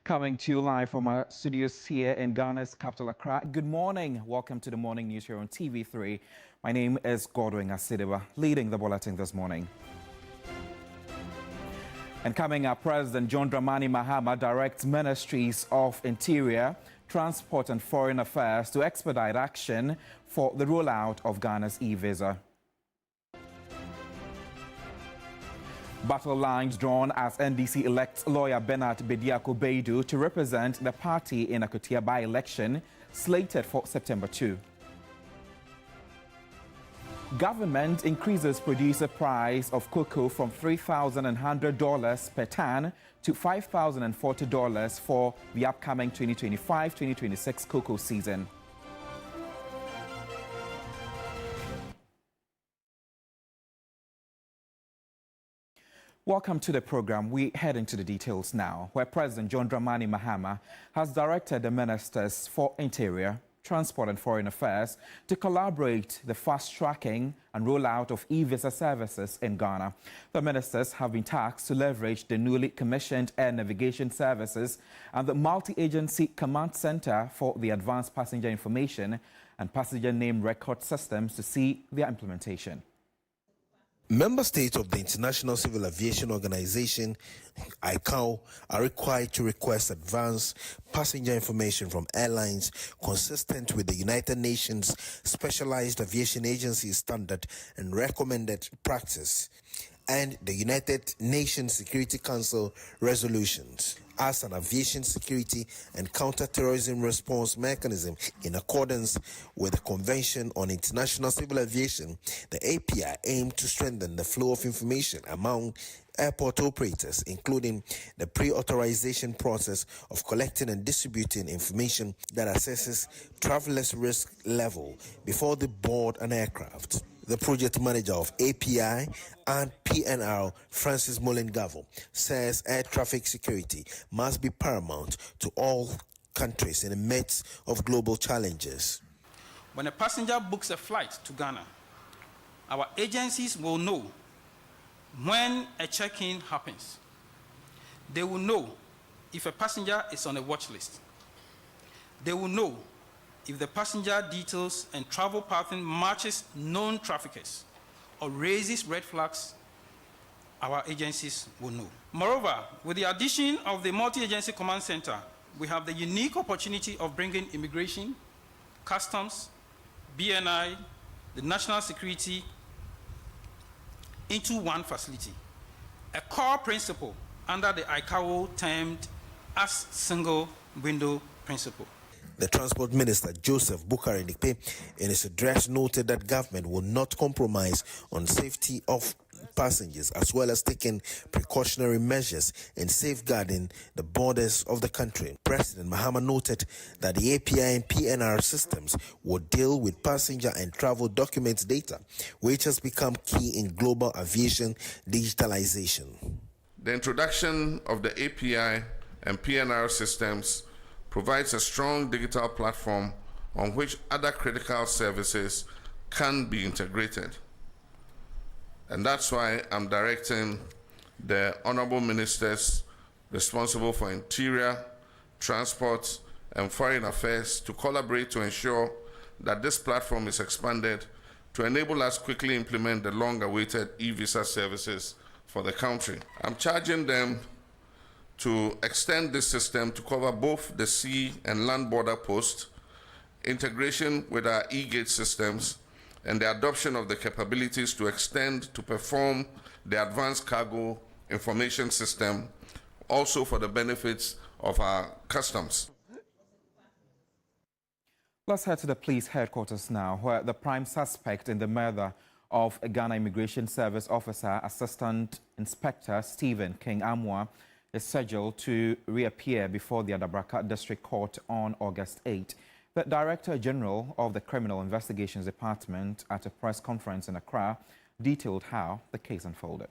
Coming to you live from our studios here in Ghana's capital, Accra. Good morning. Welcome to the morning news here on TV3. My name is Godwin Asideba, leading the bulletin this morning. And coming up, President John Dramani Mahama directs Ministries of Interior, Transport and Foreign Affairs to expedite action for the rollout of Ghana's e-visa. Battle lines drawn as NDC elects lawyer Bernard Bediako-Baidu to represent the party in a Akutia by-election slated for September 2. Government increases producer price of cocoa from $3,100 per ton to $5,040 for the upcoming 2025-2026 cocoa season. Welcome to the program. We head into the details now, where President John Dramani Mahama has directed the Ministers for Interior, Transport and Foreign Affairs to collaborate the fast-tracking and rollout of e-visa services in Ghana. The ministers have been tasked to leverage the newly commissioned air navigation services and the multi-agency command center for the advanced passenger information and passenger name record systems to see their implementation. Member states of the International Civil Aviation Organization, ICAO, are required to request advanced passenger information from airlines consistent with the United Nations Specialized Aviation Agency standard and recommended practice, and the United Nations Security Council resolutions as an aviation security and counter-terrorism response mechanism in accordance with the Convention on International Civil Aviation. The API aimed to strengthen the flow of information among airport operators, including the pre-authorization process of collecting and distributing information that assesses travelers' risk level before they board an aircraft. The project manager of API and PNR, Francis Molengavo, says air traffic security must be paramount to all countries in the midst of global challenges. When a passenger books a flight to Ghana, our agencies will know when a check-in happens. They will know if a passenger is on a watch list. They will know if the passenger details and travel pattern matches known traffickers or raises red flags. Our agencies will know. Moreover, with the addition of the multi-agency command center, we have the unique opportunity of bringing immigration, customs, BNI, the national security into one facility. A core principle under the ICAO termed as single window principle. The Transport Minister, Joseph Bukari Nikpe, in his address noted that government will not compromise on safety of passengers, as well as taking precautionary measures in safeguarding the borders of the country. President Mahama noted that the API and PNR systems will deal with passenger and travel documents data, which has become key in global aviation digitalization. The introduction of the API and PNR systems provides a strong digital platform on which other critical services can be integrated. And that's why I'm directing the honorable ministers responsible for Interior, Transport, and Foreign Affairs to collaborate to ensure that this platform is expanded to enable us quickly implement the long-awaited e-visa services for the country. I'm charging them to extend this system to cover both the sea and land border posts, integration with our e-gate systems, and the adoption of the capabilities to extend to perform the advanced cargo information system, also for the benefits of our customs. Let's head to the police headquarters now, where the prime suspect in the murder of a Ghana Immigration Service officer, Assistant Inspector Stephen King Amwa, is scheduled to reappear before the Adabraka District Court on August 8. The Director General of the Criminal Investigations Department, at a press conference in Accra, detailed how the case unfolded.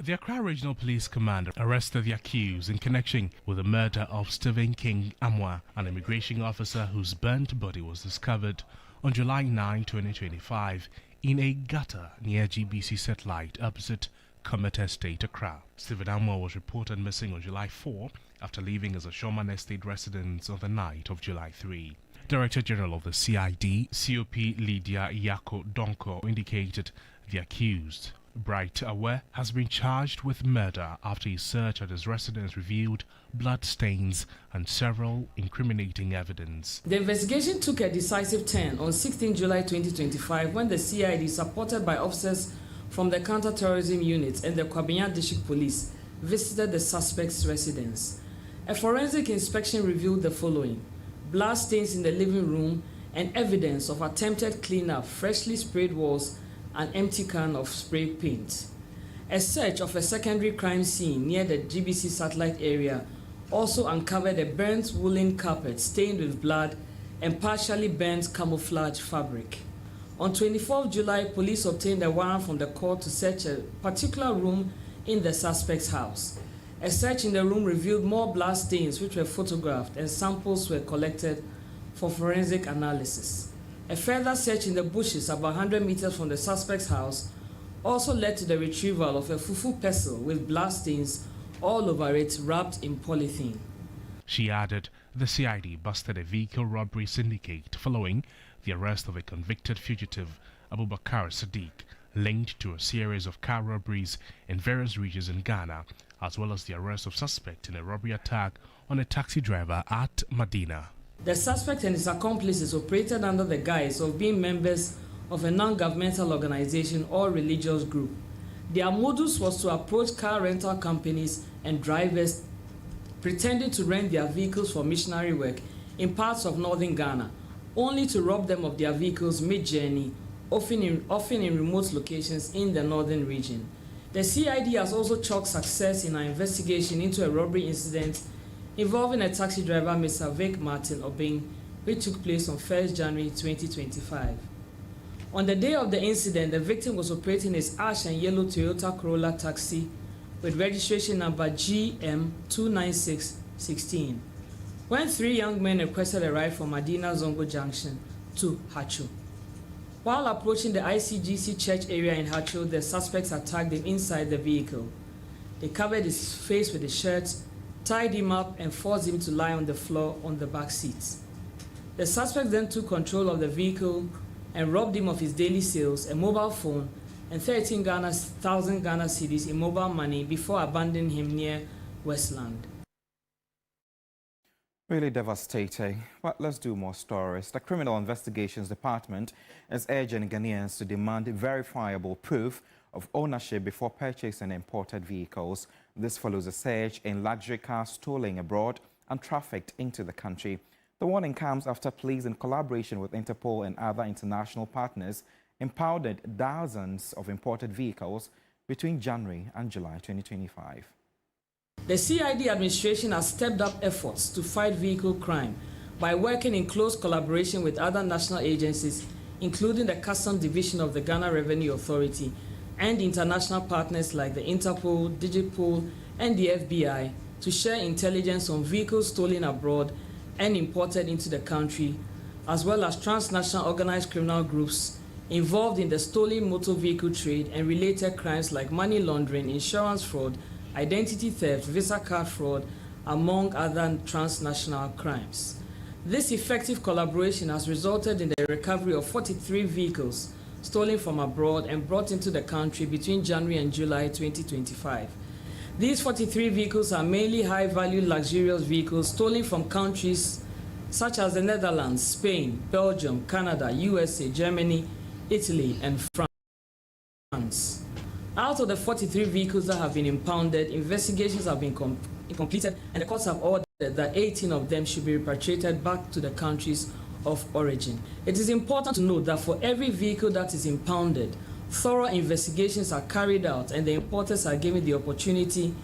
The Accra Regional Police Command arrested the accused in connection with the murder of Stephen King Amwa, an immigration officer whose burnt body was discovered on July 9, 2025, in a gutter near GBC Satellite opposite Comet Estate, Accra. Stephen Amwa was reported missing on July 4 after leaving his Ashoman Estate residence on the night of July 3. Director General of the CID, COP Lydia Yako Donko, indicated the accused, Bright Awe, has been charged with murder after his search at his residence revealed blood stains and several incriminating evidence. The investigation took a decisive turn on 16 July 2025 when the CID, supported by officers from the counter-terrorism unit and the Kwabena District Police, visited the suspect's residence. A forensic inspection revealed the following: blood stains in the living room and evidence of attempted cleanup, freshly sprayed walls, an empty can of spray paint. A search of a secondary crime scene near the GBC satellite area also uncovered a burnt woolen carpet stained with blood and partially burnt camouflage fabric. On 24 July, police obtained a warrant from the court to search a particular room in the suspect's house. A search in the room revealed more blood stains which were photographed and samples were collected for forensic analysis. A further search in the bushes about 100 meters from the suspect's house also led to the retrieval of a fufu pestle with blood stains all over it wrapped in polythene. She added the CID busted a vehicle robbery syndicate following the arrest of a convicted fugitive, Abubakar Sadiq, linked to a series of car robberies in various regions in Ghana, as well as the arrest of suspect in a robbery attack on a taxi driver at Medina. The suspect and his accomplices operated under the guise of being members of a non-governmental organization or religious group. Their modus was to approach car rental companies and drivers pretending to rent their vehicles for missionary work in parts of northern Ghana, only to rob them of their vehicles mid-journey, often in remote locations in the northern region. The CID has also chalked success in our investigation into a robbery incident involving a taxi driver, Mr. Vic Martin Aubynn, which took place on 1st January 2025. On the day of the incident, the victim was operating his ash and yellow Toyota Corolla taxi with registration number GM29616, when three young men requested a ride from Medina Zongo Junction to Hacho. While approaching the ICGC church area in Hacho, the suspects attacked him inside the vehicle. They covered his face with a shirt, tied him up, and forced him to lie on the floor on the back seats. The suspects then took control of the vehicle and robbed him of his daily sales, a mobile phone, and 13,000 Ghana cedis in mobile money before abandoning him near Westland. Really devastating. But let's do more stories. The Criminal Investigations Department is urging Ghanaians to demand verifiable proof of ownership before purchasing imported vehicles. This follows a surge in luxury cars stolen abroad and trafficked into the country. The warning comes after police, in collaboration with Interpol and other international partners, impounded dozens of imported vehicles between January and July 2025. The CID administration has stepped up efforts to fight vehicle crime by working in close collaboration with other national agencies, including the Customs Division of the Ghana Revenue Authority and international partners like the Interpol, Digipol, and the FBI, to share intelligence on vehicles stolen abroad and imported into the country, as well as transnational organized criminal groups involved in the stolen motor vehicle trade and related crimes like money laundering, insurance fraud, identity theft, visa card fraud, among other transnational crimes. This effective collaboration has resulted in the recovery of 43 vehicles stolen from abroad and brought into the country between January and July 2025. These 43 vehicles are mainly high-value luxurious vehicles stolen from countries such as the Netherlands, Spain, Belgium, Canada, USA, Germany, Italy, and France. Out of the 43 vehicles that have been impounded, investigations have been completed, and the courts have ordered that 18 of them should be repatriated back to the countries of origin. It is important to note that for every vehicle that is impounded, thorough investigations are carried out and the importers are given the opportunity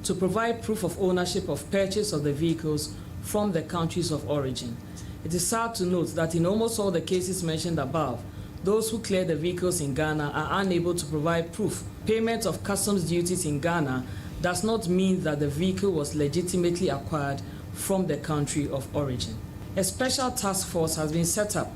to provide proof of ownership of purchase of the vehicles from the countries of origin. It is sad to note that in almost all the cases mentioned above, those who clear the vehicles in Ghana are unable to provide proof. Payment of customs duties in Ghana does not mean that the vehicle was legitimately acquired from the country of origin. A special task force has been set up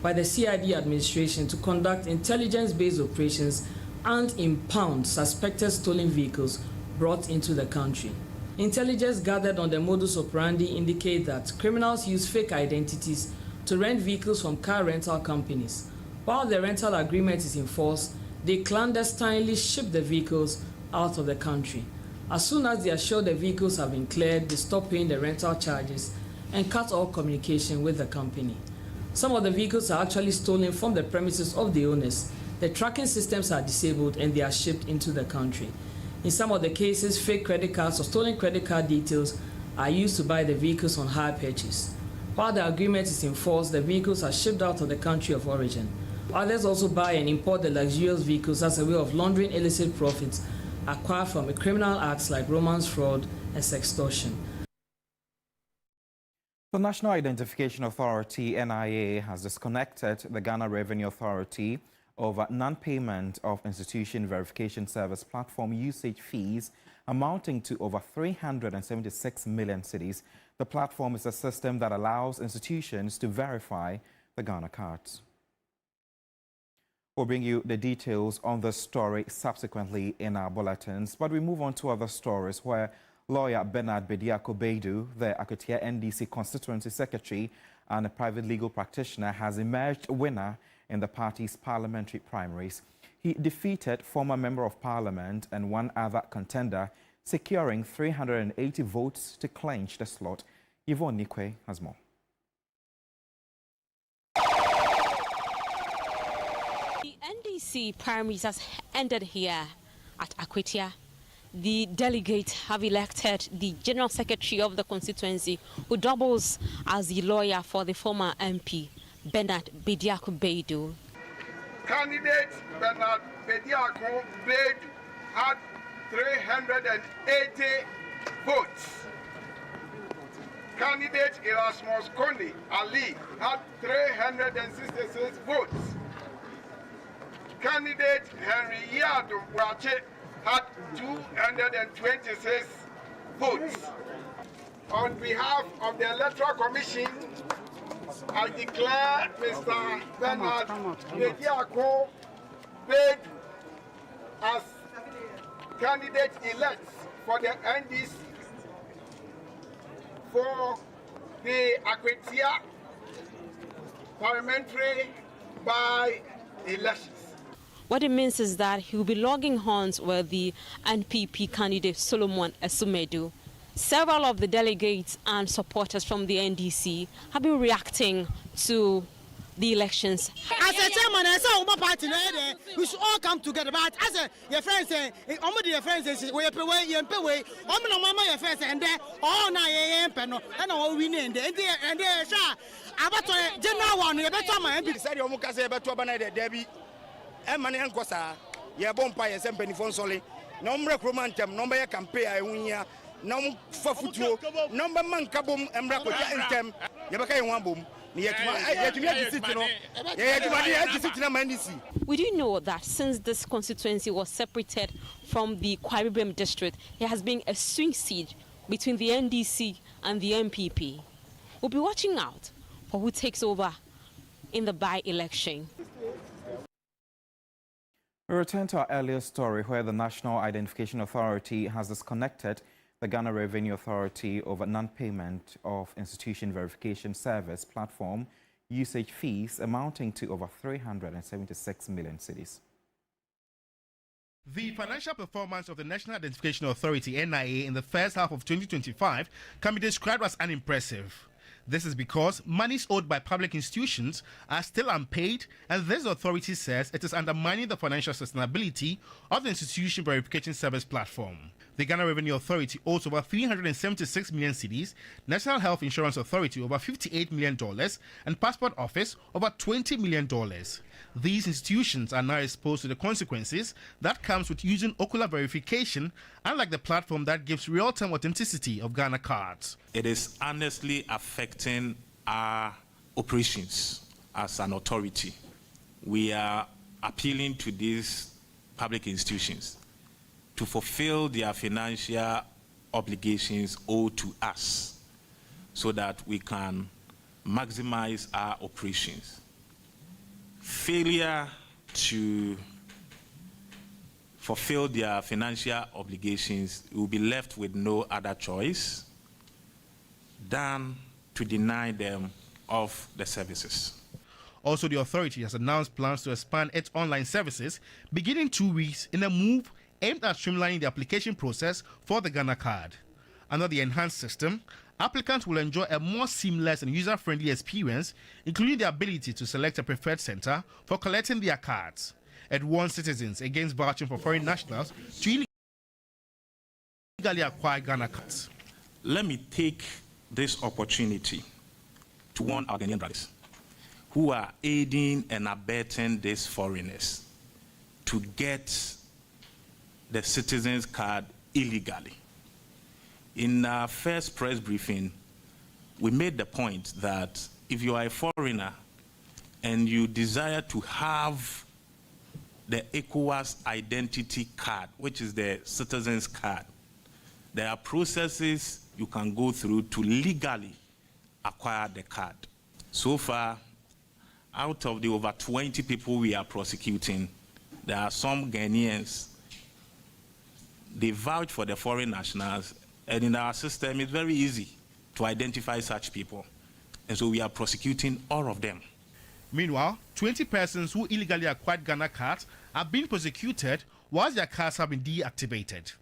by the CID administration to conduct intelligence-based operations and impound suspected stolen vehicles brought into the country. Intelligence gathered on the modus operandi indicate that criminals use fake identities to rent vehicles from car rental companies. While the rental agreement is in force, they clandestinely ship the vehicles out of the country. As soon as they are sure the vehicles have been cleared, they stop paying the rental charges and cut all communication with the company. Some of the vehicles are actually stolen from the premises of the owners. The tracking systems are disabled and they are shipped into the country. In some of the cases, fake credit cards or stolen credit card details are used to buy the vehicles on hire purchase. While the agreement is in force, the vehicles are shipped out of the country of origin. Others also buy and import the luxurious vehicles as a way of laundering illicit profits acquired from criminal acts like romance fraud and sextortion. The National Identification Authority, NIA, has disconnected the Ghana Revenue Authority over non-payment of institution verification service platform usage fees amounting to over 376 million cedis. The platform is a system that allows institutions to verify the Ghana cards. We'll bring you the details on the story subsequently in our bulletins, but we move on to other stories where lawyer Bernard Bediako-Baidu, the Akotia NDC constituency secretary and a private legal practitioner, has emerged winner in the party's parliamentary primaries. He defeated former member of parliament and one other contender, securing 380 votes to clinch the slot. Yvonne Nikwe has more. The NDC primaries has ended here at Akotia. The delegates have elected the General Secretary of the constituency, who doubles as the lawyer for the former MP, Bernard Bediako-Baidu. Candidate Bernard Bediako-Baidu had 380 votes. Candidate Erasmus Kondi Ali had 366 votes. Candidate Henry Yadu Wache had 226 votes. On behalf of the Electoral Commission, I declare Mr. Bernard Bediako-Baidu as candidate-elect for the NDC for the Akotia parliamentary by-elections. What it means is that he will be logging horns with the NPP candidate Solomon Esumedu. Several of the delegates and supporters from the NDC have been reacting to the elections. As a chairman, I saw my party, we should all come together. But as your friends say, your friends say, we pay, your mama, your friends, and there, all night, and all we need, and there, about general one, you better my MP said, you must say about to abandon Debbie. And money and Cosa, your bonfire, and Penny Fonsoli, no more romantum, no more campaign, I win ya, no for football, number man kabum, and Rakoja and Tem, Yabaka one boom. We do know that since this constituency was separated from the Caribbean district, there has been a swing seat between the NDC and the MPP. We'll be watching out for who takes over in the by-election. We return to our earlier story where the National Identification Authority has disconnected the Ghana Revenue Authority over non-payment of institution verification service platform usage fees amounting to over 376 million cedis. The financial performance of the National Identification Authority, NIA, in the first half of 2025 can be described as unimpressive. This is because monies owed by public institutions are still unpaid, and this authority says it is undermining the financial sustainability of the institution verification service platform. The Ghana Revenue Authority owes over 376 million cedis, National Health Insurance Authority over $58 million, and Passport Office over $20 million. These institutions are now exposed to the consequences that comes with using ocular verification, unlike the platform that gives real-time authenticity of Ghana cards. It is honestly affecting our operations as an authority. We are appealing to these public institutions to fulfill their financial obligations owed to us so that we can maximize our operations. Failure to fulfill their financial obligations, will be left with no other choice than to deny them of the services. Also, the authority has announced plans to expand its online services beginning 2 weeks in a move aimed at streamlining the application process for the Ghana card. Under the enhanced system, applicants will enjoy a more seamless and user-friendly experience, including the ability to select a preferred center for collecting their cards. It warns citizens against vouching for foreign nationals to illegally acquire Ghana cards. Let me take this opportunity to warn our Ghanaian brothers who are aiding and abetting these foreigners to get the citizen's card illegally. In our first press briefing, we made the point that if you are a foreigner and you desire to have the ECOWAS identity card, which is the citizen's card, there are processes you can go through to legally acquire the card. So far, out of the over 20 people we are prosecuting, there are some Ghanaians, they vouch for the foreign nationals, and in our system, it's very easy to identify such people. And so we are prosecuting all of them. Meanwhile, 20 persons who illegally acquired Ghana cards are being prosecuted whilst their cards have been deactivated.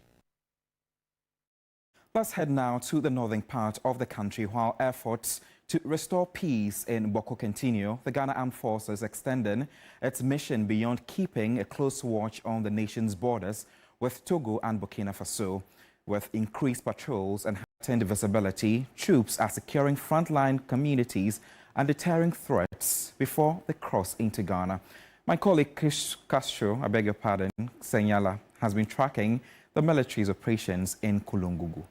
Let's head now to the northern part of the country. While efforts to restore peace in Bawku continue, the Ghana Armed Forces extending its mission beyond keeping a close watch on the nation's borders with Togo and Burkina Faso. With increased patrols and heightened visibility, troops are securing frontline communities and deterring threats before they cross into Ghana. My colleague Castro, I beg your pardon, Senyala, has been tracking the military's operations in Kulungugu.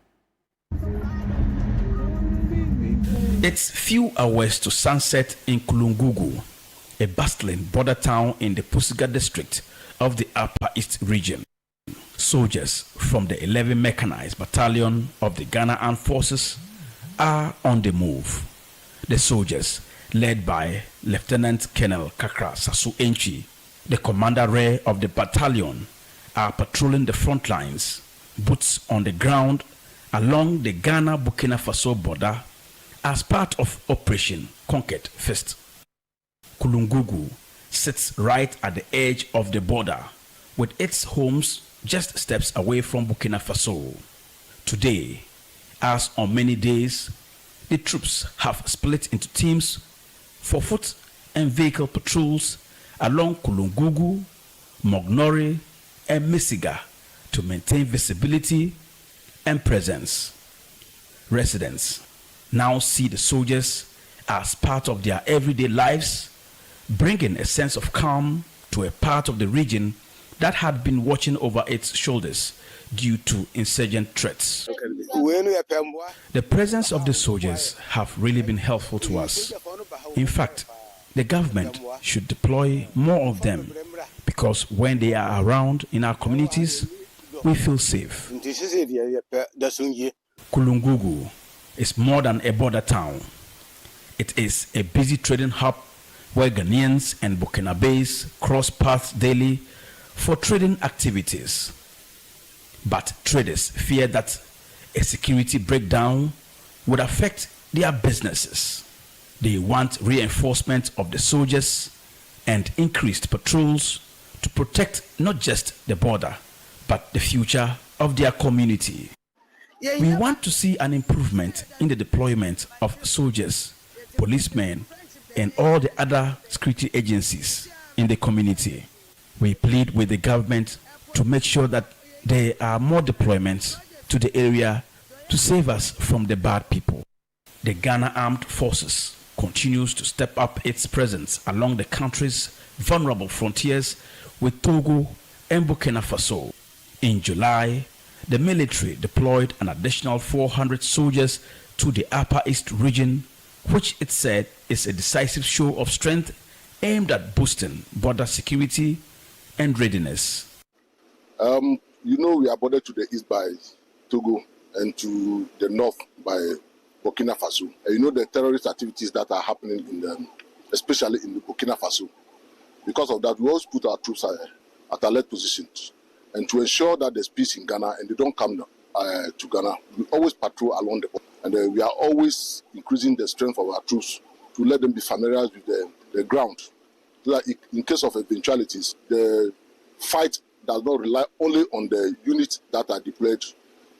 It's few hours to sunset in Kulungugu, a bustling border town in the Pusiga district of the Upper East region. Soldiers from the 11 Mechanized Battalion of the Ghana Armed Forces are on the move. The soldiers, led by Lieutenant Colonel Kakra Sasu Enchi, the commander of the battalion, are patrolling the front lines, boots on the ground along the Ghana-Burkina Faso border as part of Operation Conquered Fist. Kulungugu sits right at the edge of the border, with its homes just steps away from Burkina Faso. Today, as on many days, the troops have split into teams for foot and vehicle patrols along Kulungugu, Mognori, and Misiga to maintain visibility and presence. Residents now see the soldiers as part of their everyday lives, bringing a sense of calm to a part of the region that had been watching over its shoulders due to insurgent threats. The presence of the soldiers have really been helpful to us. In fact, the government should deploy more of them because when they are around in our communities, we feel safe. Kulungugu is more than a border town. It is a busy trading hub where Ghanaians and Burkinabés cross paths daily for trading activities. But traders fear that a security breakdown would affect their businesses. They want reinforcement of the soldiers and increased patrols to protect not just the border, but the future of their community. We want to see an improvement in the deployment of soldiers, policemen, and all the other security agencies in the community. We plead with the government to make sure that there are more deployments to the area to save us from the bad people. The Ghana Armed Forces continues to step up its presence along the country's vulnerable frontiers with Togo and Burkina Faso. In July, the military deployed an additional 400 soldiers to the Upper East region, which it said is a decisive show of strength aimed at boosting border security and readiness. We are bordered to the east by Togo and to the north by Burkina Faso. The terrorist activities that are happening especially in Burkina Faso. Because of that, we always put our troops at alert positions. And to ensure that there's peace in Ghana and they don't come to Ghana, we always patrol along the border. And we are always increasing the strength of our troops to let them be familiar with the ground. So that in case of eventualities, the fight does not rely only on the units that are deployed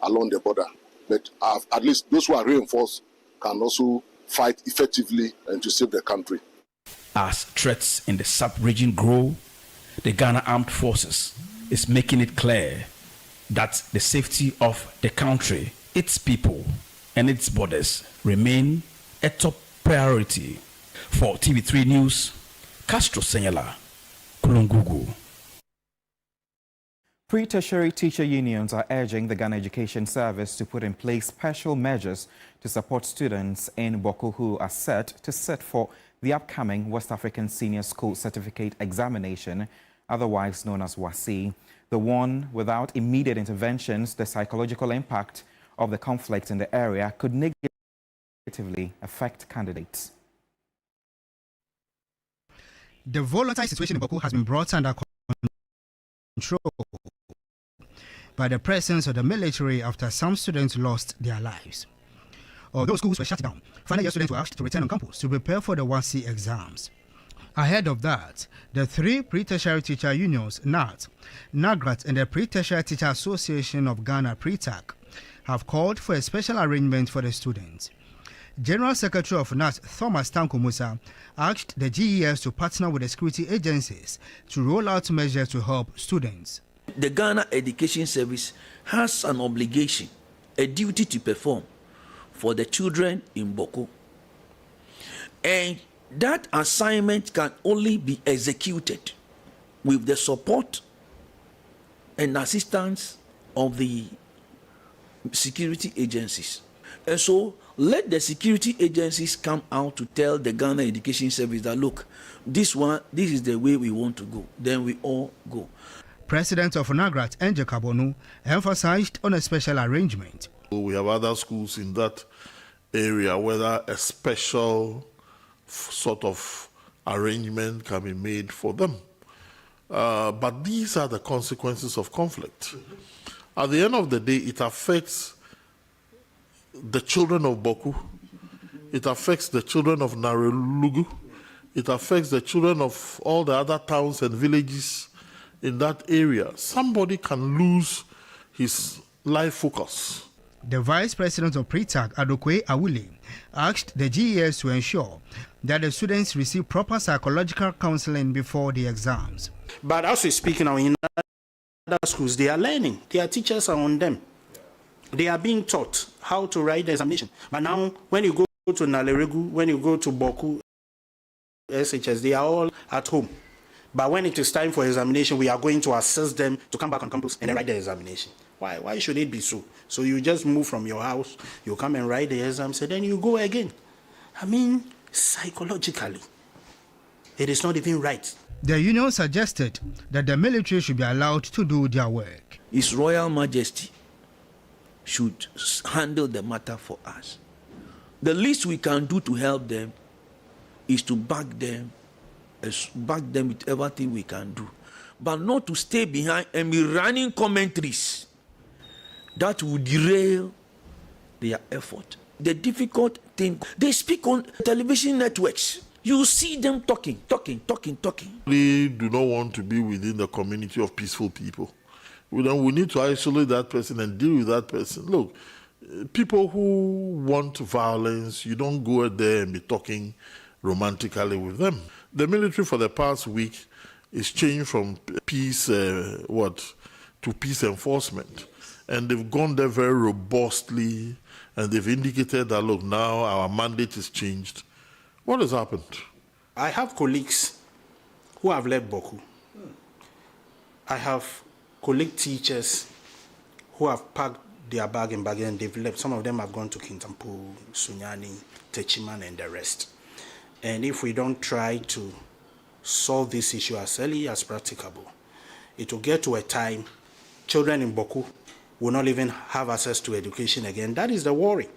along the border, but at least those who are reinforced can also fight effectively and to save the country. As threats in the sub-region grow, the Ghana Armed Forces is making it clear that the safety of the country, its people, and its borders remain a top priority. For TV3 News, Castro Senyala, Kulungugu. Pre-tertiary teacher unions are urging the Ghana Education Service to put in place special measures to support students in Bawku who are set to sit for the upcoming West African Senior School Certificate Examination, otherwise known as WASI. The one without immediate interventions, the psychological impact of the conflict in the area could negatively affect candidates. The volatile situation in Bawku has been brought under control by the presence of the military after some students lost their lives. Although schools were shut down, final year students were asked to return on campus to prepare for the WASI exams. Ahead of that, the three pre-tertiary teacher unions, NAT, NAGRAT, and the Pre-Tertiary Teacher Association of Ghana, PRETAC, have called for a special arrangement for the students. General Secretary of NAT, Thomas Tanko Musa, asked the GES to partner with the security agencies to roll out measures to help students. The Ghana Education Service has an obligation, a duty to perform for the children in Bawku. And that assignment can only be executed with the support and assistance of the security agencies. And so let the security agencies come out to tell the Ghana Education Service that, look, this is the way we want to go. Then we all go. President of NAGRAT, Enje Kabonu, emphasized on a special arrangement. We have other schools in that area whether a special sort of arrangement can be made for them. But these are the consequences of conflict. At the end of the day, it affects the children of Bawku, it affects the children of Narulugu, it affects the children of all the other towns and villages in that area. Somebody can lose his life focus. The Vice President of PRETAC, Adokwe Awule, asked the GES to ensure that the students receive proper psychological counseling before the exams. But as we speak now, in other schools, they are learning. Their teachers are on them. They are being taught how to write the examination. But now, when you go to Naleregu, when you go to Bawku, SHS, they are all at home. But when it is time for examination, we are going to assist them to come back on campus and write the examination. Why should it be so? So you just move from your house, you come and write the exams, and then you go again. I mean, psychologically, it is not even right. The union suggested that the military should be allowed to do their work. His Royal Majesty should handle the matter for us. The least we can do to help them is to back them with everything we can do, but not to stay behind and be running commentaries that will derail their effort. The difficult thing, they speak on television networks. You see them talking. We do not want to be within the community of peaceful people. We need to isolate that person and deal with that person. Look, people who want violence, you don't go there and be talking romantically with them. The military for the past week is changed from peace, to peace enforcement. And they've gone there very robustly, and they've indicated that, look, now our mandate is changed. What has happened? I have colleagues who have left Bawku. I have colleague teachers who have packed their bag and they've left. Some of them have gone to Kintampo, Sunyani, Techiman, and the rest. And if we don't try to solve this issue as early as practicable, it will get to a time children in Bawku will not even have access to education again. That is the worry.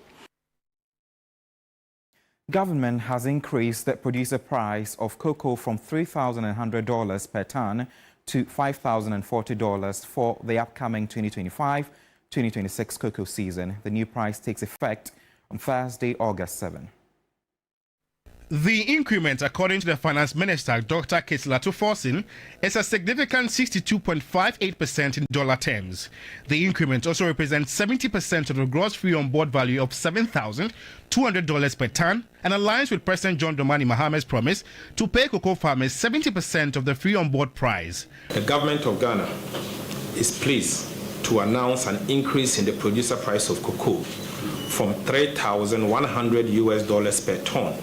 Government has increased the producer price of cocoa from $3,100 per ton to $5,040 for the upcoming 2025-2026 cocoa season. The new price takes effect on Thursday, August 7. The increment, according to the Finance Minister, Dr. Keslatu Forsin, is a significant 62.58% in dollar terms. The increment also represents 70% of the gross free on board value of $7,200 per ton and aligns with President John Dramani Mahama's promise to pay cocoa farmers 70% of the free on board price. The government of Ghana is pleased to announce an increase in the producer price of cocoa from $3,100 per ton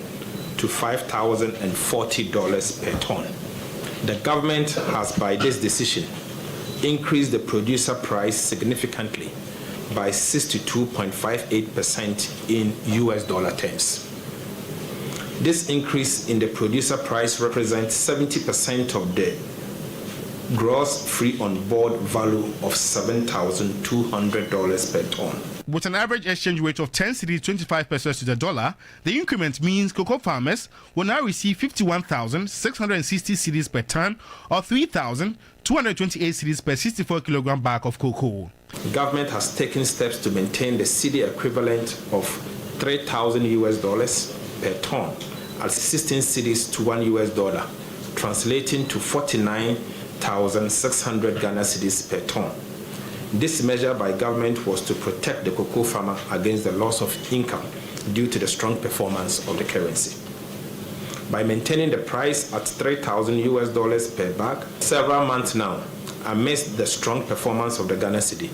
to $5,040 per ton. The government has, by this decision, increased the producer price significantly by 62.58% in US dollar terms. This increase in the producer price represents 70% of the gross free on board value of $7,200 per ton. With an average exchange rate of 10 cedis 25 pesos to the dollar, the increment means cocoa farmers will now receive 51,660 cedis per ton or 3,228 cedis per 64 kilogram bag of cocoa. The government has taken steps to maintain the cedi equivalent of $3,000 per ton at 16 cedis to $1, translating to 49,600 Ghana cedis per ton. This measure by government was to protect the cocoa farmer against the loss of income due to the strong performance of the currency. By maintaining the price at $3,000 per bag several months now, amidst the strong performance of the Ghana cedi,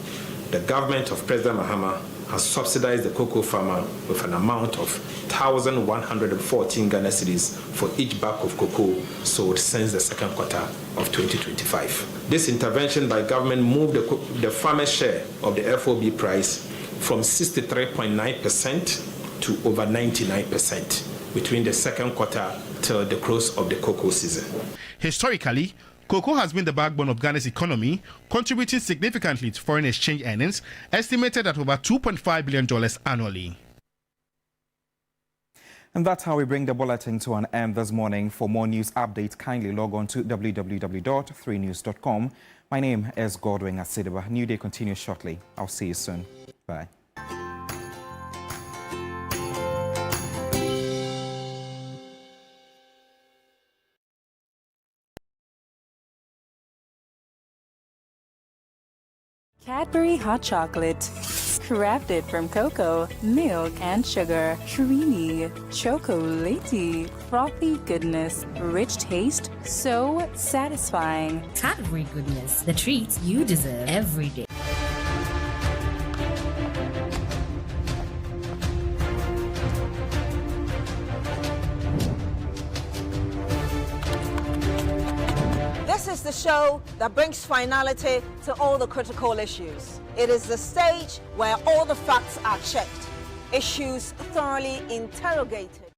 the government of President Mahama has subsidized the cocoa farmer with an amount of 1,114 Ghana cedis for each bag of cocoa sold since the second quarter of 2025. This intervention by government moved the farmer's share of the FOB price from 63.9% to over 99% between the second quarter till the close of the cocoa season. Historically, cocoa has been the backbone of Ghana's economy, contributing significantly to foreign exchange earnings, estimated at over $2.5 billion annually. And that's how we bring the bulletin to an end this morning. For more news updates, kindly log on to www.3news.com. My name is Godwin Asidiba. New Day continues shortly. I'll see you soon. Bye. Cadbury Hot Chocolate. Crafted from cocoa, milk, and sugar. Creamy, chocolatey, frothy goodness, rich taste, so satisfying. Cadbury goodness, the treats you deserve every day. This is the show that brings finality to all the critical issues. It is the stage where all the facts are checked, issues thoroughly interrogated.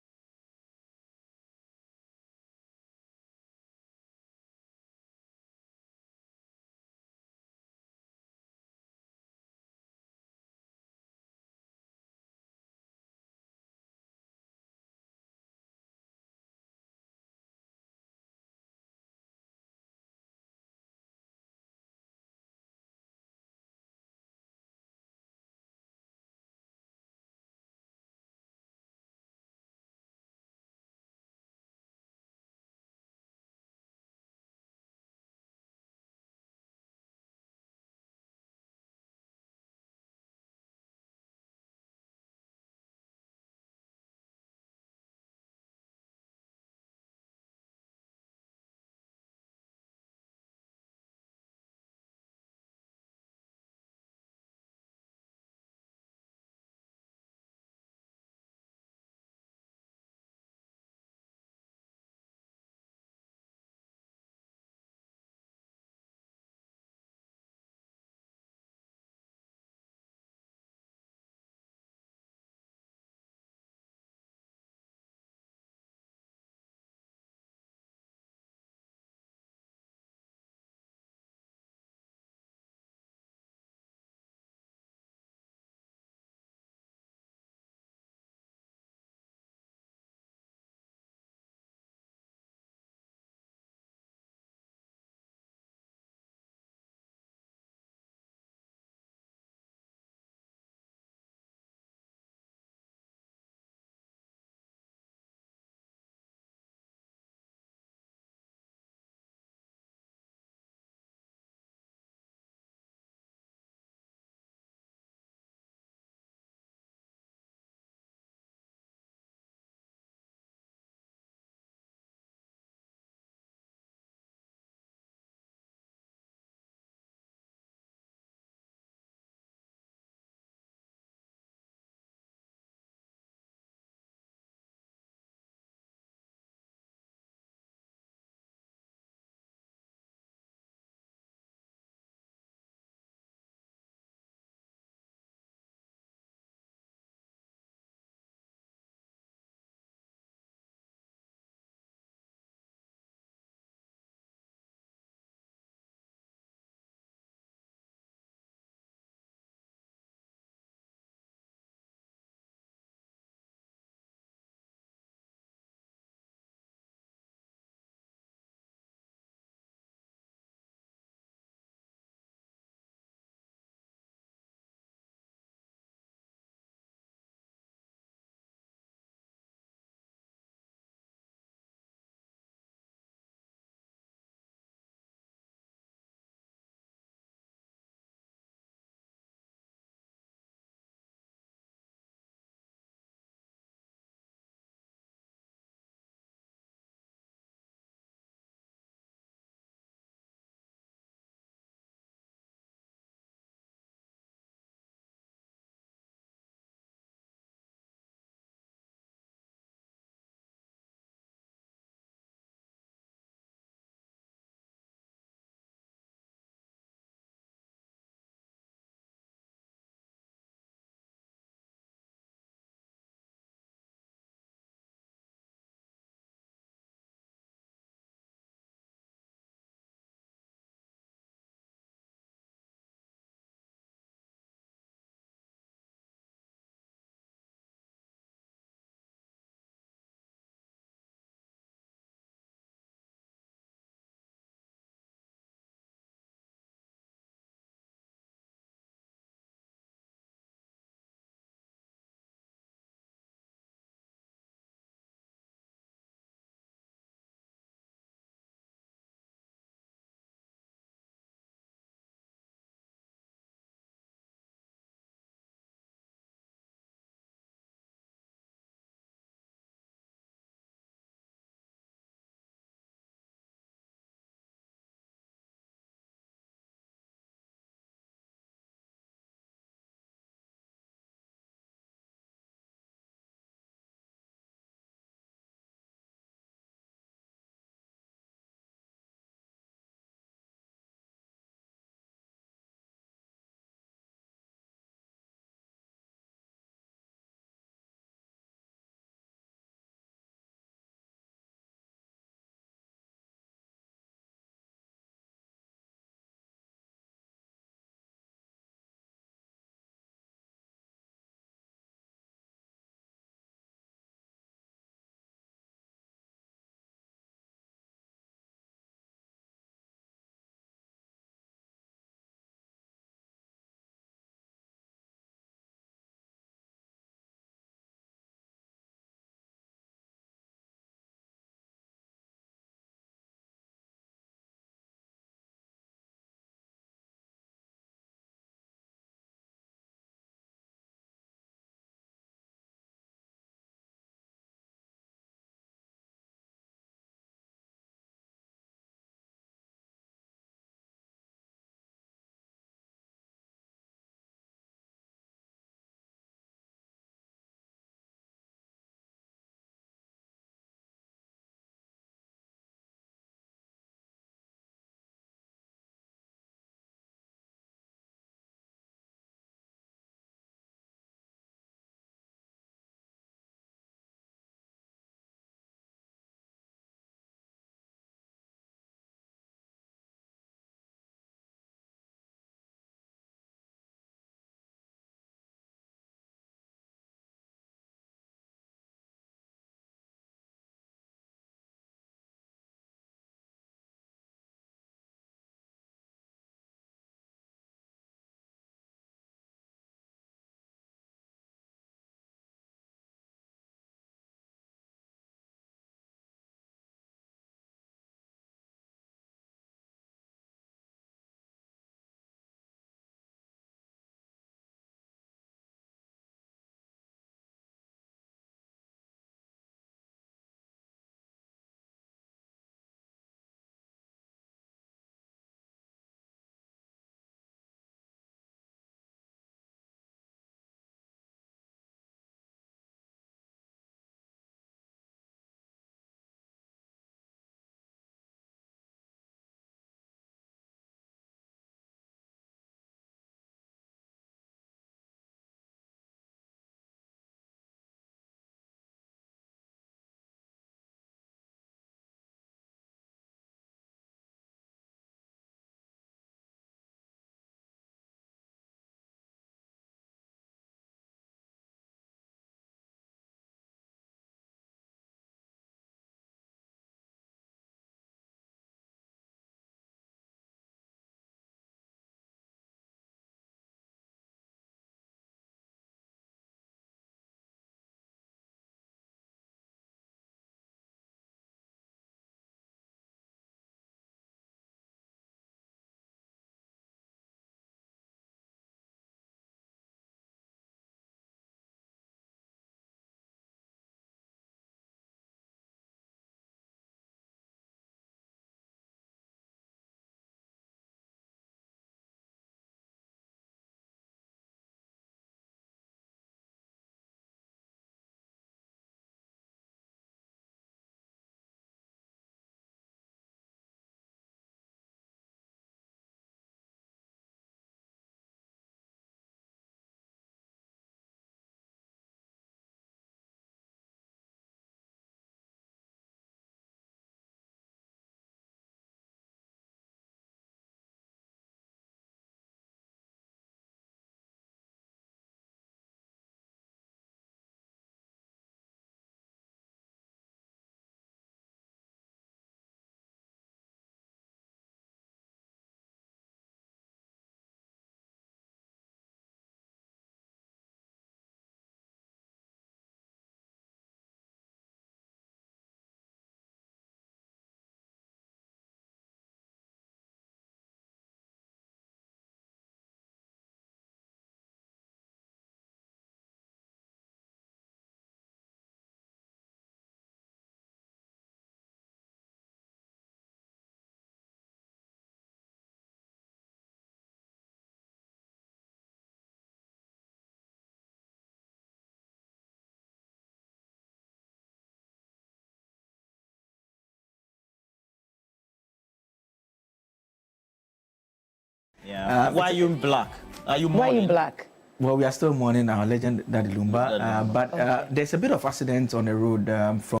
Yeah. Why are you in black? Are you mourning? Why are you black? Well, we are still mourning our legend, Daddy Lumba, but there's a bit of accident on the road from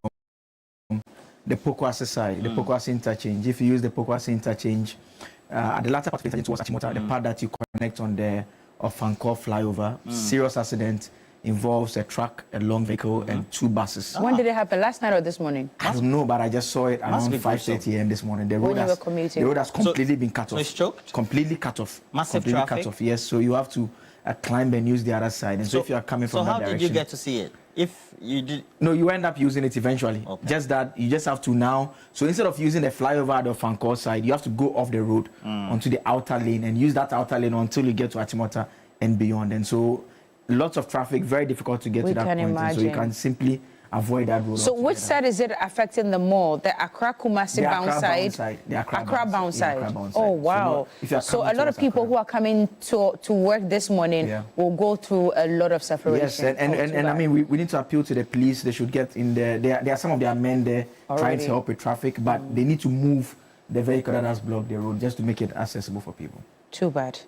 the Pokwase side, the Pokwase interchange. If you use the Pokwase interchange, at the latter part of the interchange towards Achimota, the part that you connect on the Ofankor flyover, serious accident involves a truck, a long vehicle, and 2 buses. When did it happen? Last night or this morning? I don't know, but I just saw it around 5:30 a.m. this morning. The road has completely been cut off. So it's choked? Completely cut off. Massive completely traffic? cut off, yes. So you have to climb and use the other side. And so if you are coming from that direction... So how did you get to see it? If you did... No, you end up using it eventually. Okay. Just that you just have to now... So instead of using the flyover at the Fankor side, you have to go off the road onto the outer lane and use that outer lane until you get to Achimota and beyond. And so lots of traffic, very difficult to get to that point. And so you can simply avoid that road. So which side is it affecting the more? The Accra Kumasi bound side? The Accra bound side. Oh, side. wow. So a lot of people who are coming to work this morning will go through a lot of separation. Yes, and I mean, we need to appeal to the police. They should get in there. There are some of their men there trying to help with traffic, but they need to move the vehicle that has blocked the road just to make it accessible for people. Too bad.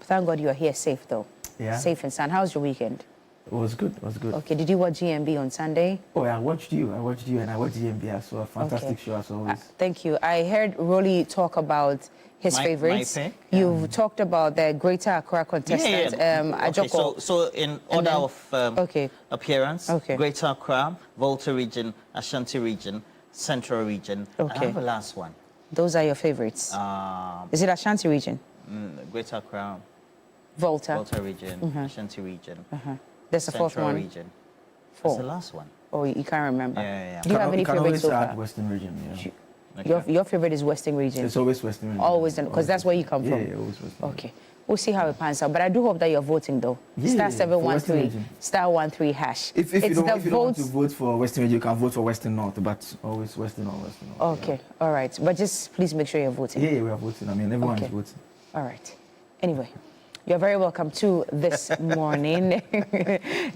Thank God you are here safe, though. Yeah. Safe and sound. How was your weekend? It was good. It was good. Okay. Did you watch GMB on Sunday? Oh, yeah, I watched you, and I watched GMB as well. Fantastic show as always. Thank you. I heard Rolly talk about his favorites. My pick? You've talked about the Greater Accra contestant, Ajoko. So in order of appearance, Greater Accra, Volta region, Ashanti region, Central region. Okay. I have a last one. Those are your favorites. Is it Ashanti region? Greater Accra, Volta region, Ashanti region. There's a fourth one. Region. 4. That's the last one. Oh, you can't remember. Yeah. Do you have any favorites so far? Western region, Your favorite is Western region? It's always Western region. Always, because that's where you come from? Yeah, always Western. Okay. We'll see how it pans out. But I do hope that you're voting, though. Yeah, star 713, star 13 hash. If you don't want to vote for Western region, you can vote for Western North, but always Western or Western North. Okay, all right. But just please make sure you're voting. Yeah, we are voting. I mean, everyone is voting. All right. Anyway, you're very welcome to this morning.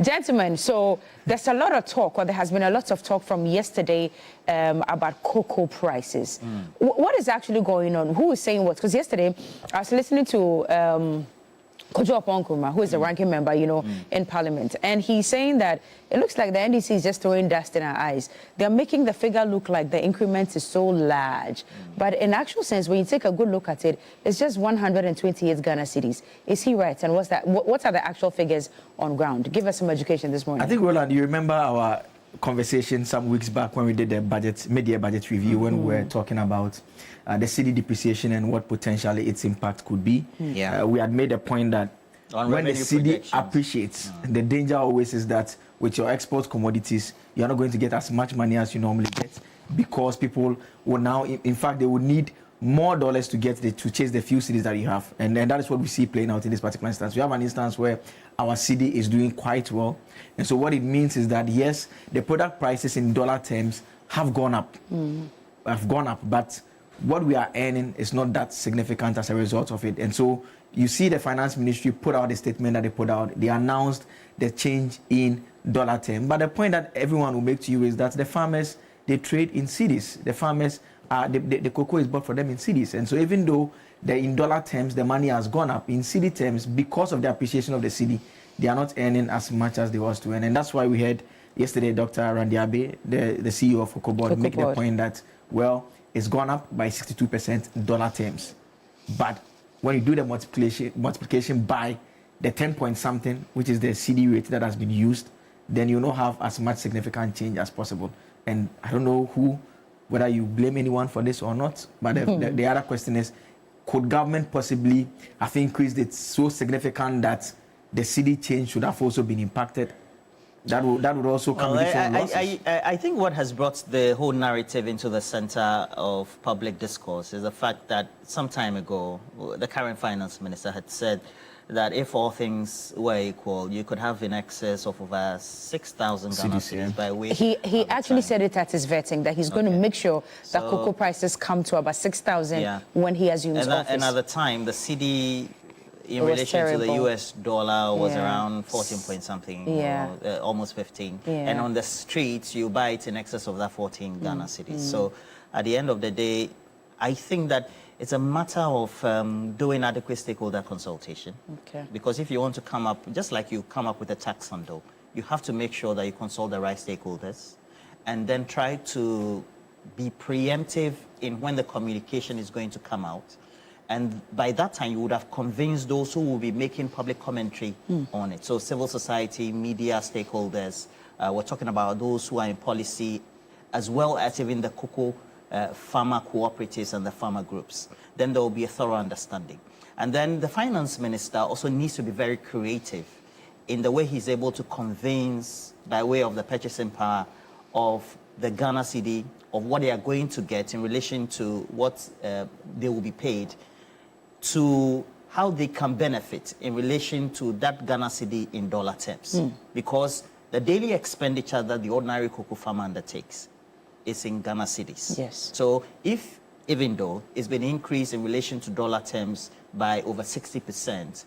Gentlemen, so there's a lot of talk, or there has been a lot of talk from yesterday about cocoa prices. What is actually going on? Who is saying what? Because yesterday I was listening to Kojo Nkrumah, who is a ranking member, in Parliament, and he's saying that it looks like the NDC is just throwing dust in our eyes. They're making the figure look like the increment is so large, but in actual sense, when you take a good look at it, it's just 128 Ghana cedis. Is he right? And what's that? What are the actual figures on ground? Give us some education this morning. I think, Roland, you remember our conversation some weeks back when we did the mid-year budget review, when we were talking about the cedi depreciation and what potentially its impact could be. We had made a point that when the cedi appreciates, the danger always is that with your export commodities, you're not going to get as much money as you normally get, because people will now, in fact, they would need more dollars to chase the few cedis that you have. And that is what we see playing out in this particular instance. We have an instance where our cedi is doing quite well. And so what it means is that, yes, the product prices in dollar terms have gone up. But what we are earning is not that significant as a result of it. And so you see the finance ministry put out a statement that they put out. They announced the change in dollar term. But the point that everyone will make to you is that the farmers, they trade in cedis. The farmers, the cocoa is bought for them in cedis. And so even though in dollar terms, the money has gone up, in cedi terms, because of the appreciation of the cedi, they are not earning as much as they was to earn. And that's why we heard yesterday Dr. Randy Abbey, the CEO of Cocoa Board, make the point that, well, it's gone up by 62% in dollar terms. But when you do the multiplication by the 10 point something, which is the cedi rate that has been used, then you not have as much significant change as possible. And I don't know whether you blame anyone for this or not, but the other question is, could government possibly have increased it so significant that the cedi change should have also been impacted? That would also come with different losses. I think what has brought the whole narrative into the center of public discourse is the fact that some time ago, the current finance minister had said that if all things were equal, you could have in excess of over 6,000 Ghana cedis by way. He actually said it at his vetting that he's going to make sure that cocoa prices come to about 6,000 when he assumes office. And at the time, the cedi in relation to the US dollar was around 14 point something, almost 15. And on the streets, you buy it in excess of that 14 Ghana cedis. So at the end of the day, I think that It's a matter of doing adequate stakeholder consultation. Okay. Because if you want to come up, just like you come up with a tax handle, you have to make sure that you consult the right stakeholders and then try to be preemptive in when the communication is going to come out. And by that time, you would have convinced those who will be making public commentary on it. So civil society, media stakeholders, we're talking about those who are in policy, as well as even the cocoa farmer cooperatives and the farmer groups. Then there will be a thorough understanding. And then the finance minister also needs to be very creative in the way he's able to convince, by way of the purchasing power of the Ghana cedi, of what they are going to get in relation to what they will be paid, to how they can benefit in relation to that Ghana cedi in dollar terms. Because the daily expenditure that the ordinary cocoa farmer undertakes is in Ghana cedis. Yes. So if, even though it's been increased in relation to dollar terms by over 60%,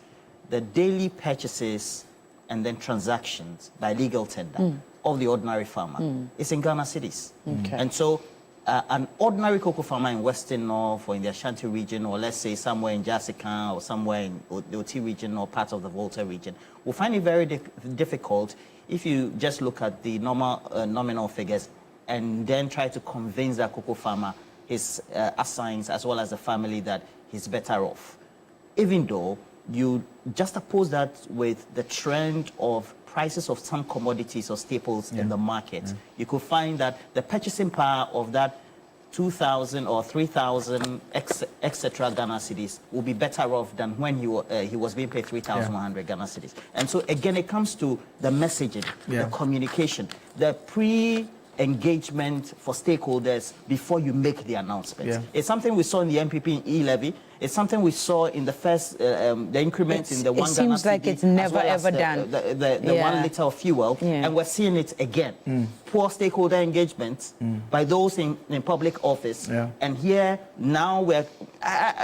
the daily purchases and then transactions by legal tender of the ordinary farmer is in Ghana cedis. Okay. And so an ordinary cocoa farmer in Western North or in the Ashanti region, or let's say somewhere in Jessica or somewhere in the OT region or part of the Volta region, will find it very difficult if you just look at the normal nominal figures and then try to convince that cocoa farmer, his assigns, as well as the family, that he's better off. Even though you juxtapose that with the trend of prices of some commodities or staples in the market, you could find that the purchasing power of that 2,000 or 3,000 etc. Ghana cedis will be better off than when he was being paid 3,100 Ghana cedis. And so again, it comes to the messaging, the communication, the pre-engagement for stakeholders before you make the announcement. It's something we saw in the MPP e-levy. It's something we saw in the first, the increment in the 1 Ghana cedi. It seems like it's never ever done. The 1 liter of fuel, and we're seeing it again. Poor stakeholder engagement by those in public office. And here, now,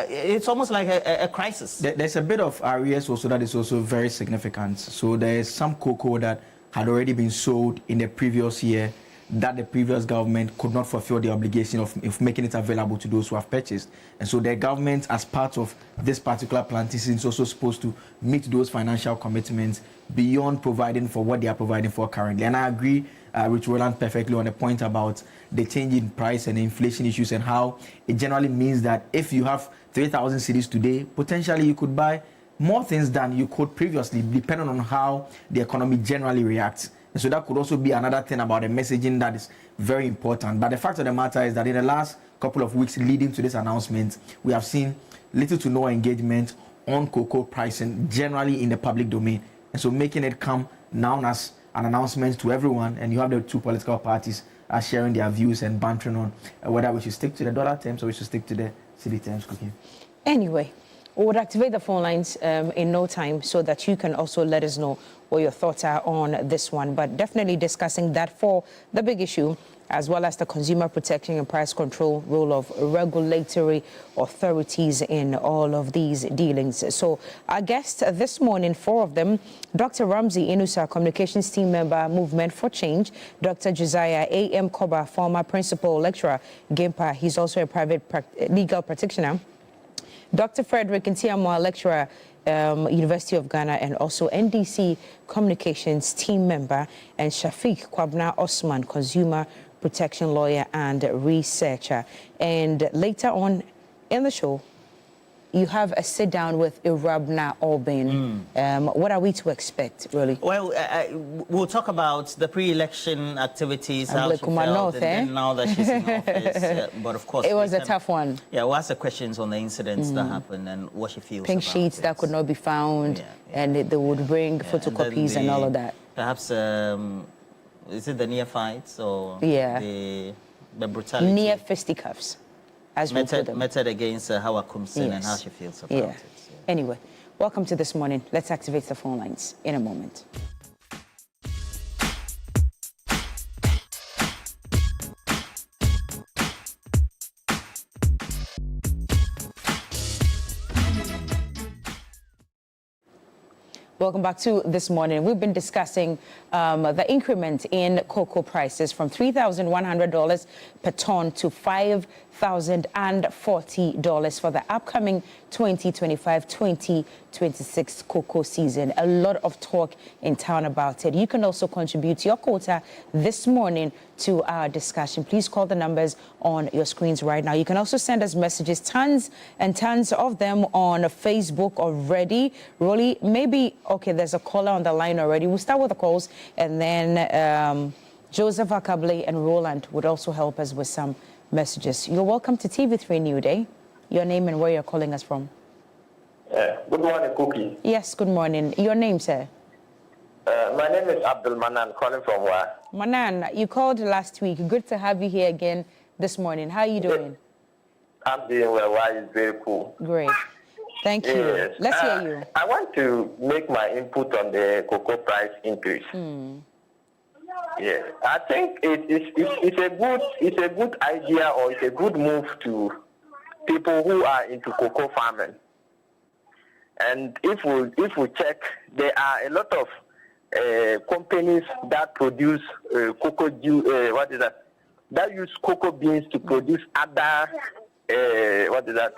it's almost like a crisis. There's a bit of arrears also that is also very significant. So there's some cocoa that had already been sold in the previous year that the previous government could not fulfill the obligation of making it available to those who have purchased. And so the government, as part of this particular planting season, is also supposed to meet those financial commitments beyond providing for what they are providing for currently. And I agree with Roland perfectly on the point about the change in price and inflation issues and how it generally means that if you have 3,000 cedis today, potentially you could buy more things than you could previously, depending on how the economy generally reacts. And so that could also be another thing about the messaging that is very important. But the fact of the matter is that in the last couple of weeks leading to this announcement, we have seen little to no engagement on cocoa pricing generally in the public domain. And so making it come now as an announcement to everyone, and you have the two political parties sharing their views and bantering on whether we should stick to the dollar terms or we should stick to the cedi terms. Cooking. Anyway, we would activate the phone lines in no time so that you can also let us know what your thoughts are on this one. But definitely discussing that for the big issue, as well as the consumer protection and price control role of regulatory authorities in all of these dealings. So our guests this morning, 4 of them: Dr. Ramsey Inusa, Communications Team Member, Movement for Change; Dr. Josiah A.M. Koba, former Principal Lecturer, GIMPA. He's also a private legal practitioner; Dr. Frederick Ntiamwa, Lecturer, University of Ghana, and also NDC Communications Team Member; and Shafiq Kwabna Osman, Consumer Protection Lawyer and Researcher. And later on in the show, you have a sit down with Ewurabena Aubynn. What are we to expect, really? Well, we'll talk about the pre-election activities, how she Ablekuma felt, North, and then now that she's in office. But of course, it was a tough one. Yeah, we'll ask the questions on the incidents that happened and what she feels Pink about sheets it. that could not be found, and they would bring photocopies and all of that. Perhaps, is it the near fights or the brutality? Near fisticuffs. As meted against Hawa Kumsin and how she feels about it. Yeah. Anyway, welcome to This Morning. Let's activate the phone lines in a moment. Welcome back to This Morning. We've been discussing the increment in cocoa prices from $3,100 per ton to $5,000 $5,040 for the upcoming 2025-2026 cocoa season. A lot of talk in town about it. You can also contribute your quota this morning to our discussion. Please call the numbers on your screens right now. You can also send us messages, tons and tons of them on Facebook already. Rolly, maybe, okay, there's a caller on the line already. We'll start with the calls, and then Joseph Akable and Roland would also help us with some messages. You're welcome to TV3 New Day. Your name and where you're calling us from. Good morning, Cookie. Yes, good morning. Your name, sir? My name is Manan, calling from where? Manan, you called last week. Good to have you here again this morning. How are you doing? I'm doing well. Why is very cool. Great. Thank you. Yes. Let's hear you. I want to make my input on the cocoa price increase. Yes, I think it's a good idea, or it's a good move to people who are into cocoa farming. And if we check, there are a lot of companies that produce cocoa juice. That use cocoa beans to produce other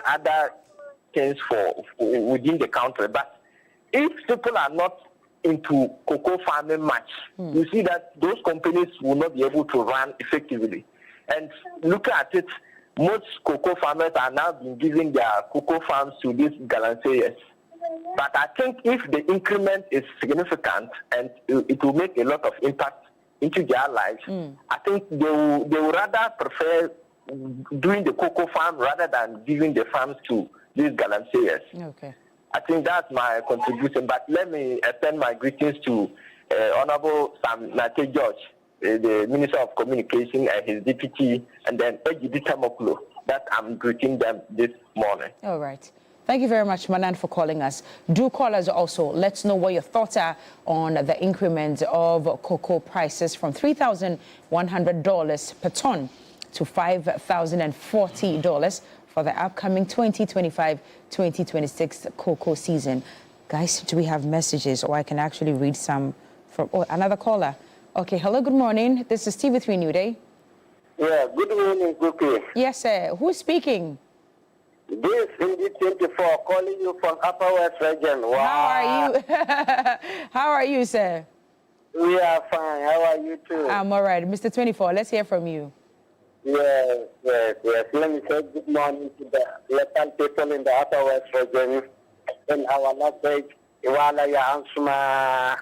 other things for within the country. But if people are not into cocoa farming much, you see that those companies will not be able to run effectively. And look at it, most cocoa farmers are now being giving their cocoa farms to these galanceiers. But I think if the increment is significant and it will make a lot of impact into their lives, I think they will rather prefer doing the cocoa farm rather than giving the farms to these galanceiers. Okay. I think that's my contribution. But let me extend my greetings to Honorable Sam Nate George, the Minister of Communication, and his deputy, and then Ejidi Tamoklo, that I'm greeting them this morning. All right. Thank you very much, Manan, for calling us. Do call us also. Let's know what your thoughts are on the increment of cocoa prices from $3,100 per ton to $5,040 for the upcoming 2025-2026 cocoa season. Guys, do we have messages, or I can actually read some from another caller? Okay, hello, good morning. This is TV3 New Day. Yeah, good morning, Cookie. Yes, sir. Who's speaking? This is the 24 calling you from Upper West Region. Wow. How are you? How are you, sir? We are fine. How are you too? I'm all right. Mr. 24, let's hear from you. Yes. Let me say good morning to the local people in the Upper West Region. In our last day, Iwala Yansuma,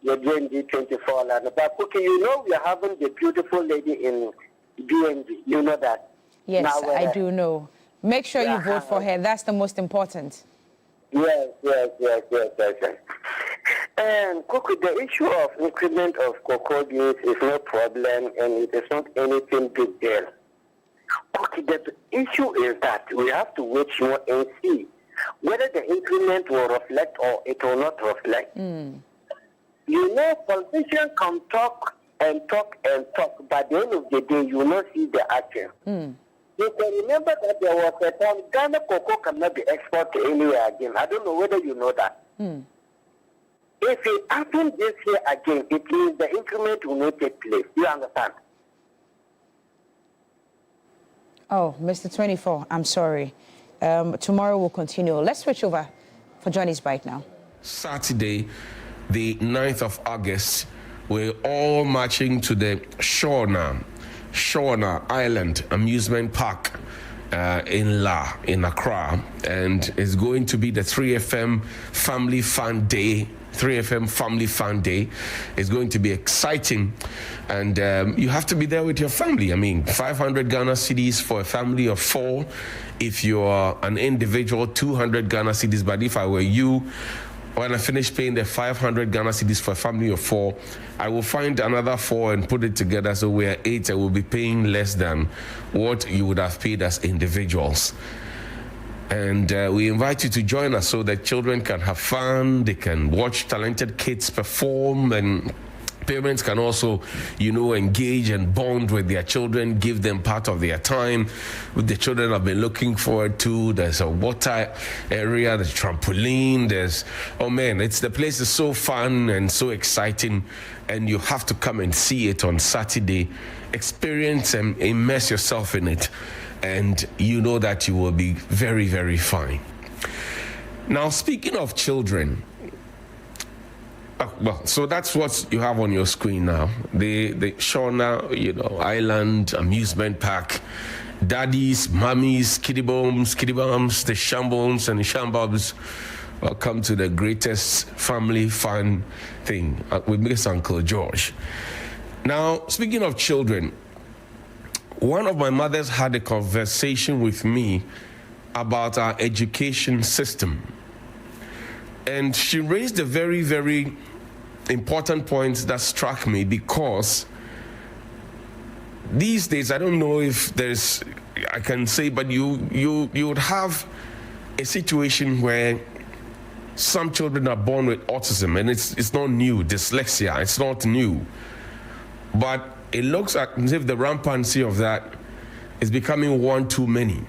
you're doing D24 land. But Cookie, you know we are having the beautiful lady in DNG. You know that? Yes, I do know. Make sure you vote for her. That's the most important. Yes. And Cookie, the issue of increment of cocoa beans is no problem, and it is not anything big deal. Cookie, the issue is that we have to wait more and see whether the increment will reflect or it will not reflect. You know, politicians can talk, but at the end of the day, you will not see the action. You can remember that there was a time Ghana cocoa cannot be exported anywhere again. I don't know whether you know that. If it happens this year again, it means the increment will not take place. You understand? Oh, Mr. 24, I'm sorry. Tomorrow we'll continue. Let's switch over for Johnny's Bite now. Saturday, the 9th of August, we're all marching to the Shona Island Amusement Park in Accra, and it's going to be the 3FM Family Fun Day. 3FM Family Fun Day is going to be exciting, and you have to be there with your family. I mean, 500 Ghana cedis for a family of 4. If you are an individual, 200 Ghana cedis. But if I were you, when I finish paying the 500 Ghana cedis for a family of 4, I will find another 4 and put it together so we are 8. I will be paying less than what you would have paid as individuals. And we invite you to join us so that children can have fun, they can watch talented kids perform, and parents can also, engage and bond with their children, give them part of their time. With the children have been looking forward to. There's a water area, there's trampoline, the place is so fun and so exciting, and you have to come and see it on Saturday. Experience and immerse yourself in it. and you know that you will be very, very fine. Now, speaking of children, well, so that's what you have on your screen now. The Shauna, Island amusement park, daddies, mummies, kiddie bums, the shambles and the shambobs. Welcome to the greatest family fun thing with Miss Uncle George. Now, speaking of children, one of my mothers had a conversation with me about our education system. And she raised a very, very important point that struck me, because these days, I don't know if I can say, but you would have a situation where some children are born with autism, and it's not new. Dyslexia, it's not new. But it looks as if the rampancy of that is becoming one too many.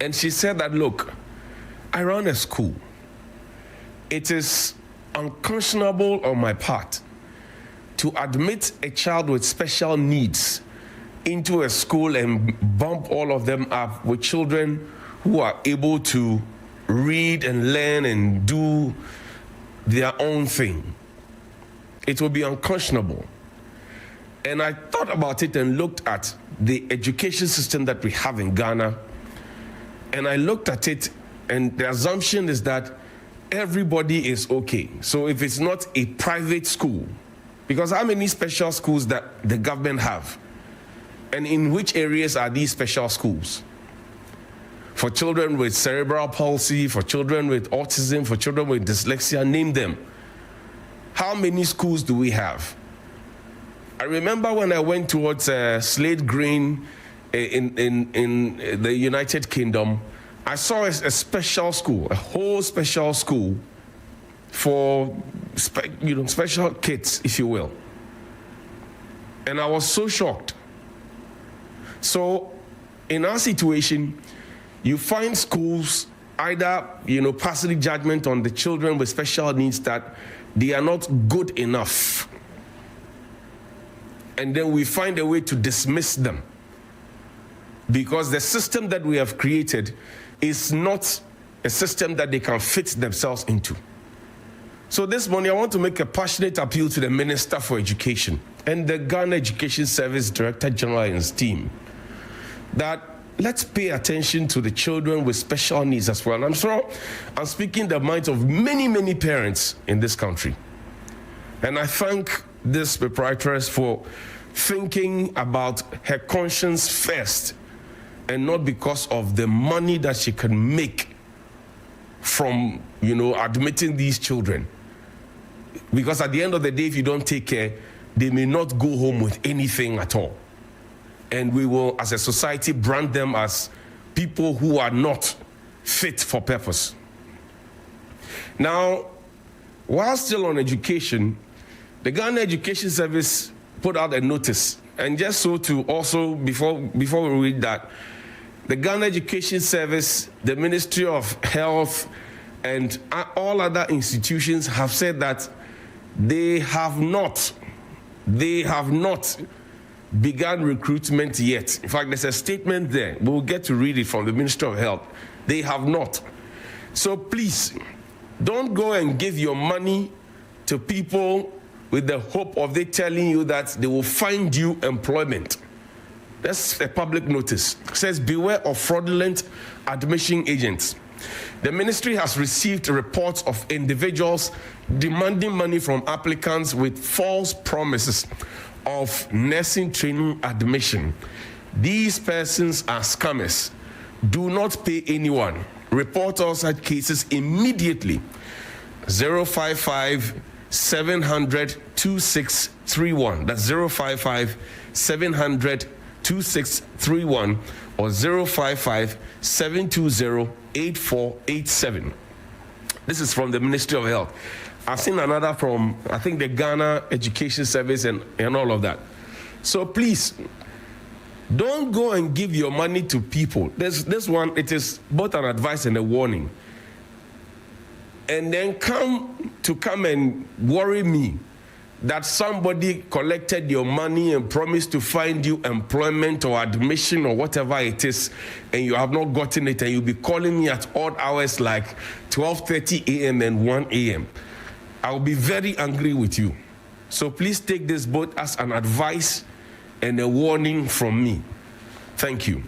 And she said that, look, I run a school. It is unconscionable on my part to admit a child with special needs into a school and bump all of them up with children who are able to read and learn and do their own thing. It will be unconscionable. And I thought about it and looked at the education system that we have in Ghana. And I looked at it, and the assumption is that everybody is okay. So if it's not a private school, because how many special schools that the government have? And in which areas are these special schools? For children with cerebral palsy, for children with autism, for children with dyslexia, name them. How many schools do we have? I remember when I went towards Slade Green in the United Kingdom, I saw a special school, a whole special school for special kids, if you will. And I was so shocked. So in our situation, you find schools either, passing judgment on the children with special needs that they are not good enough. And then we find a way to dismiss them, because the system that we have created is not a system that they can fit themselves into. So this morning, I want to make a passionate appeal to the Minister for Education and the Ghana Education Service Director General and his team that let's pay attention to the children with special needs as well. And I'm sure I'm speaking the minds of many, many parents in this country. And I thank this proprietress for thinking about her conscience first, and not because of the money that she can make from, admitting these children. Because at the end of the day, if you don't take care, they may not go home with anything at all. And we will, as a society, brand them as people who are not fit for purpose. Now, while still on education, the Ghana Education Service put out a notice. And just so to also, before we read that, the Ghana Education Service, the Ministry of Health, and all other institutions have said that they have not begun recruitment yet. In fact, there's a statement there. We'll get to read it from the Ministry of Health. They have not. So please, don't go and give your money to people with the hope of they telling you that they will find you employment. That's a public notice. It says, beware of fraudulent admission agents. The ministry has received reports of individuals demanding money from applicants with false promises of nursing training admission. These persons are scammers. Do not pay anyone. Report all such cases immediately. 055 700 2631. That's 055 700 2631 or 055 720 8487. This is from the Ministry of Health. I've seen another from, I think, the Ghana Education Service and all of that. So please, don't go and give your money to people. This one, it is both an advice and a warning. And then come and worry me that somebody collected your money and promised to find you employment or admission or whatever it is, and you have not gotten it, and you'll be calling me at odd hours like 12:30 a.m. and 1 a.m. I'll be very angry with you. So please take this both as an advice and a warning from me. Thank you.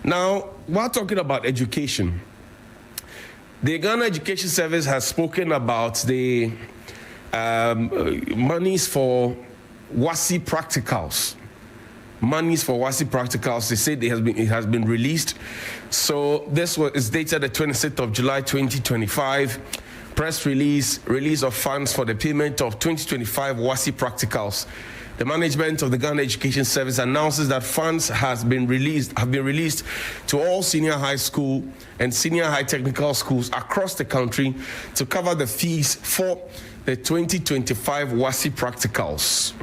Now, while talking about education, the Ghana Education Service has spoken about the monies for WASI practicals. Monies for WASI practicals, they said it has been released. So this is dated the 26th of July 2025. Press release of funds for the payment of 2025 WASI practicals. The management of the Ghana Education Service announces that funds have been released to all senior high school and senior high technical schools across the country to cover the fees for the 2025 WASI practicals.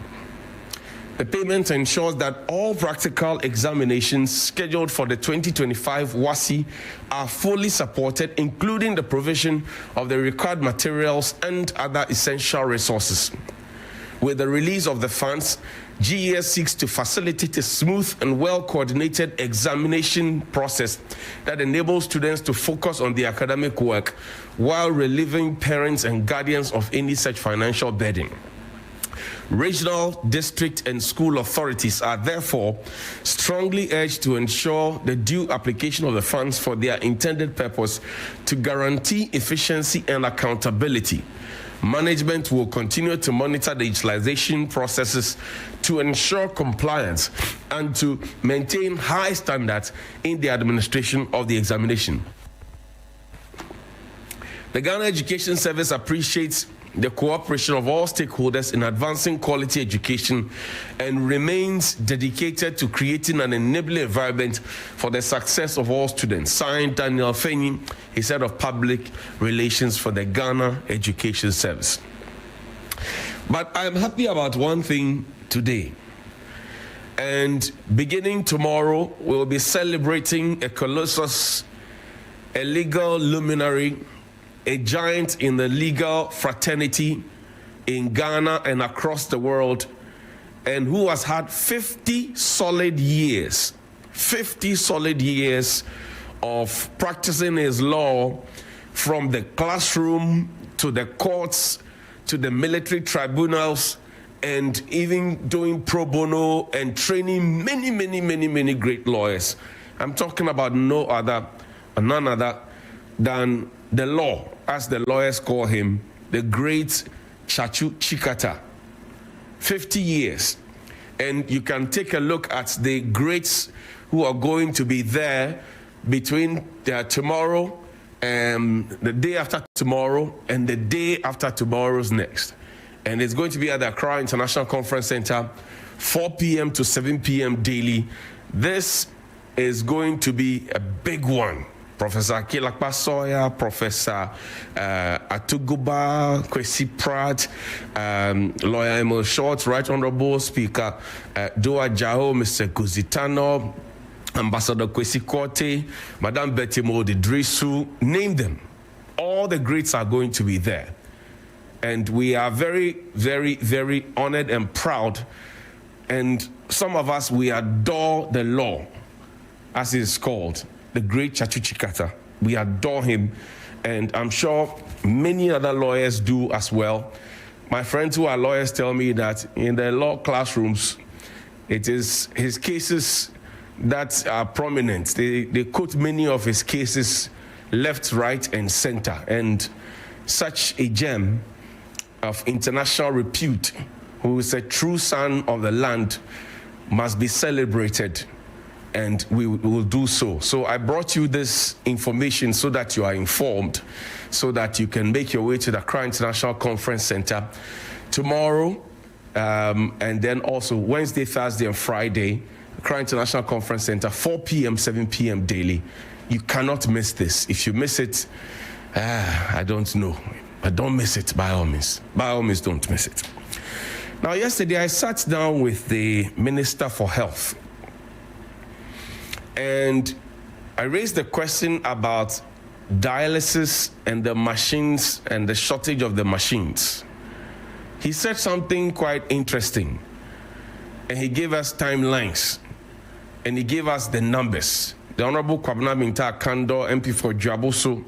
The payment ensures that all practical examinations scheduled for the 2025 WASI are fully supported, including the provision of the required materials and other essential resources. With the release of the funds, GES seeks to facilitate a smooth and well-coordinated examination process that enables students to focus on the academic work while relieving parents and guardians of any such financial burden. Regional, district, and school authorities are therefore strongly urged to ensure the due application of the funds for their intended purpose to guarantee efficiency and accountability. Management will continue to monitor the utilization processes to ensure compliance and to maintain high standards in the administration of the examination. The Ghana Education Service appreciates the cooperation of all stakeholders in advancing quality education and remains dedicated to creating an enabling environment for the success of all students. Signed, Daniel Fenyi, he's head of public relations for the Ghana Education Service. But I'm happy about one thing today. And beginning tomorrow, we'll be celebrating a colossus, a legal luminary, a giant in the legal fraternity in Ghana and across the world, and who has had 50 solid years of practicing his law, from the classroom to the courts to the military tribunals, and even doing pro bono and training many great lawyers. I'm talking about none other than the law, as the lawyers call him, the great Chachu Chikata. 50 years. And you can take a look at the greats who are going to be there between tomorrow and the day after tomorrow and the day after tomorrow's next. And it's going to be at the Accra International Conference Center, 4 p.m. to 7 p.m. daily. This is going to be a big one. Professor Akilakpa Soya, Professor Atuguba, Kwesi Pratt, Lawyer Emil Short, Right Honorable Speaker Doa Jao, Mr. Guzitano, Ambassador Kwesi Korte, Madame Betty Modi-Drisu, name them. All the greats are going to be there. And we are very honored and proud. And some of us, we adore the law, as it is called. The great Chachu Chikata. We adore him, and I'm sure many other lawyers do as well. My friends who are lawyers tell me that in the law classrooms, it is his cases that are prominent. They quote many of his cases left, right, and center. And such a gem of international repute, who is a true son of the land, must be celebrated. And we will do so. So I brought you this information so that you are informed, so that you can make your way to the Accra International Conference Center tomorrow, and then also Wednesday, Thursday, and Friday, Accra International Conference Center, 4 p.m., 7 p.m. daily. You cannot miss this. If you miss it, I don't know. But don't miss it, by all means. By all means, don't miss it. Now, yesterday, I sat down with the Minister for Health, and I raised the question about dialysis and the machines and the shortage of the machines. he said something quite interesting. And he gave us timelines. And he gave us the numbers. The Honorable Kwabena Minta Kando, MP for Dwaboso,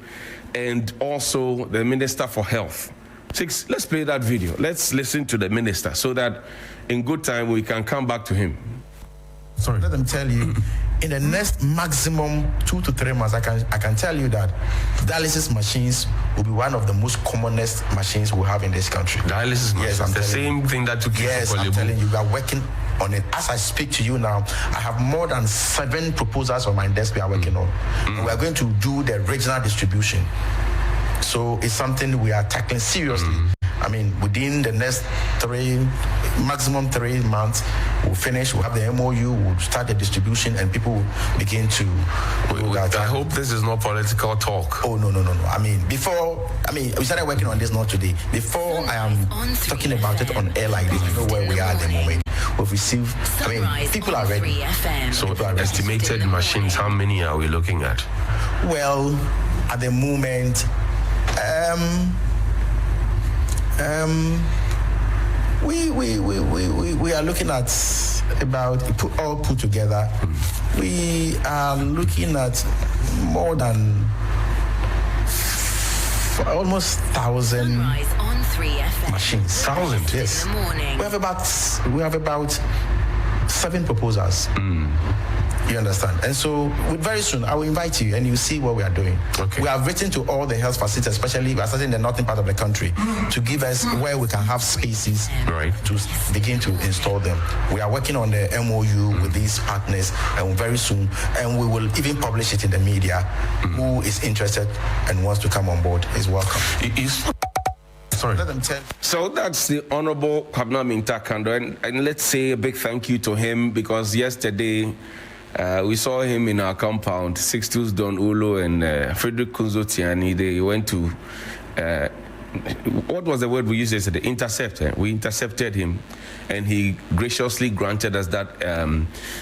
and also the Minister for Health. Let's play that video. Let's listen to the minister so that in good time we can come back to him. Sorry. Let them tell you, in the next maximum 2 to 3 months, I can tell you that dialysis machines will be one of the most commonest machines we have in this country. Dialysis machines, yes, the same thing that took yes, I'm telling you, we are working on it. As I speak to you now, I have more than 7 proposals on my desk we are working on. And we are going to do the regional distribution. So it's something we are tackling seriously. I mean, within the next maximum 3 months, we'll finish, we'll have the MOU, we'll start the distribution, and people will begin to... I hope this is not political talk. Oh, no. We started working on this not today. Before I am talking about it on air like this, I know where we are at the moment. We've received, people are ready. So estimated machines, how many are we looking at? Well, at the moment, we are looking at about, all put together, we are looking at more than almost 1,000 machines. 1,000? Yes. We have about 7 proposals. You understand? And so very soon I will invite you and you see what we are doing. Okay. We have written to all the health facilities, especially in the northern part of the country, to give us where we can have spaces to begin to install them. We are working on the MOU with these partners, and very soon, and we will even publish it in the media. Who is interested and wants to come on board is welcome. Sorry. So that's the Honorable Kwabena Minta Kando, and let's say a big thank you to him, because yesterday we saw him in our compound, Sixtus Don Ulo and Frederick Kunzotiani. They went to, what was the word we used yesterday? Intercept. We intercepted him, and he graciously granted us that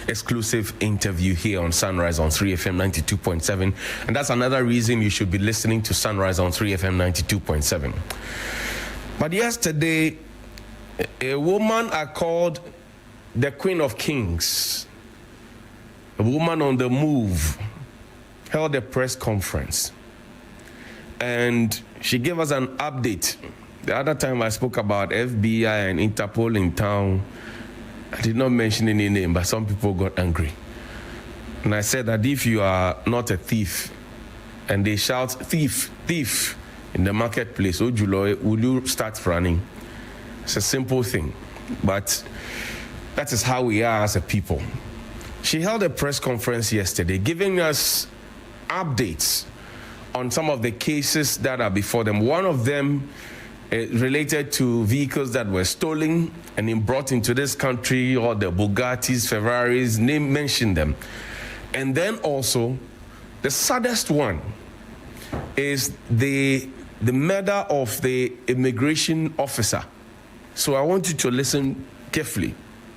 exclusive interview here on Sunrise on 3FM 92.7. And that's another reason you should be listening to Sunrise on 3FM 92.7. But yesterday, a woman I called the Queen of Kings, a woman on the move, held a press conference. And she gave us an update. The other time I spoke about FBI and Interpol in town, I did not mention any name, but some people got angry. And I said that if you are not a thief, and they shout, thief, thief, in the marketplace, Ojuloy, will you start running? It's a simple thing, but that is how we are as a people. She held a press conference yesterday giving us updates on some of the cases that are before them. One of them related to vehicles that were stolen and then brought into this country, or the Bugattis, Ferraris, mention them. And then also, the saddest one is the murder of the immigration officer. So I want you to listen carefully.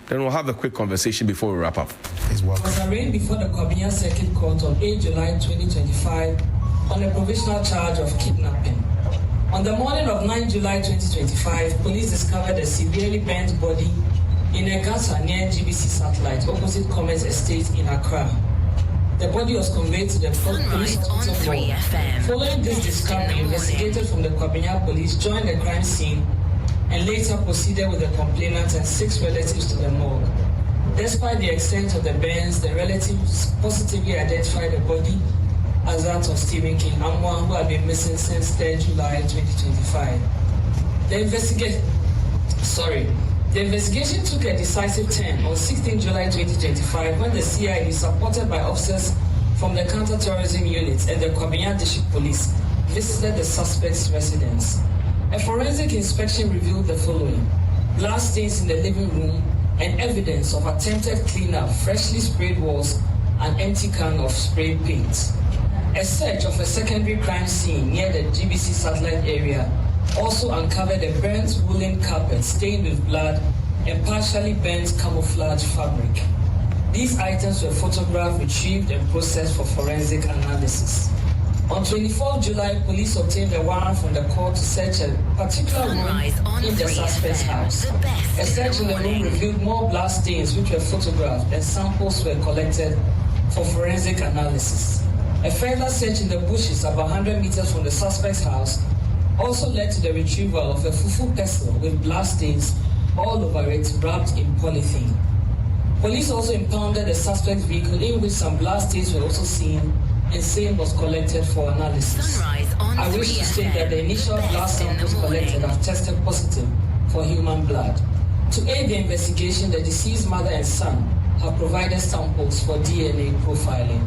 Then we'll have a quick conversation before we wrap up. Please welcome. Was arraigned before the Aubynn Circuit Court on 8 July 2025 on a provisional charge of kidnapping. On the morning of 9 July 2025, police discovered a severely burnt body in a gutter near GBC Satellite, opposite Commerce Estate in Accra. The body was conveyed to the police hospital. Following this discovery, investigators from the Aubynn police joined the crime scene and later proceeded with the complainant and 6 relatives to the morgue. Despite the extent of the burns, the relatives positively identified the body as that of Stephen King Amwa, who had been missing since 3 July 2025. The investigation took a decisive turn on 16 July 2025 when the CID, supported by officers from the counter-terrorism unit and the Aubynn District Police, visited the suspect's residence. A forensic inspection revealed the following: blood stains in the living room and evidence of attempted cleanup, freshly sprayed walls, and empty can of spray paint. A search of a secondary crime scene near the GBC Satellite area also uncovered a burnt woolen carpet stained with blood and partially burnt camouflage fabric. These items were photographed, retrieved, and processed for forensic analysis. On 24 July, police obtained a warrant from the court to search a particular room in the suspect's house. A search in the room revealed more blood stains which were photographed and samples were collected for forensic analysis. A further search in the bushes about 100 meters from the suspect's house also led to the retrieval of a fufu pestle with blood stains all over it wrapped in polythene. Police also impounded the suspect's vehicle in which some blood stains were also seen, and same was collected for analysis. I wish to state that the initial blood samples collected have tested positive for human blood. To aid the investigation, the deceased mother and son have provided samples for DNA profiling.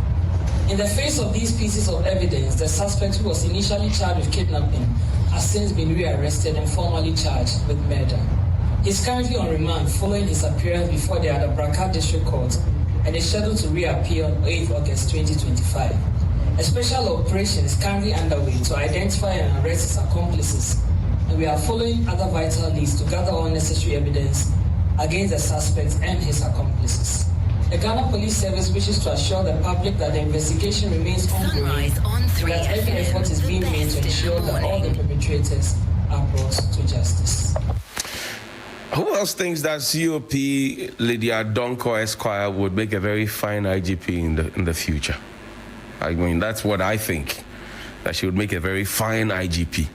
In the face of these pieces of evidence, the suspect who was initially charged with kidnapping has since been rearrested and formally charged with murder. He is currently on remand following his appearance before the Ablekuma District Court and is scheduled to reappear on 8 August 2025. A special operation is currently underway to identify and arrest his accomplices, and we are following other vital leads to gather all necessary evidence against the suspect and his accomplices. The Ghana Police Service wishes to assure the public that the investigation remains ongoing and that every effort is being made to ensure that all the perpetrators are brought to justice. Who else thinks that COP Lydia Donko Esquire would make a very fine IGP in the future? I mean, that's what I think, that she would make a very fine IGP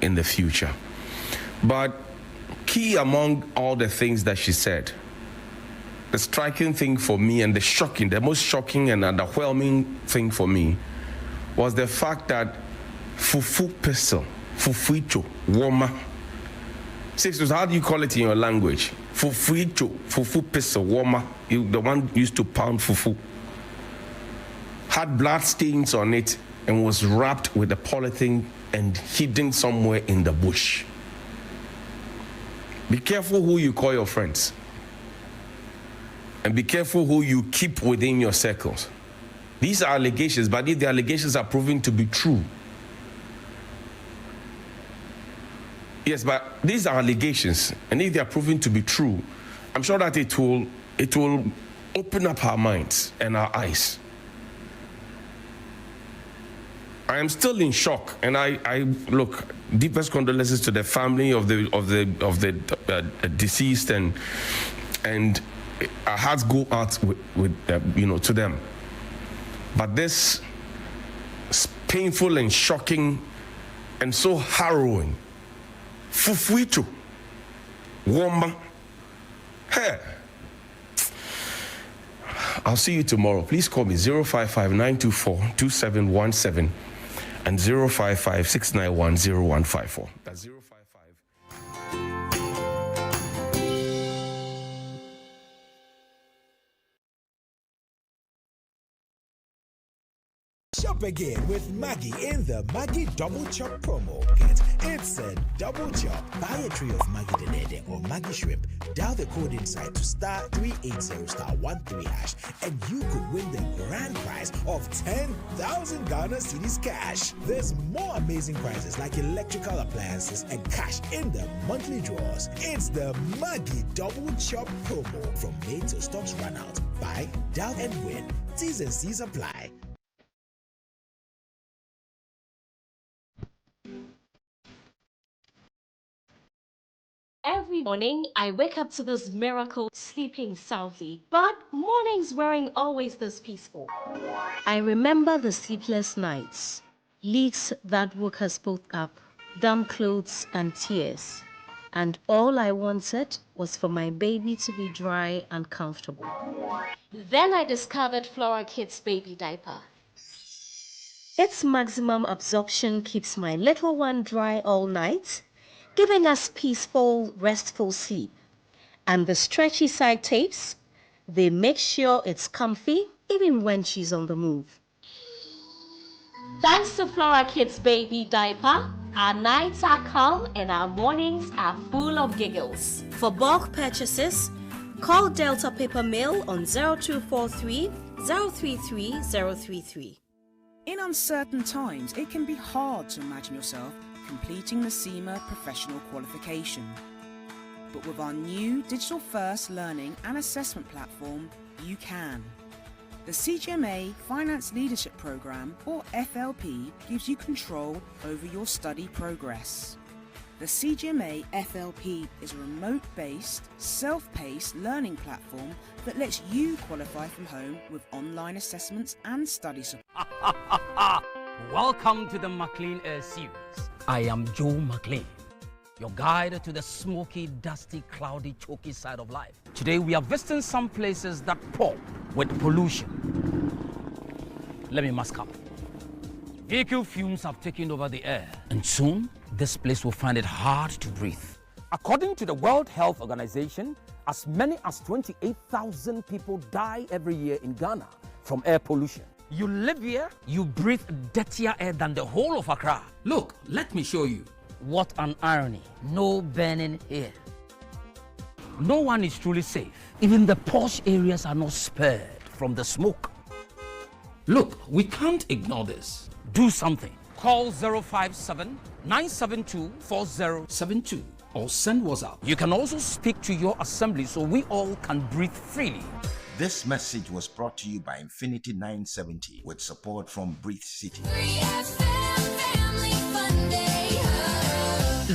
in the future. But key among all the things that she said, the striking thing for me and the most shocking and underwhelming thing for me was the fact that fufu pestle, fufuicho, woma. Sisters, how do you call it in your language? Fufuicho, fufu pestle, woma, the one used to pound fufu, had blood stains on it and was wrapped with a polythene and hidden somewhere in the bush. Be careful who you call your friends. And be careful who you keep within your circles. These are allegations, but if the allegations are proven to be true, yes, but these are allegations, and if they are proven to be true, I'm sure that it will open up our minds and our eyes. I am still in shock, and I look, deepest condolences to the family of the deceased, and our hearts go out with to them. But this is painful and shocking and so harrowing. Fufuicho, womba, hey. I'll see you tomorrow. Please call me 055-924-2717 and 055-691-0154. That's 055. Shop again with Maggie in the Maggie Double Chop promo kit. It's a double chop. Buy a tray of Maggie Denede or Maggie Shrimp. Dial the code inside to *380*13# and you could win the grand prize of 10,000 Ghana cedis cash. There's more amazing prizes like electrical appliances and cash in the monthly draws. It's the Maggie Double Chop promo from May till stocks run out. Buy, dial and win. T's and C's apply. Every morning, I wake up to this miracle sleeping soundly, but mornings weren't always this peaceful. I remember the sleepless nights, leaks that woke us both up, damp clothes and tears, and all I wanted was for my baby to be dry and comfortable. Then I discovered Flora Kids baby diaper. Its maximum absorption keeps my little one dry all night, giving us peaceful, restful sleep. And the stretchy side tapes, they make sure it's comfy even when she's on the move. Thanks to Flora Kids baby diaper, our nights are calm and our mornings are full of giggles. For bulk purchases, call Delta Paper Mail on 0243 033 033. In uncertain times, it can be hard to imagine yourself completing the SEMA professional qualification. But with our new digital-first learning and assessment platform, you can. The CGMA Finance Leadership Programme, or FLP, gives you control over your study progress. The CGMA FLP is a remote-based, self-paced learning platform that lets you qualify from home with online assessments and study support. Welcome to the McLean Air Series. I am Joe McLean, your guide to the smoky, dusty, cloudy, choky side of life. Today we are visiting some places that pour with pollution. Let me mask up. Vehicle fumes have taken over the air, and soon this place will find it hard to breathe. According to the World Health Organization, as many as 28,000 people die every year in Ghana from air pollution. You live here, you breathe dirtier air than the whole of Accra. Look, let me show you. What an irony. No burning here. No one is truly safe. Even the posh areas are not spared from the smoke. Look, we can't ignore this. Do something. Call 057-972-4072 or send WhatsApp. You can also speak to your assembly so we all can breathe freely. This message was brought to you by Infinity 970 with support from Breathe City.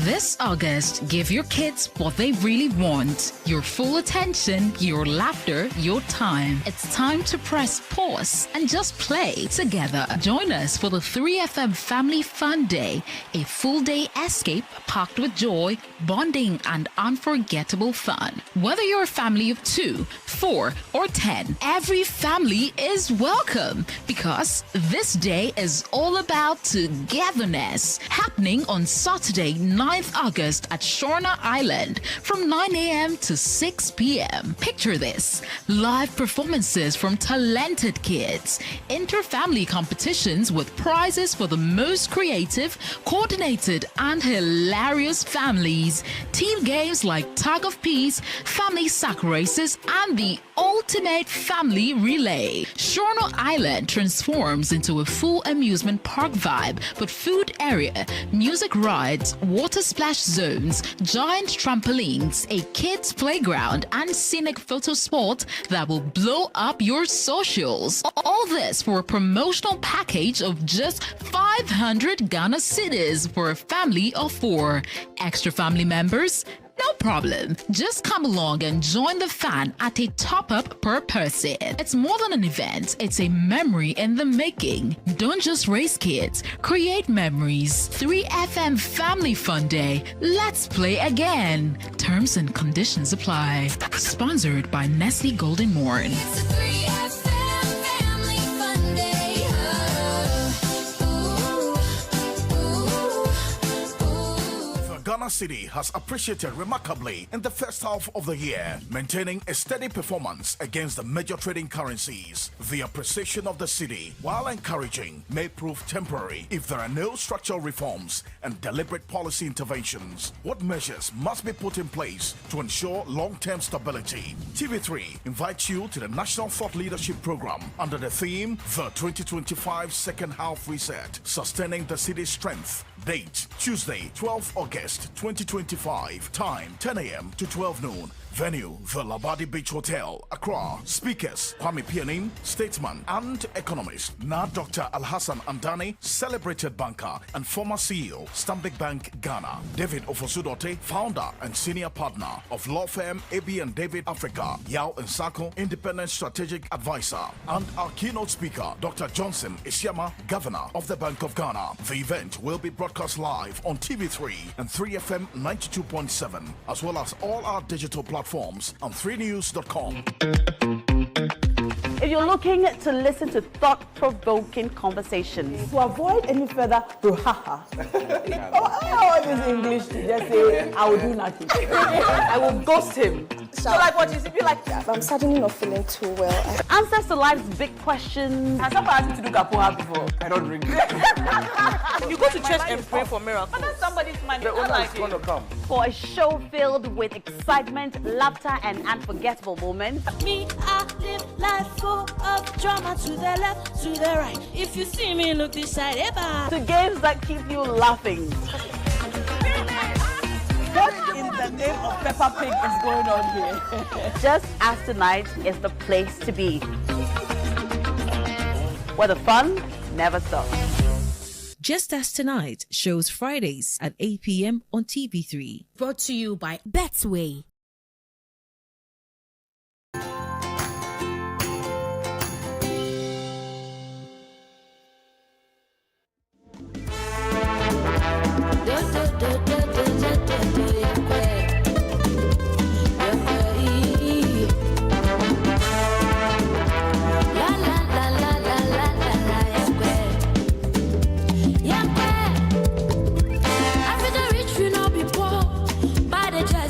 This August, give your kids what they really want. Your full attention, your laughter, your time. It's time to press pause and just play together. Join us for the 3FM Family Fun Day, a full day escape packed with joy, bonding, and unforgettable fun. Whether you're a family of 2, 4, or 10, every family is welcome because this day is all about togetherness. Happening on Saturday, 9th August at Shorna Island from 9 a.m. to 6 p.m. Picture this: live performances from talented kids, inter-family competitions with prizes for the most creative, coordinated, and hilarious families, team games like Tag of Peace, family sack races, and the ultimate family relay. Shorna Island transforms into a full amusement park vibe with food area, music rides, water splash zones, giant trampolines, a kids playground, and scenic photo spot that will blow up your socials. All this for a promotional package of just 500 Ghana cedis for a family of 4. Extra family members? No problem. Just come along and join the fun at a top-up per person. It's more than an event. It's a memory in the making. Don't just raise kids. Create memories. 3FM Family Fun Day. Let's play again. Terms and conditions apply. Sponsored by Nestle Golden Morn. Ghana City has appreciated remarkably in the first half of the year, maintaining a steady performance against the major trading currencies. The appreciation of the city, while encouraging, may prove temporary if there are no structural reforms and deliberate policy interventions. What measures must be put in place to ensure long-term stability? TV3 invites you to the National Thought Leadership Program under the theme, The 2025 Second Half Reset, Sustaining the City's Strength. Date, Tuesday, 12 August 2025. Time, 10 a.m. to 12 noon. Venue, the Labadi Beach Hotel, Accra. Speakers, Kwame Pianim, statesman and economist. Now Dr. Alhassan Andani, celebrated banker and former CEO, Stanbic Bank, Ghana. David Ofosudote, founder and senior partner of law firm AB and David Africa. Yao Nsako, independent strategic advisor. And our keynote speaker, Dr. Johnson Isiama, governor of the Bank of Ghana. The event will be broadcast live on TV3 and 3FM 92.7, as well as all our digital platforms on 3news.com. If you're looking to listen to thought-provoking conversations, to avoid any further brouhaha, all this English, just say, I will do nothing. I will ghost him. So like what you be like that? I'm suddenly not feeling too well. Answers to life's big questions. Has somebody asked you to do kapoha before? I don't drink. You go to church and pray for miracles. But then somebody's mind is like going to come. For a show filled with excitement, laughter, and unforgettable moments. Me, I live life full of drama to the left, to the right. If you see me, look this side, ever. To games that keep you laughing. What in the name of Peppa Pig is going on here? Just as tonight is the place to be. where the fun never stops. Just As Tonight shows Fridays at 8 p.m. on TV3. Brought to you by Betway.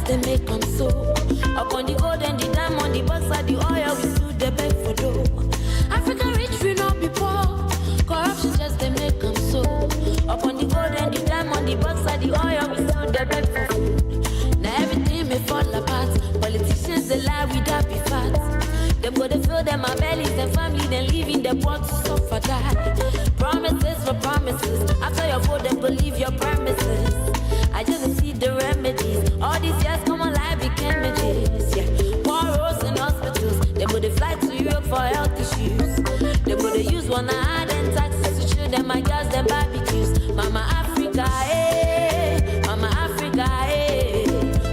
They make them so. Upon the gold and the diamond, the bucks are the oil, we still the beg for dough. African rich, we not be poor. Corruption just they make them so. Upon the gold and the diamond, the bucks are the oil, we still the beg for food. Now everything may fall apart. Politicians they lie without be fat. Them go to fill them my bellies, their family, then leaving the poor to suffer that. Promises for promises. After your vote, then believe your promises. I just see the remedies. All these years come alive became images. Yeah, poor roads and hospitals. They would fly to Europe for health issues. They would use one hand and taxes to children, my girls, them barbecues. Mama Africa, eh? Mama Africa, eh?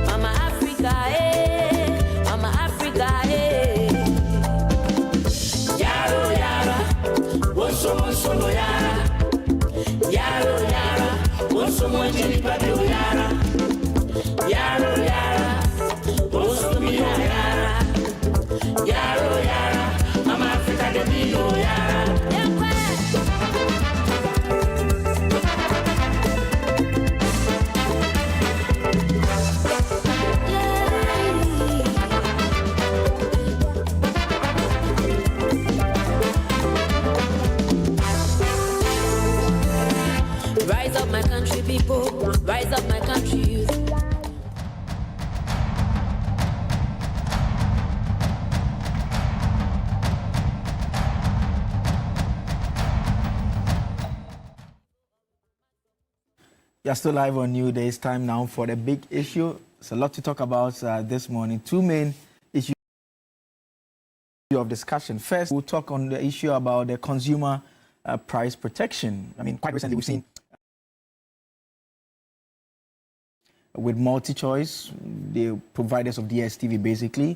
Mama Africa, eh? Mama Africa, eh? Yaro yara, wonso no yara. Yaro yara. Someone chili papi yara, yaro yara, also me yara, yaro yara, Mama Africa de me yara. Rise up, my country people. Rise up, my country youth. You're still live on New Day. It's time now for the big issue. It's a lot to talk about this morning. Two main issues of discussion. First, we'll talk on the issue about the consumer price protection. I mean, quite recently we've seen with multi-choice, the providers of DSTV basically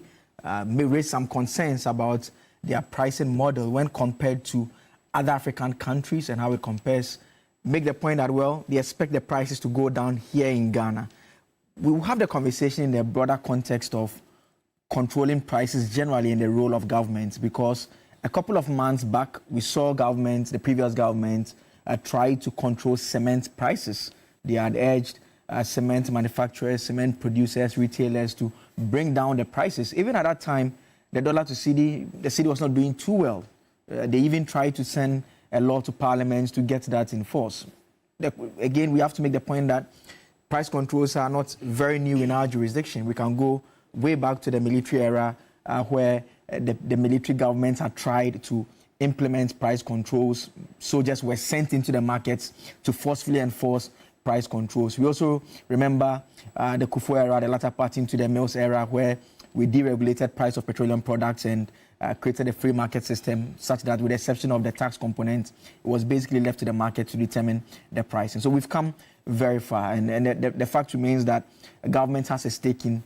may raise some concerns about their pricing model when compared to other African countries and how it compares. Make the point that, well, they expect the prices to go down here in Ghana. We will have the conversation in the broader context of controlling prices generally in the role of government, because a couple of months back, we saw government, the previous government, try to control cement prices. They had urged cement manufacturers, cement producers, retailers to bring down the prices. Even at that time, the dollar to cedi, the cedi was not doing too well. They even tried to send a law to parliament to get that in force. Again, we have to make the point that price controls are not very new in our jurisdiction. We can go way back to the military era where the military government had tried to implement price controls. Soldiers were sent into the markets to forcefully enforce price controls. We also remember the Kufuor era, the latter part into the Mills era, where we deregulated price of petroleum products and created a free market system such that, with the exception of the tax component, it was basically left to the market to determine the pricing. So we've come very far, and the fact remains that government has a stake in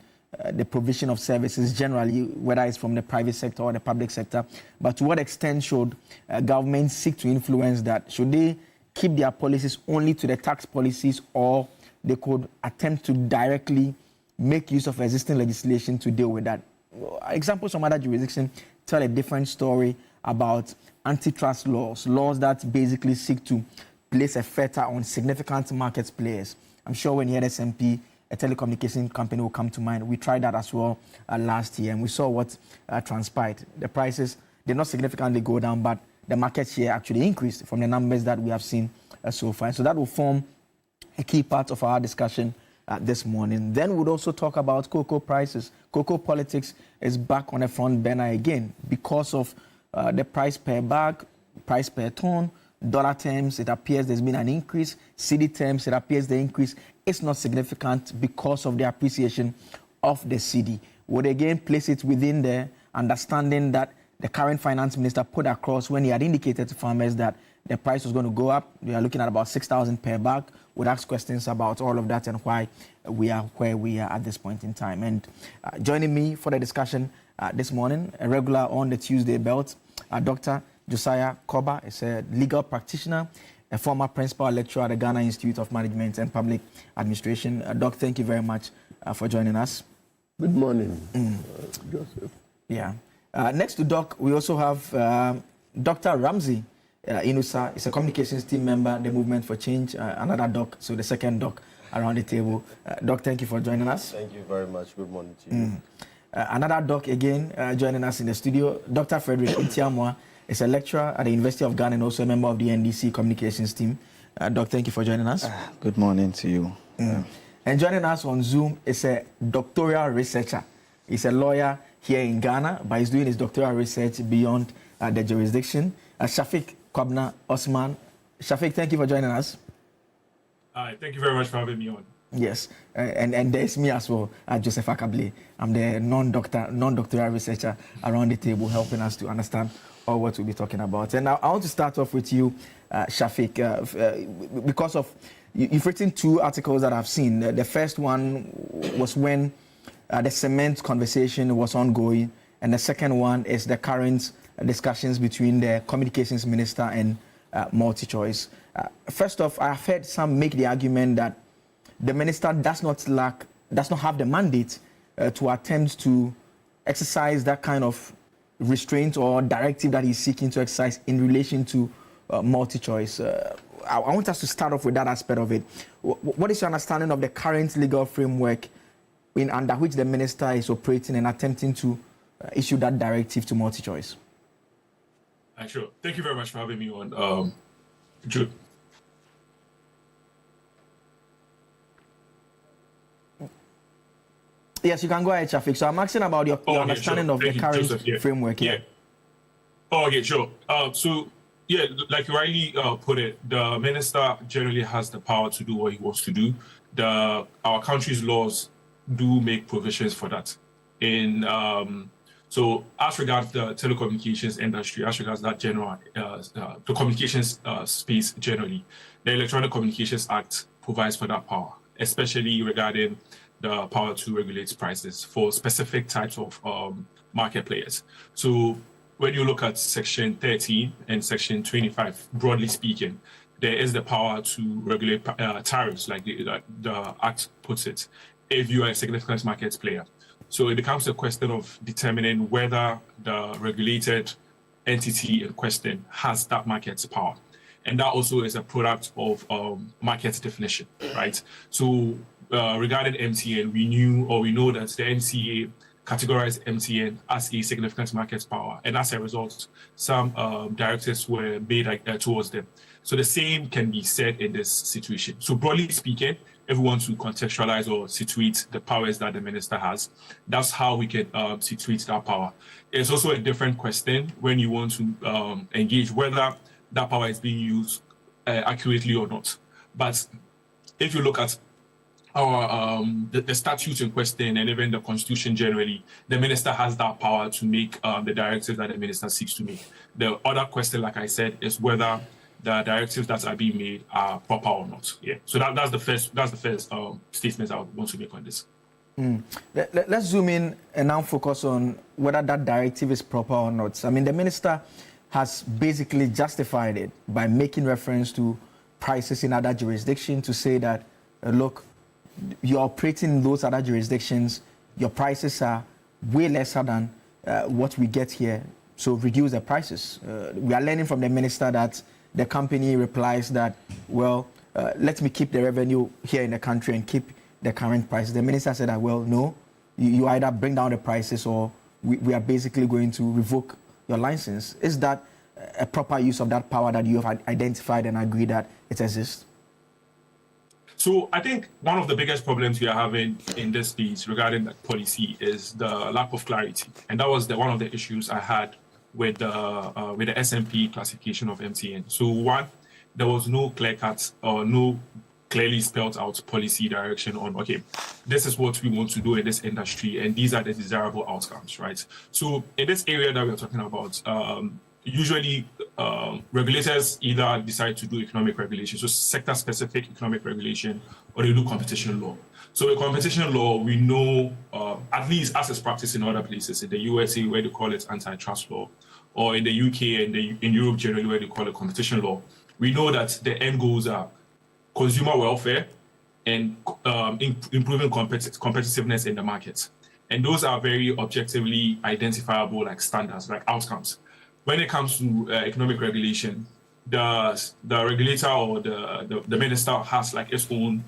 the provision of services generally, whether it's from the private sector or the public sector. But to what extent should government seek to influence that? Should they keep their policies only to the tax policies, or they could attempt to directly make use of existing legislation to deal with that? Examples from other jurisdictions tell a different story about antitrust laws, laws that basically seek to place a fetter on significant market players. I'm sure when you hear SMP, a telecommunication company will come to mind. We tried that as well last year, and we saw what transpired. The prices did not significantly go down, but the market share actually increased from the numbers that we have seen so far. So that will form a key part of our discussion this morning. Then we'll also talk about cocoa prices. Cocoa politics is back on the front burner again because of the price per bag, price per ton. Dollar terms, it appears there's been an increase. cedi terms, it appears the increase is not significant because of the appreciation of the cedi. Would again place it within the understanding that the current finance minister put across when he had indicated to farmers that the price was going to go up. We are looking at about 6,000 per bag. We'd ask questions about all of that and why we are where we are at this point in time. And joining me for the discussion this morning, a regular on the Tuesday belt, Dr. Josiah Koba is a legal practitioner, a former principal lecturer at the Ghana Institute of Management and Public Administration. Doc, thank you very much for joining us. Good morning, Joseph. Yeah. Next to Doc, we also have Dr. Ramsey Inusa. Is a communications team member, the Movement for Change, another Doc, so the second Doc around the table. Doc, thank you for joining us. Thank you very much. Good morning to you. Another Doc again joining us in the studio, Dr. Frederick Ntiamwa is a lecturer at the University of Ghana and also a member of the NDC communications team. Doc, thank you for joining us. Good morning to you. And joining us on Zoom is a doctoral researcher. He's a lawyer here in Ghana, but he's doing his doctoral research beyond the jurisdiction. Shafiq Kwabna Osman. Shafiq, thank you for joining us. Hi, thank you very much for having me on. Yes, and there's me as well, Joseph Akable. I'm the non-doctoral researcher around the table, helping us to understand all what we'll be talking about. And I want to start off with you, Shafiq, because of you've written two articles that I've seen. The first one was when the cement conversation was ongoing, and the second one is the current discussions between the communications minister and MultiChoice. First off, I've heard some make the argument that the minister does not have the mandate to attempt to exercise that kind of restraint or directive that he's seeking to exercise in relation to MultiChoice. I want us to start off with that aspect of it. What is your understanding of the current legal framework under which the minister is operating and attempting to issue that directive to MultiChoice? Sure. Thank you very much for having me on. Jude. Yes, you can go ahead, Shafiq. So I'm asking about your understanding of the current framework. Yeah. Oh, okay, sure. Like you rightly put it, the minister generally has the power to do what he wants to do. Our country's laws do make provisions for that. So as regards the telecommunications industry, as regards that general, the communications space generally, the Electronic Communications Act provides for that power, especially regarding the power to regulate prices for specific types of market players. So when you look at Section 13 and Section 25, broadly speaking, there is the power to regulate tariffs, like the Act puts it, if you are a significant market player. So it becomes a question of determining whether the regulated entity in question has that market's power. And that also is a product of market definition, right? So regarding MTN, we know that the NCA categorized MTN as a significant market power. And as a result, some directives were made towards them. So the same can be said in this situation. So broadly speaking, if we want to contextualize or situate the powers that the minister has, that's how we can situate that power. It's also a different question when you want to engage whether that power is being used accurately or not. But if you look at our the statutes in question and even the constitution generally, the minister has that power to make the directives that the minister seeks to make. The other question, like I said, is whether the directives that are being made are proper or not. Yeah. So that's the first statement I want to make on this. Let's zoom in and now focus on whether that directive is proper or not. I mean, the minister has basically justified it by making reference to prices in other jurisdictions to say that, look, you're operating in those other jurisdictions, your prices are way lesser than what we get here, so reduce the prices. We are learning from the minister that the company replies that, well, let me keep the revenue here in the country and keep the current prices. The minister said that, well, no, you either bring down the prices or we are basically going to revoke your license. Is that a proper use of that power that you have identified and agreed that it exists? So I think one of the biggest problems we are having in this piece regarding that policy is the lack of clarity. And that was one of the issues I had with the SMP classification of MTN. So one, there was no clear cut or no clearly spelled out policy direction on, okay, this is what we want to do in this industry, and these are the desirable outcomes, right? So in this area that we're talking about, usually regulators either decide to do economic regulation, so sector-specific economic regulation, or they do competition law. So in competition law, we know, at least as is practiced in other places, in the USA where they call it antitrust law, or in the UK and in Europe generally where they call it competition law, we know that the end goals are consumer welfare and improving competitiveness in the market. And those are very objectively identifiable like standards, like outcomes. When it comes to economic regulation, the regulator or the minister has like its own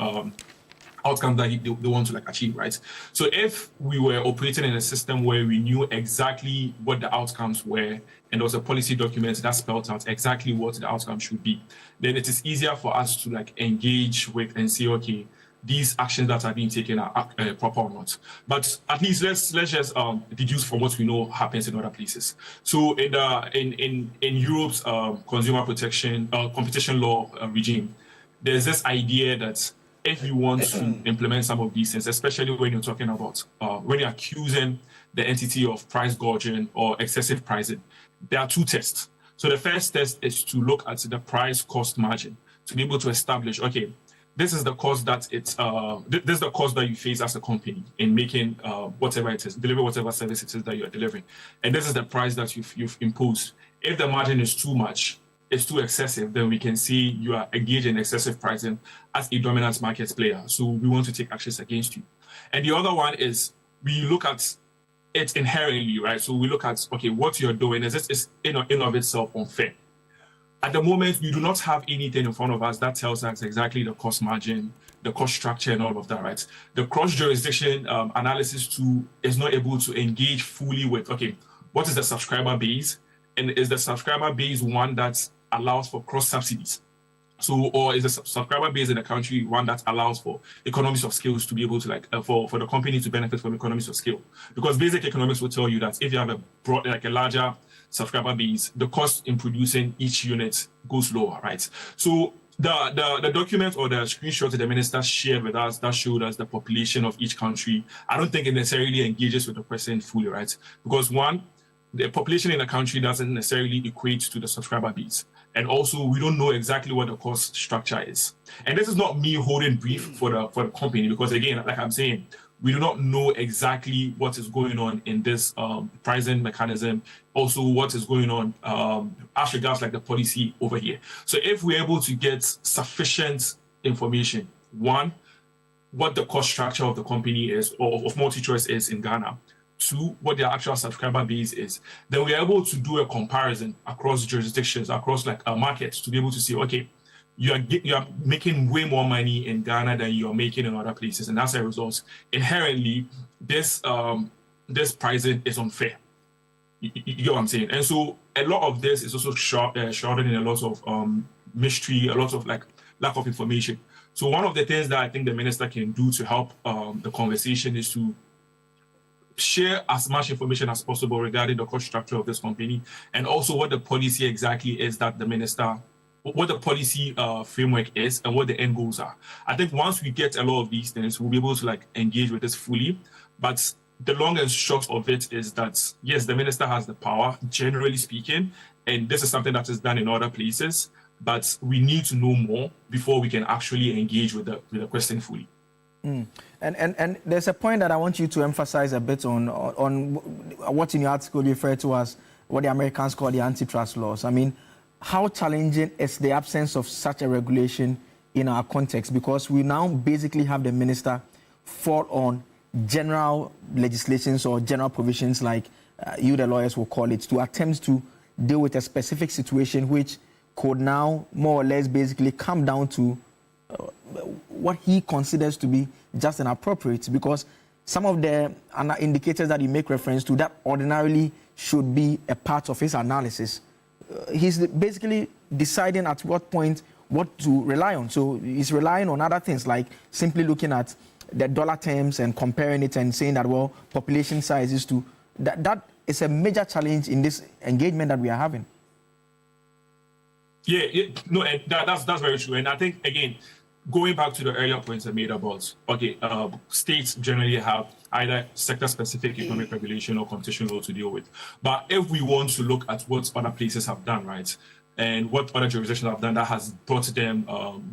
outcomes that they want to like achieve, right? So if we were operating in a system where we knew exactly what the outcomes were, and there was a policy document that spelled out exactly what the outcome should be, then it is easier for us to like engage with and say, okay, these actions that are being taken are proper or not. But at least let's just deduce from what we know happens in other places. So in Europe's consumer protection competition law regime, there's this idea that if you want to implement some of these things, especially when you're talking about when you're accusing the entity of price gouging or excessive pricing, there are two tests. So the first test is to look at the price cost margin to be able to establish, okay, this is the cost that this is the cost that you face as a company in making whatever it is, deliver whatever service it is that you are delivering, and this is the price that you've imposed. If the margin is too much, it's too excessive, then we can see you are engaged in excessive pricing as a dominant market player. So we want to take actions against you. And the other one is we look at it inherently, right? So we look at, okay, what you're doing is in of itself unfair. At the moment, we do not have anything in front of us that tells us exactly the cost margin, the cost structure, and all of that, right? The cross-jurisdiction analysis tool is not able to engage fully with, okay, what is the subscriber base? And is the subscriber base one that allows for cross-subsidies? So, or is the subscriber base in the country one that allows for economies of scale to be able to like, for the company to benefit from economies of scale? Because basic economics will tell you that if you have a larger subscriber base, the cost in producing each unit goes lower, right? So the document or the screenshot that the minister shared with us that showed us the population of each country, I don't think it necessarily engages with the question fully, right? Because one, the population in a country doesn't necessarily equate to the subscriber base. And also, we don't know exactly what the cost structure is. And this is not me holding brief for the company, because again, like I'm saying, we do not know exactly what is going on in this pricing mechanism. Also, what is going on as regards like the policy over here. So if we're able to get sufficient information, one, what the cost structure of the company is, or of MultiChoice is in Ghana, two, what their actual subscriber base is, then we are able to do a comparison across jurisdictions, across like markets, to be able to see, okay, you are making way more money in Ghana than you are making in other places, and as a result, inherently, this pricing is unfair. You get what I'm saying? And so a lot of this is also shrouded in a lot of mystery, a lot of like lack of information. So one of the things that I think the minister can do to help the conversation is to share as much information as possible regarding the cost structure of this company, and also what the policy exactly is that the minister, what the policy framework is, and what the end goals are. I think once we get a lot of these things, we'll be able to like engage with this fully. But the long and short of it is that, yes, the minister has the power, generally speaking, and this is something that is done in other places, but we need to know more before we can actually engage with the question fully. And there's a point that I want you to emphasize a bit on what in your article you refer to as what the Americans call the antitrust laws. I mean, how challenging is the absence of such a regulation in our context? Because we now basically have the minister fall on general legislations or general provisions, like you, the lawyers, will call it, to attempt to deal with a specific situation which could now more or less basically come down to what he considers to be just inappropriate, because some of the indicators that you make reference to that ordinarily should be a part of his analysis, he's basically deciding at what point what to rely on. So he's relying on other things, like simply looking at the dollar terms and comparing it and saying that, well, population size is to that is a major challenge in this engagement that we are having. Yeah, no, and that's very true. And I think, again, going back to the earlier points I made about, okay, states generally have either sector-specific economic regulation or competition law to deal with. But if we want to look at what other places have done, right, and what other jurisdictions have done that has brought them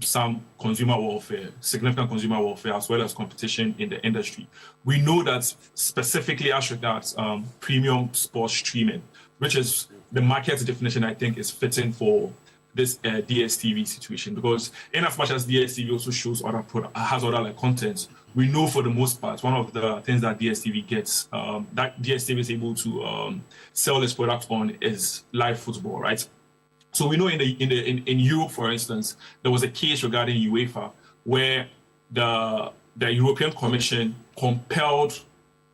some consumer warfare, significant consumer warfare, as well as competition in the industry, we know that specifically as regards premium sports streaming, which is the market definition I think is fitting for this DSTV situation, because in as much as DSTV also shows other has other like content, we know for the most part one of the things that DSTV gets, that DSTV is able to sell its product on is live football, right? So we know in Europe, for instance, there was a case regarding UEFA where the European Commission compelled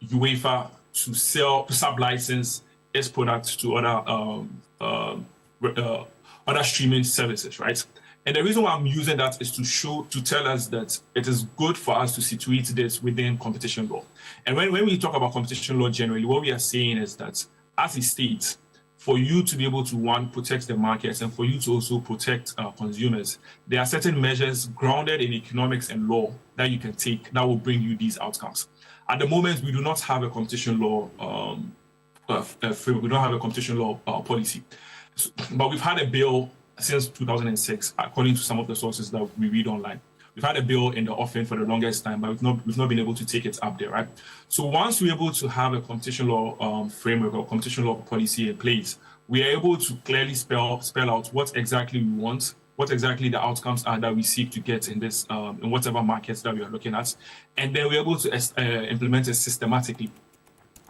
UEFA to sub-license its products to other streaming services, right? And the reason why I'm using that is to tell us that it is good for us to situate this within competition law. And when we talk about competition law generally, what we are saying is that as a state, for you to be able to, one, protect the markets and for you to also protect consumers, there are certain measures grounded in economics and law that you can take that will bring you these outcomes. At the moment, we do not have a competition law we don't have a competition law policy. But we've had a bill since 2006, according to some of the sources that we read online. We've had a bill in the offing for the longest time, but we've not been able to take it up there, right? So once we're able to have a competition law framework or competition law policy in place, we are able to clearly spell out what exactly we want, what exactly the outcomes are that we seek to get in this, in whatever markets that we are looking at, and then we're able to implement it systematically.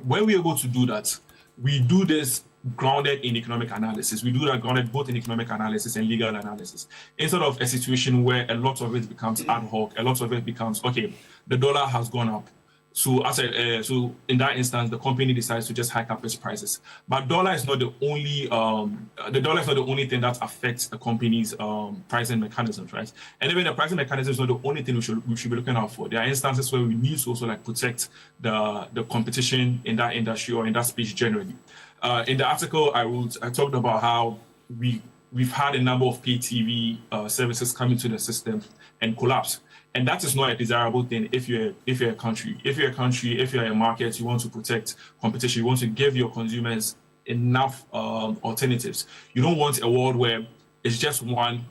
When we're able to do that, we do this grounded in economic analysis. We do that grounded both in economic analysis and legal analysis, instead of a situation where a lot of it becomes ad hoc, a lot of it becomes, okay, the dollar has gone up. So so in that instance, the company decides to just hike up its prices. But dollar is not the only thing that affects a company's pricing mechanisms, right? And even the pricing mechanism is not the only thing we should be looking out for. There are instances where we need to also like protect the competition in that industry or in that space generally. In the article I wrote, I talked about how we've had a number of pay TV services come into the system and collapse. And that is not a desirable thing if you're a country. If you're a market, you want to protect competition, you want to give your consumers enough alternatives. You don't want a world where it's just one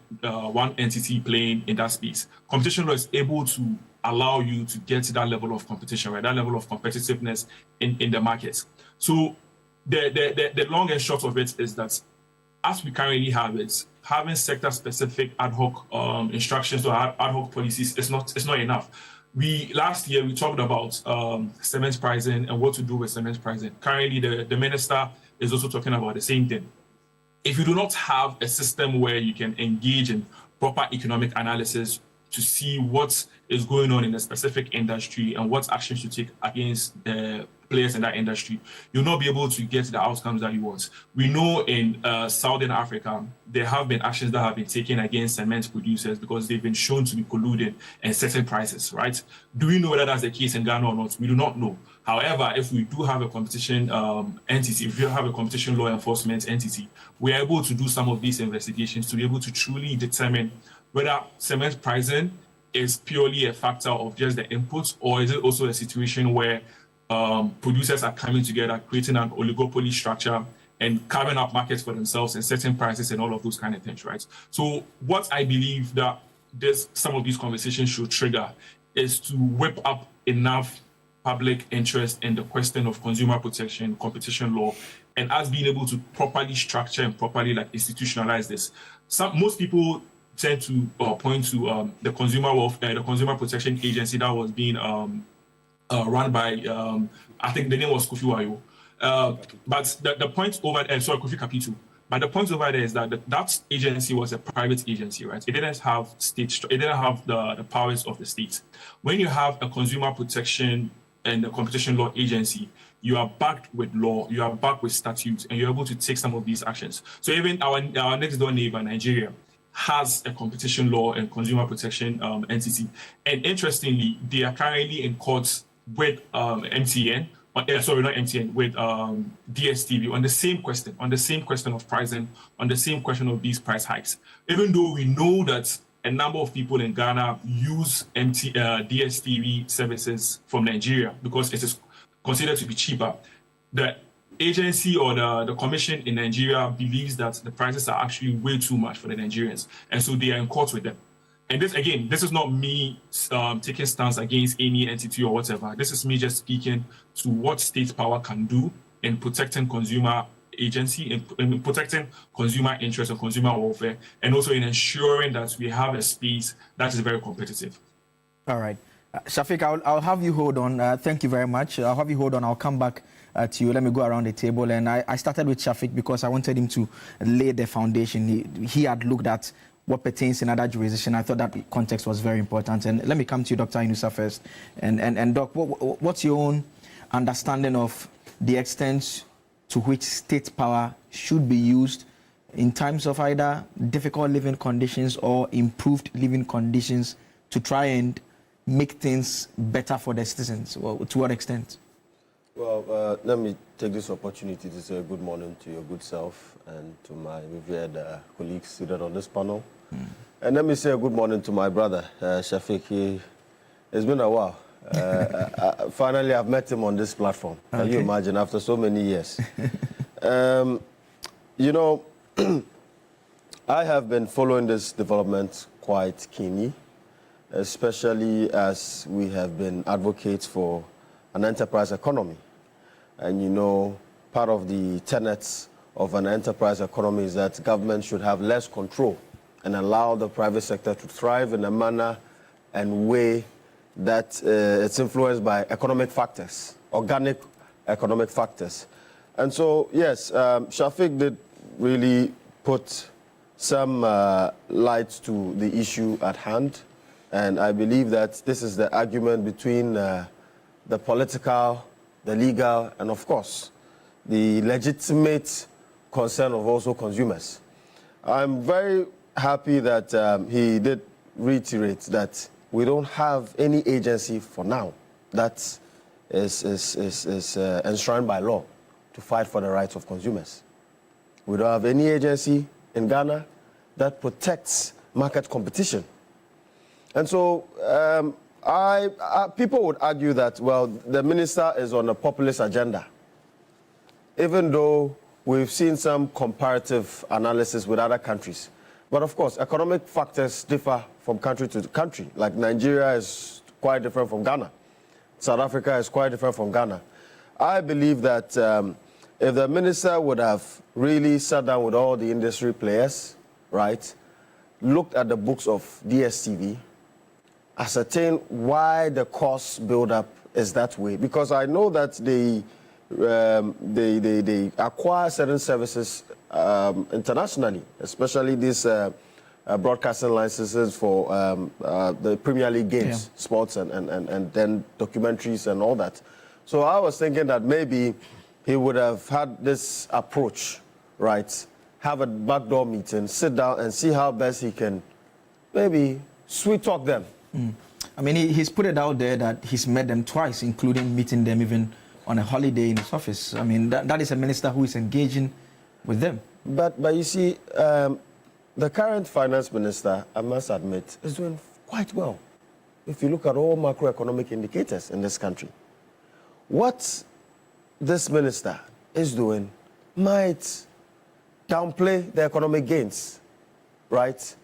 entity playing in that space. Competition law is able to allow you to get to that level of competition, right? That level of competitiveness in the market. So the long and short of it is that as we currently have it, having sector-specific ad hoc instructions or ad hoc policies is not enough. Last year we talked about cement pricing and what to do with cement pricing. Currently, the minister is also talking about the same thing. If you do not have a system where you can engage in proper economic analysis to see what is going on in a specific industry and what actions to take against the players in that industry, you'll not be able to get the outcomes that you want. We know in Southern Africa, there have been actions that have been taken against cement producers because they've been shown to be colluded and setting prices, right? Do we know whether that's the case in Ghana or not? We do not know. However, if we do have a competition entity, if we have a competition law enforcement entity, we are able to do some of these investigations to be able to truly determine whether cement pricing is purely a factor of just the inputs, or is it also a situation where producers are coming together, creating an oligopoly structure and carving up markets for themselves and setting prices and all of those kind of things, right? So what I believe that some of these conversations should trigger is to whip up enough public interest in the question of consumer protection, competition law, and us being able to properly structure and properly like institutionalize this. Most people tend to point to the Consumer Protection Agency that was being run by, I think the name was Kofi Wayo. But the point over there, sorry, Kofi Kapitu. But the point over there is that that agency was a private agency, right? It didn't have it didn't have the powers of the state. When you have a consumer protection and the competition law agency, you are backed with law, you are backed with statutes, and you're able to take some of these actions. So even our next door neighbor, Nigeria, has a competition law and consumer protection entity. And interestingly, they are currently in court with MTN, sorry, not MTN, with DSTV on the same question of pricing, on the same question of these price hikes. Even though we know that a number of people in Ghana use DSTV services from Nigeria because it is considered to be cheaper. The agency or the commission in Nigeria believes that the prices are actually way too much for the Nigerians, and so they are in court with them. And this, again, this is not me taking stance against any entity or whatever. This is me just speaking to what state power can do in protecting consumer agency, in protecting consumer interests and consumer welfare, and also in ensuring that we have a space that is very competitive. All right. Shafiq, I'll have you hold on. Thank you very much. I'll have you hold on. I'll come back to you. Let me go around the table. And I started with Shafiq because I wanted him to lay the foundation. He had looked at what pertains in other jurisdiction. I thought that context was very important. And let me come to you, Dr. Inusa, first. And Doc, what's your own understanding of the extent to which state power should be used in times of either difficult living conditions or improved living conditions to try and make things better for the citizens? Well, to what extent? Well, let me take this opportunity to say good morning to your good self and to my revered colleagues seated on this panel. And let me say good morning to my brother, Shafiq. It's been a while. Finally, I've met him on this platform. Can you imagine, after so many years? You know, I have been following this development quite keenly, especially as we have been advocates for an enterprise economy. And you know, part of the tenets of an enterprise economy is that government should have less control and allow the private sector to thrive in a manner and way that it's influenced by economic factors, organic economic factors. And so, yes, Shafiq did really put some light to the issue at hand. And I believe that this is the argument between the political, the legal, and of course, the legitimate concern of also consumers. I'm very happy that he did reiterate that we don't have any agency for now that is enshrined by law to fight for the rights of consumers. We don't have any agency in Ghana that protects market competition. And so people would argue that, well, the minister is on a populist agenda, even though we've seen some comparative analysis with other countries. But of course, economic factors differ from country to country. Like Nigeria is quite different from Ghana. South Africa is quite different from Ghana. I believe that if the minister would have really sat down with all the industry players, right, looked at the books of DSTV, ascertain why the cost build-up is that way, because I know that they acquire certain services internationally, especially these broadcasting licenses for the Premier League games, sports, and then documentaries and all that. So I was thinking that maybe he would have had this approach, right? Have a backdoor meeting, sit down and see how best he can maybe sweet talk them. I mean, he's put it out there that he's met them twice, including meeting them even on a holiday in his office. I mean, that is a minister who is engaging with them. But you see, the current finance minister, I must admit, is doing quite well. If you look at all macroeconomic indicators in this country, what this minister is doing might downplay the economic gains, right?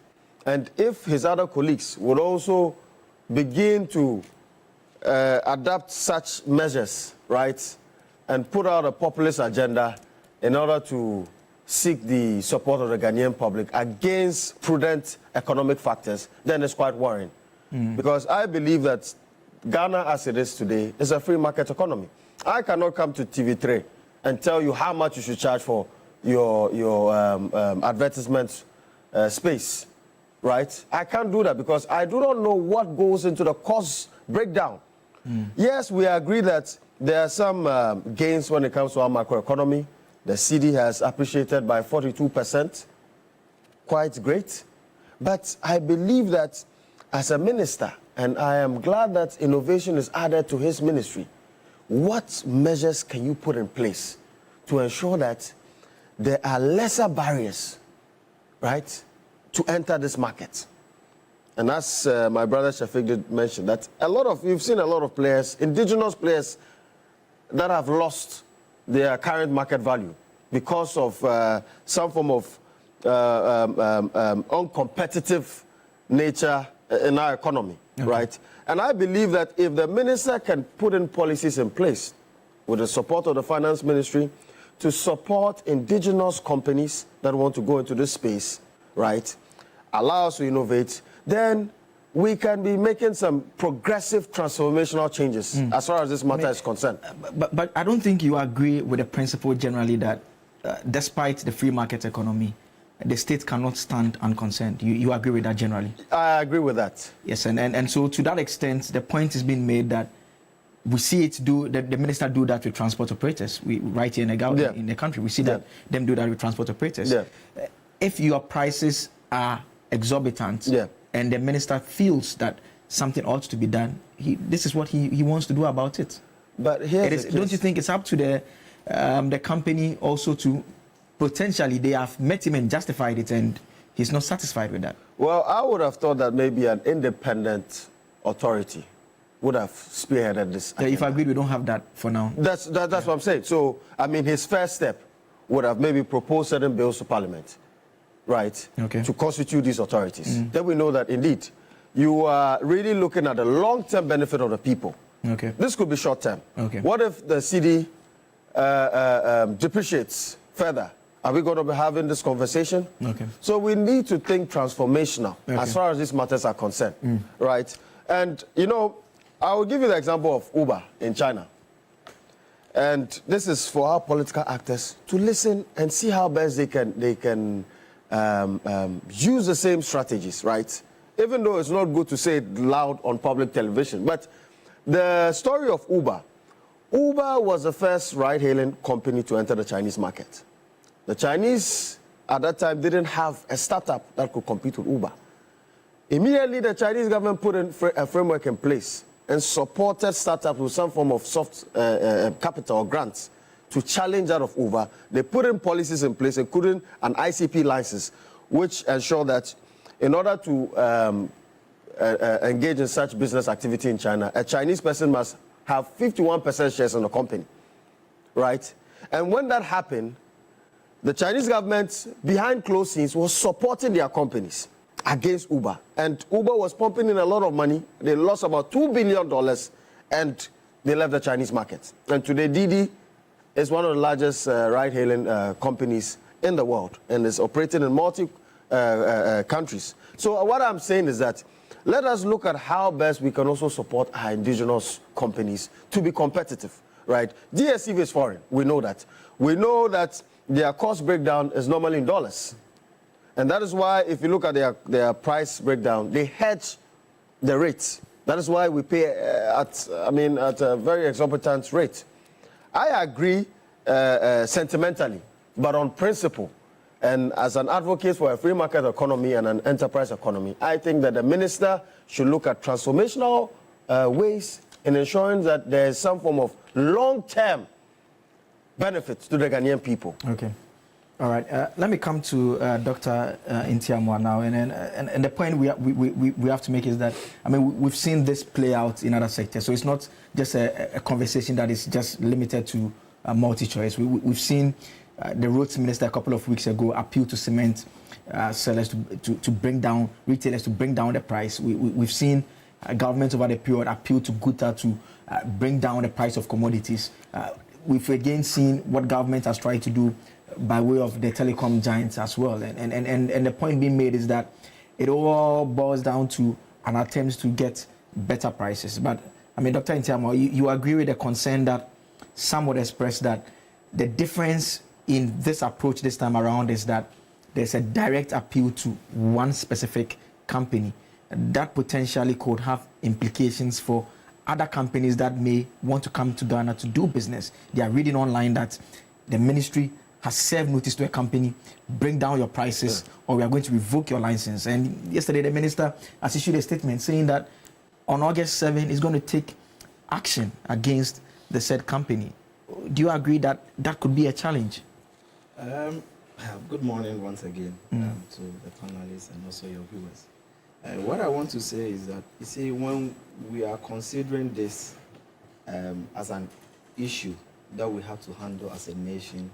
And if his other colleagues would also begin to adapt such measures, right, and put out a populist agenda in order to seek the support of the Ghanaian public against prudent economic factors, then it's quite worrying. Because I believe that Ghana, as it is today, is a free market economy. I cannot come to TV3 and tell you how much you should charge for your advertisement space, right? I can't do that because I do not know what goes into the cost breakdown. Yes, we agree that there are some gains when it comes to our macroeconomy. The cedi has appreciated by 42%, quite great. But I believe that as a minister, and I am glad that innovation is added to his ministry, what measures can you put in place to ensure that there are lesser barriers, right, to enter this market? And as my brother Shafiq did mention, that you've seen a lot of players, indigenous players, that have lost their current market value because of some form of uncompetitive nature in our economy, right? And I believe that if the minister can put in policies in place with the support of the finance ministry to support indigenous companies that want to go into this space, right, allow us to innovate, then we can be making some progressive transformational changes as far as this matter is concerned. But I don't think you agree with the principle generally that despite the free market economy, the state cannot stand unconcerned. You agree with that generally? I agree with that. Yes, and so to that extent, the point is being made that we see the minister do that with transport operators. Right here in the country, we see that them do that with transport operators. Yeah. If your prices are exorbitant, and the minister feels that something ought to be done, this is what he wants to do about it. But don't you think it's up to the company also to potentially, they have met him and justified it, and he's not satisfied with that? Well, I would have thought that maybe an independent authority would have spearheaded this. If I agree, we don't have that for now. That's what I'm saying. So, I mean, his first step would have maybe proposed certain bills to Parliament, right, to constitute these authorities. Then we know that, indeed, you are really looking at the long-term benefit of the people. This could be short-term. What if the CD depreciates further? Are we going to be having this conversation? So we need to think transformational as far as these matters are concerned, right? And, you know, I will give you the example of Uber in China. And this is for our political actors to listen and see how best they can use the same strategies, right? Even though it's not good to say it loud on public television. But the story of Uber was the first ride-hailing company to enter the Chinese market. The Chinese, at that time, didn't have a startup that could compete with Uber. Immediately, the Chinese government put in a framework in place and supported startups with some form of soft capital or grants to challenge that of Uber. They put in policies in place, including an ICP license, which ensure that in order to engage in such business activity in China, a Chinese person must have 51% shares in the company, right? And when that happened, the Chinese government, behind closed scenes, was supporting their companies against Uber. And Uber was pumping in a lot of money. They lost about $2 billion, and they left the Chinese market. And today, Didi is one of the largest ride-hailing companies in the world, and is operating in multi countries. So what I'm saying is that let us look at how best we can also support our indigenous companies to be competitive, right? DSTV is foreign. We know that. We know that their cost breakdown is normally in dollars. And that is why, if you look at their price breakdown, they hedge the rates. That is why we pay at a very exorbitant rate. I agree sentimentally, but on principle, and as an advocate for a free market economy and an enterprise economy, I think that the minister should look at transformational ways in ensuring that there is some form of long-term benefits to the Ghanaian people. All right. Let me come to Dr. Ntiamwa now, and the point we have to make is that, I mean, we've seen this play out in other sectors, so it's not just a conversation that is just limited to multi-choice. We've seen the roads minister a couple of weeks ago appeal to cement sellers to bring down, retailers to bring down the price. We've seen governments over the period appeal to Guta to bring down the price of commodities. We've again seen what government has tried to do by way of the telecom giants as well. And the point being made is that it all boils down to an attempt to get better prices. But, I mean, Dr. Ntiamwa, you agree with the concern that some would express that the difference in this approach this time around is that there's a direct appeal to one specific company that potentially could have implications for other companies that may want to come to Ghana to do business. They are reading online that the ministry has served notice to a company, bring down your prices, or we are going to revoke your license. And yesterday, the minister has issued a statement saying that on August 7, he's going to take action against the said company. Do you agree that that could be a challenge? Good morning once again to the panelists and also your viewers. What I want to say is that, you see, when we are considering this as an issue that we have to handle as a nation,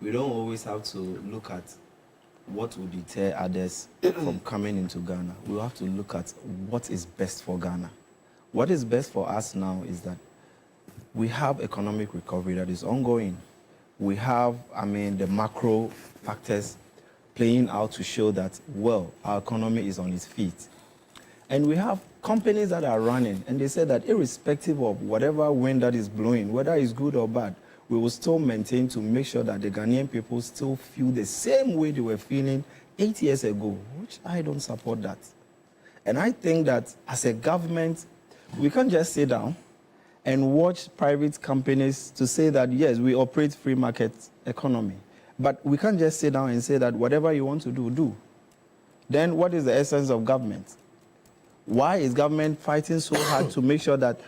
we don't always have to look at what will deter others from coming into Ghana. We have to look at what is best for Ghana. What is best for us now is that we have economic recovery that is ongoing. We have, the macro factors playing out to show that, well, our economy is on its feet. And we have companies that are running, and they say that irrespective of whatever wind that is blowing, whether it's good or bad, we will still maintain to make sure that the Ghanaian people still feel the same way they were feeling 8 years ago, which I don't support that. And I think that as a government, we can't just sit down and watch private companies to say that, yes, we operate free market economy. But we can't just sit down and say that whatever you want to do, do. Then what is the essence of government? Why is government fighting so hard to make sure that,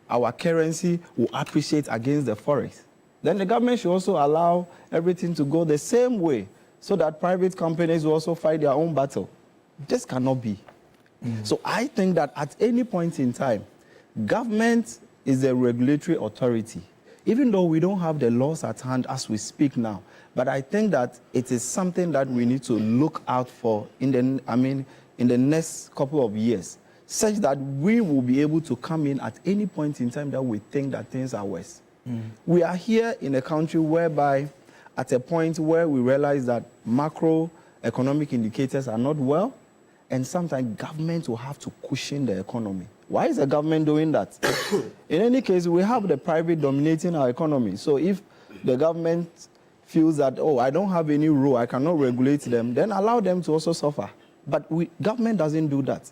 our currency will appreciate against the forex? Then the government should also allow everything to go the same way so that private companies will also fight their own battle. This cannot be. So I think that at any point in time, government is a regulatory authority, even though we don't have the laws at hand as we speak now. But I think that it is something that we need to look out for in the next couple of years, such that we will be able to come in at any point in time that we think that things are worse. We are here in a country whereby at a point where we realize that macroeconomic indicators are not well, and sometimes government will have to cushion the economy. Why is the government doing that? In any case, we have the private dominating our economy. So if the government feels that, oh, I don't have any rule, I cannot regulate them, then allow them to also suffer. But government doesn't do that.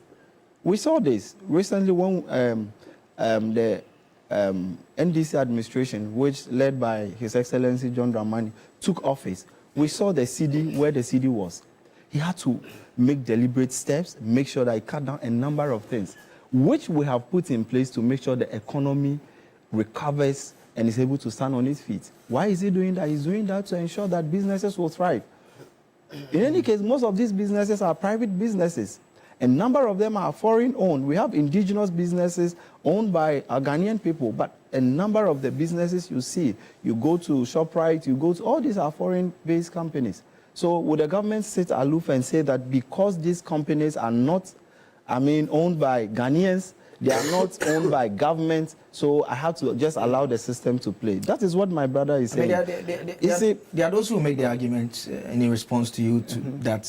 We saw this recently when the NDC administration, which led by His Excellency John Dramani, took office. We saw the CD, where the CD was. He had to make deliberate steps, make sure that he cut down a number of things, which we have put in place to make sure the economy recovers and is able to stand on its feet. Why is he doing that? He's doing that to ensure that businesses will thrive. In any case, most of these businesses are private businesses. A number of them are foreign-owned. We have indigenous businesses owned by Ghanaian people, but a number of the businesses you see, you go to ShopRite, you go to, all these are foreign-based companies. So would the government sit aloof and say that because these companies are not, owned by Ghanaians, they are not owned by government, so I have to just allow the system to play? That is what my brother is saying. There are those who make the argument in response to you that,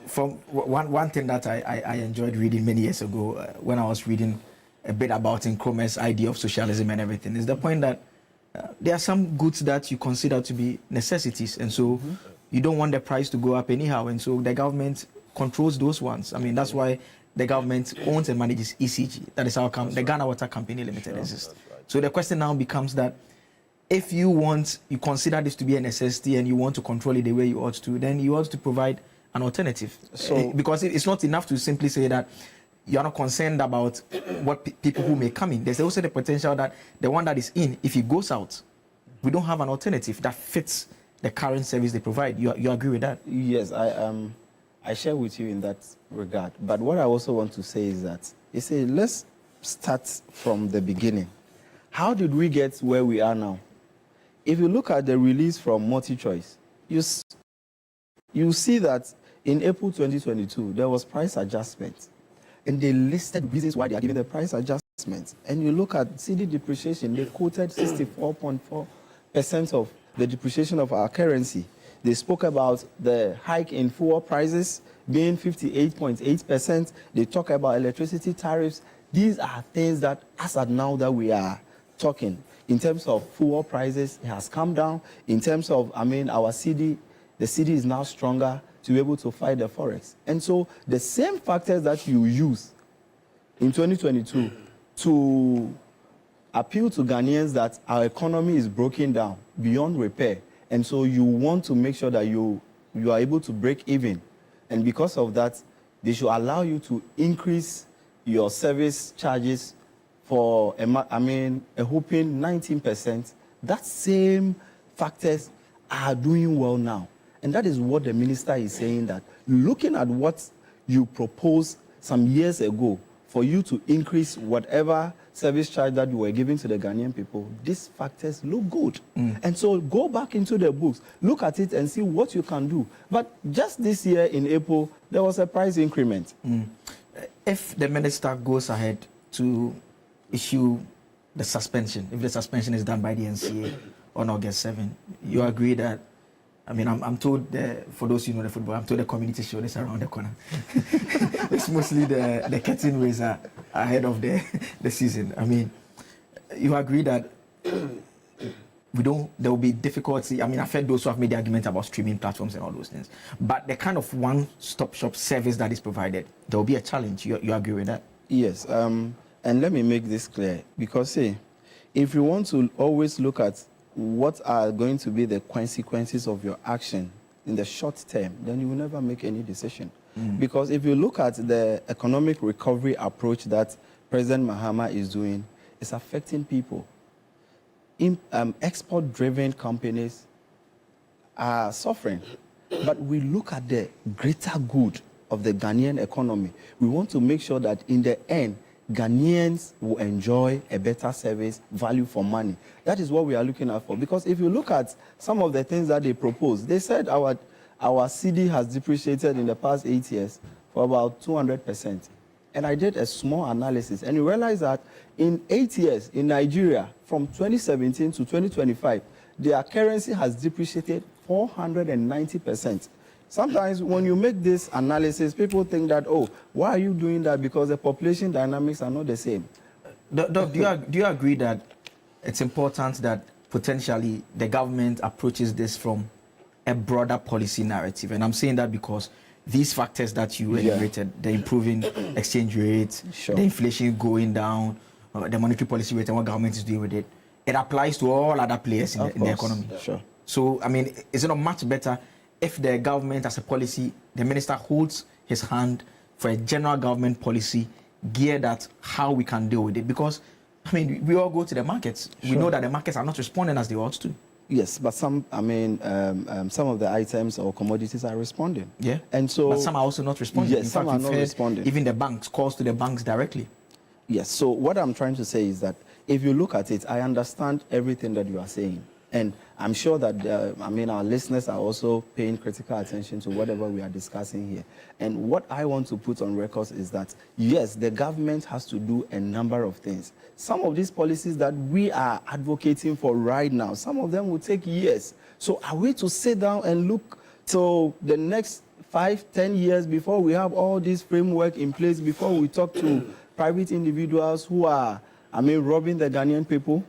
from one thing that I enjoyed reading many years ago when I was reading a bit about Nkrumah's idea of socialism and everything, is the point that there are some goods that you consider to be necessities, and so you don't want the price to go up anyhow, and so the government controls those ones. That's why the government owns and manages ECG. That is how the Ghana Water Company Limited exists. Right. So the question now becomes that if you consider this to be a necessity and you want to control it the way you ought to, then you ought to provide an alternative. So because it's not enough to simply say that you're not concerned about what people who may come in. There's also the potential that the one that is in, if he goes out, we don't have an alternative that fits the current service they provide. You agree with that? Yes, I share with you in that regard. But what I also want to say is that, let's start from the beginning. How did we get where we are now? If you look at the release from MultiChoice, you see that in April 2022, there was price adjustment. And they listed reasons why they are giving the price adjustment. And you look at CD depreciation, they quoted 64.4% of the depreciation of our currency. They spoke about the hike in fuel prices being 58.8%. They talk about electricity tariffs. These are things that, as at now that we are talking, in terms of fuel prices, it has come down. In terms of, our CD, the CD is now stronger to be able to fight the forex. And so the same factors that you use in 2022 to appeal to Ghanaians that our economy is broken down beyond repair, and so you want to make sure that you are able to break even. And because of that, they should allow you to increase your service charges for, a whopping 19%. That same factors are doing well now. And that is what the minister is saying, that looking at what you proposed some years ago for you to increase whatever service charge that you were giving to the Ghanaian people, these factors look good. And so go back into the books, look at it and see what you can do. But just this year in April, there was a price increment. If the minister goes ahead to issue the suspension, if the suspension is done by the NCA on August 7, you agree that, I mean, I'm told, for those who know the football, I'm told the community show is around the corner. It's mostly the curtain raiser ahead of the season. I mean, you agree that there will be difficulty. I mean, I've heard those who have made the argument about streaming platforms and all those things. But the kind of one-stop shop service that is provided, there will be a challenge. You agree with that? Yes. And let me make this clear. Because, see, if you want to always look at what are going to be the consequences of your action in the short term, then you will never make any decision. Because if you look at the economic recovery approach that President Mahama is doing, it's affecting people. Export-driven companies are suffering. But we look at the greater good of the Ghanaian economy. We want to make sure that in the end, Ghanaians will enjoy a better service, value for money. That is what we are looking at for. Because if you look at some of the things that they propose, they said our CD has depreciated in the past 8 years for about 200%. And I did a small analysis, and you realize that in 8 years in Nigeria, from 2017 to 2025, their currency has depreciated 490%. Sometimes when you make this analysis, people think that, oh, why are you doing that? Because the population dynamics are not the same. Do you agree that it's important that potentially the government approaches this from a broader policy narrative? And I'm saying that because these factors that you enumerated, the improving exchange rate, the inflation going down, the monetary policy rate and what government is doing with it, it applies to all other players in the economy. So, I mean, is it not much better if the government as a policy, the minister holds his hand for a general government policy geared at how we can deal with it? Because, I mean, we all go to the markets. We know that the markets are not responding as they ought to. Yes, but some of the items or commodities are responding. Yeah, and so but some are also not responding. Yes, some are not responding. Even the banks, calls to the banks directly. Yes, so what I'm trying to say is that if you look at it, I understand everything that you are saying. And I'm sure that, our listeners are also paying critical attention to whatever we are discussing here. And what I want to put on record is that, yes, the government has to do a number of things. Some of these policies that we are advocating for right now, some of them will take years. So are we to sit down and look till the next 5-10 years before we have all this framework in place, before we talk to private individuals who are, robbing the Ghanaian people?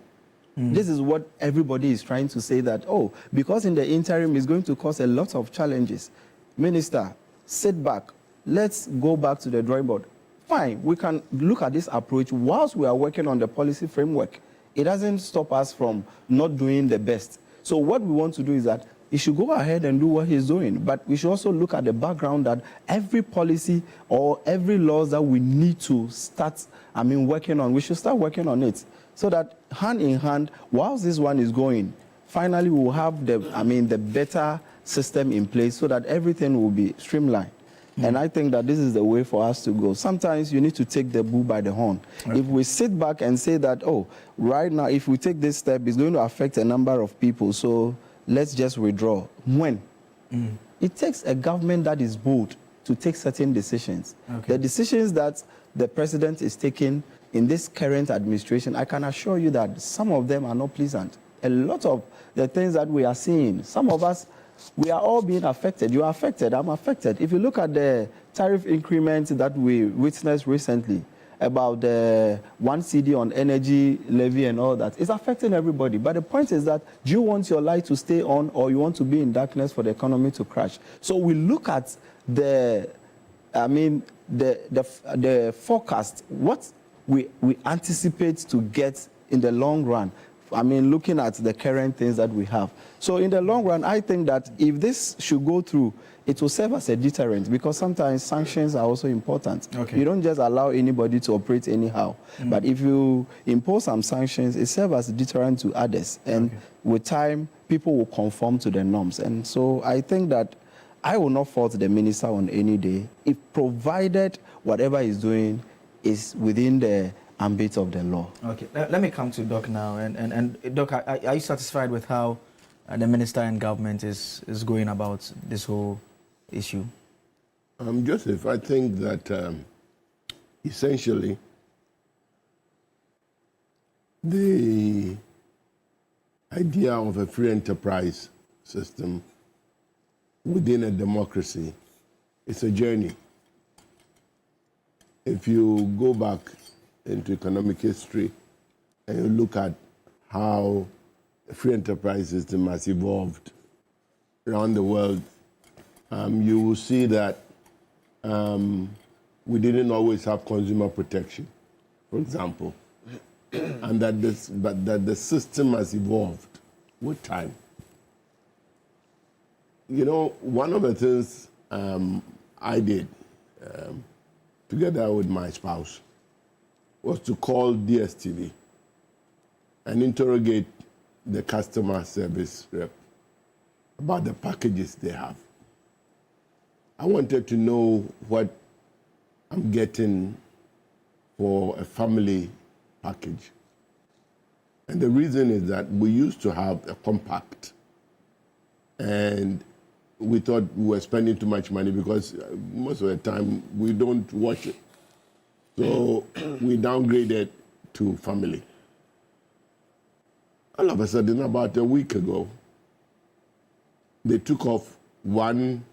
This is what everybody is trying to say, that, oh, because in the interim it's going to cause a lot of challenges. Minister, sit back. Let's go back to the drawing board. Fine, we can look at this approach whilst we are working on the policy framework. It doesn't stop us from not doing the best. So what we want to do is that he should go ahead and do what he's doing. But we should also look at the background that every policy or every law that we need to start, working on, we should start working on it. So that hand in hand, whilst this one is going, finally we'll have the better system in place so that everything will be streamlined. And I think that this is the way for us to go. Sometimes you need to take the bull by the horn. If we sit back and say that, oh, right now, if we take this step, it's going to affect a number of people, so let's just withdraw. When? It takes a government that is bold to take certain decisions. The decisions that the president is taking in this current administration, I can assure you that some of them are not pleasant. A lot of the things that we are seeing, some of us, we are all being affected. You are affected, I'm affected. If you look at the tariff increments that we witnessed recently, about the 1 CD on energy levy and all that, it's affecting everybody. But the point is that, do you want your light to stay on, or you want to be in darkness for the economy to crash? So we look at the forecast, what we anticipate to get in the long run I mean, looking at the current things that we have. So in the long run, I think that if this should go through, it will serve as a deterrent, because sometimes sanctions are also important. Okay. You don't just allow anybody to operate anyhow. But if you impose some sanctions, it serves as a deterrent to others. And with time, people will conform to the norms. And so I think that I will not fault the minister on any day, if provided whatever he's doing is within the ambit of the law. Okay, let me come to Doc now. And Doc, are you satisfied with how the minister and government is going about this whole issue? Joseph, I think that essentially the idea of a free enterprise system within a democracy is a journey. If you go back into economic history and you look at how the free enterprise system has evolved around the world, you will see that we didn't always have consumer protection, for example, and that the system has evolved with time. You know, one of the things I did together with my spouse was to call DSTV and interrogate the customer service rep about the packages they have. I wanted to know what I'm getting for a family package. And the reason is that we used to have a compact, and we thought we were spending too much money because most of the time we don't watch it. So we downgraded to family. All of a sudden, about a week ago, they took off one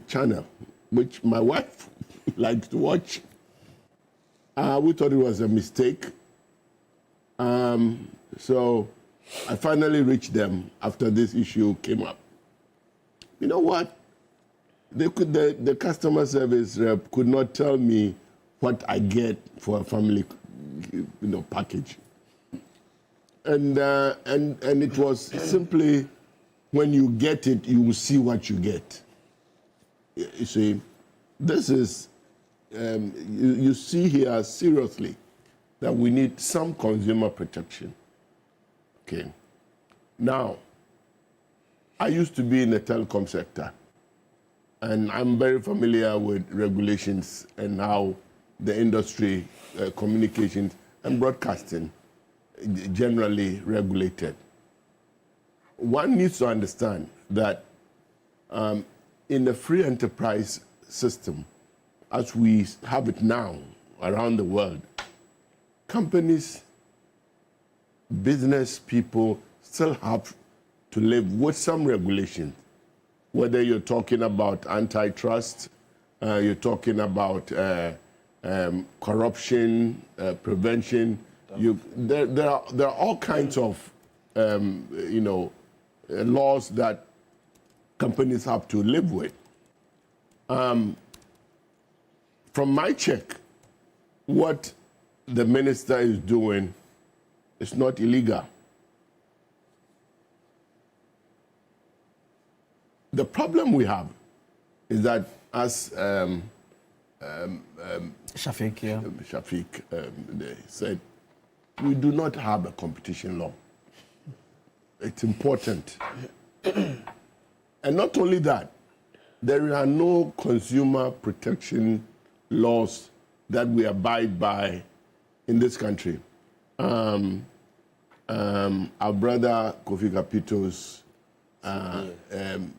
channel, which my wife likes to watch. We thought it was a mistake. So I finally reached them after this issue came up. You know what? The customer service rep could not tell me what I get for a family, package. And it was simply, when you get it, you will see what you get. You see, this is, you see here seriously that we need some consumer protection. Okay. Now, I used to be in the telecom sector, and I'm very familiar with regulations and how the industry, communications and broadcasting, generally regulated. One needs to understand that in the free enterprise system, as we have it now around the world, companies, business people still have to live with some regulations, whether you're talking about antitrust, you're talking about corruption, prevention. There are all kinds of laws that companies have to live with. From my check, what the minister is doing is not illegal. The problem we have is that, as Shafiq they said, we do not have a competition law. It's important. And not only that, there are no consumer protection laws that we abide by in this country. Our brother Kofi Kapito's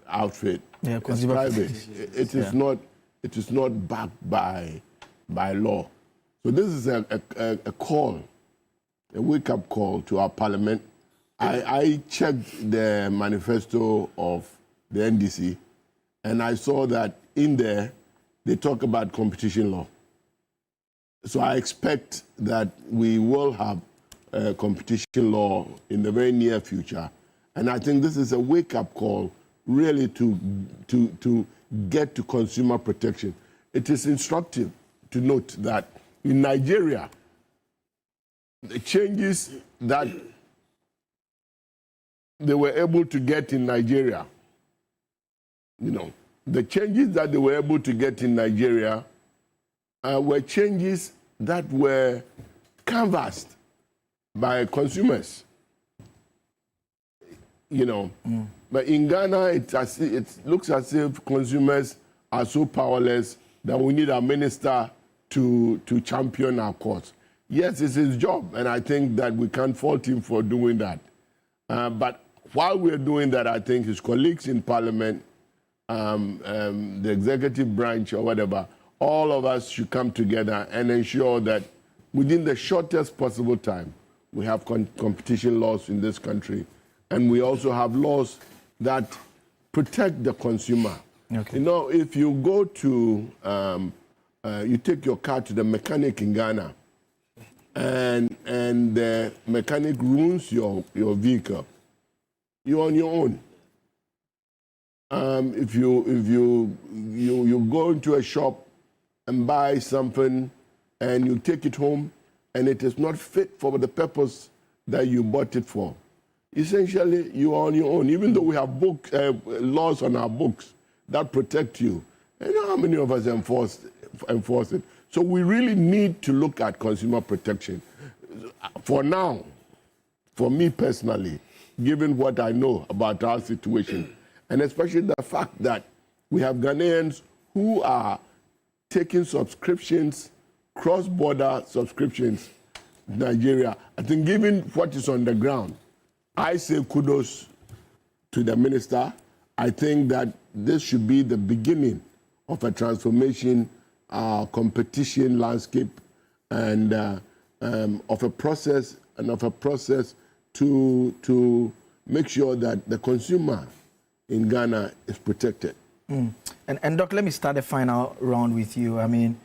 outfit is private. It is not backed by law. So this is a call, a wake-up call to our parliament. I checked the manifesto of the NDC, and I saw that in there they talk about competition law. So I expect that we will have a competition law in the very near future. And I think this is a wake-up call really to get to consumer protection. It is instructive to note that in Nigeria, the changes that they were able to get in Nigeria, the changes that they were able to get in Nigeria were changes that were canvassed by consumers. But in Ghana, it looks as if consumers are so powerless that we need a minister to champion our cause. Yes, it's his job, and I think that we can't fault him for doing that. But while we're doing that, I think his colleagues in Parliament, the executive branch or whatever, all of us should come together and ensure that within the shortest possible time, we have competition laws in this country, and we also have laws that protect the consumer. Okay. If you go to, you take your car to the mechanic in Ghana, and the mechanic ruins your vehicle, you're on your own. If you go into a shop and buy something and you take it home and it is not fit for the purpose that you bought it for, essentially you are on your own. Even though we have laws on our books that protect you, you know how many of us enforce it? So we really need to look at consumer protection. For now, for me personally, given what I know about our situation, and especially the fact that we have Ghanaians who are taking subscriptions, cross-border subscriptions in Nigeria, I think given what is on the ground, I say kudos to the minister. I think that this should be the beginning of a transformation, competition landscape, and of a process to make sure that the consumer in Ghana is protected. And Doc, let me start the final round with you. I mean,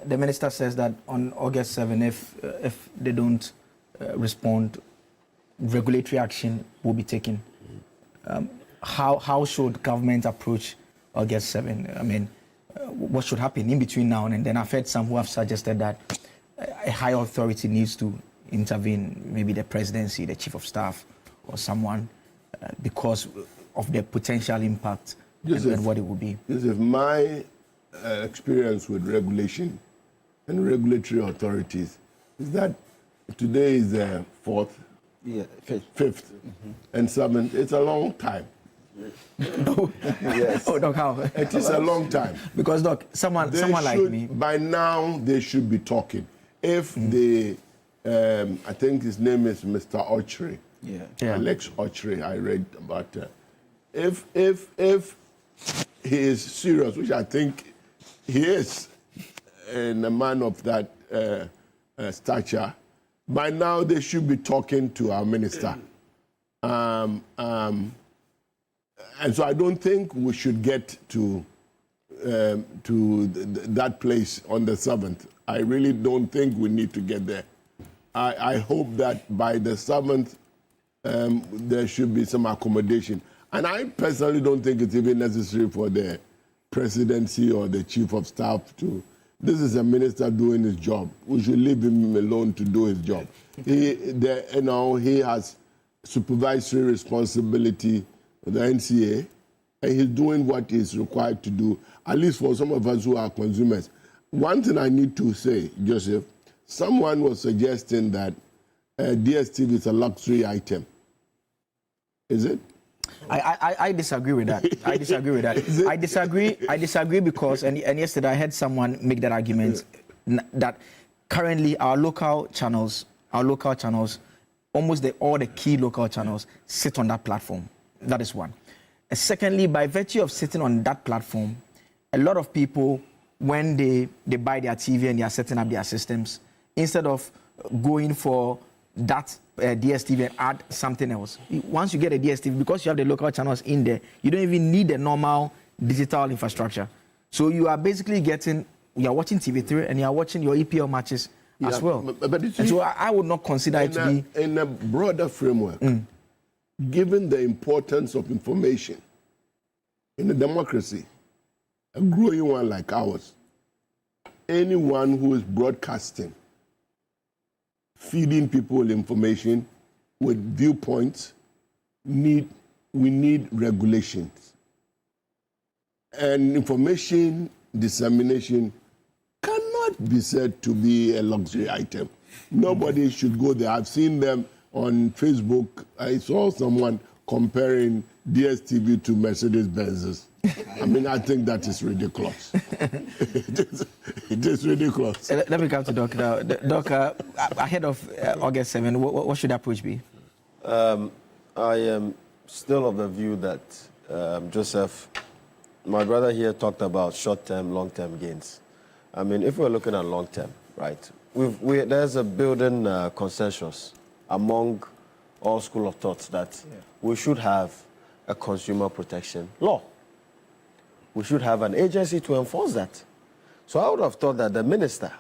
the minister says that on August 7, if they don't respond, regulatory action will be taken. How should government approach August 7? I mean, what should happen in between now and then? I've heard some who have suggested that a high authority needs to intervene, maybe the presidency, the chief of staff, or someone, because of the potential impact and what it will be. Joseph, my experience with regulation and regulatory authorities is that today is the fifth, and 7th. It's a long time. Yes. Oh, Doc, how? It is a long time. Because, Doc, someone like me. By now, they should be talking. If they, I think his name is Mr. Ochre. Yeah. Alex Ochre, I read about that. If he is serious, which I think he is, and a man of that stature, by now they should be talking to our minister. And so I don't think we should get to that place on the 7th. I really don't think we need to get there. I hope that by the 7th, there should be some accommodation. And I personally don't think it's even necessary for the presidency or the chief of staff to. This is a minister doing his job. We should leave him alone to do his job. He has supervisory responsibility for the NCA, and he's doing what he's required to do, at least for some of us who are consumers. One thing I need to say, Joseph, someone was suggesting that DSTV is a luxury item. Is it? I disagree with that. I disagree with that. I disagree because, and yesterday I heard someone make that argument that currently our local channels, almost all the key local channels sit on that platform. That is one. And secondly, by virtue of sitting on that platform, a lot of people, when they buy their TV and they are setting up their systems, instead of going for that DSTV and add something else. Once you get a DSTV, because you have the local channels in there, you don't even need the normal digital infrastructure. So you are basically you are watching TV3 and you are watching your EPL matches as well. But and so I would not consider it to be... In a broader framework, given the importance of information in a democracy, a growing one like ours, anyone who is broadcasting, feeding people information, with viewpoints, we need regulations. And information dissemination cannot be said to be a luxury item. Nobody should go there. I've seen them on Facebook. I saw someone comparing DSTV to Mercedes-Benzes. I mean, I think that is ridiculous. It is ridiculous. Let me come to Doc now. Doc, ahead of August 7, what should the approach be? I am still of the view that, Joseph, my brother here talked about short-term, long-term gains. I mean, if we're looking at long-term, right, there's a building consensus among all school of thoughts that we should have a consumer protection law. We should have an agency to enforce that. So I would have thought that the minister,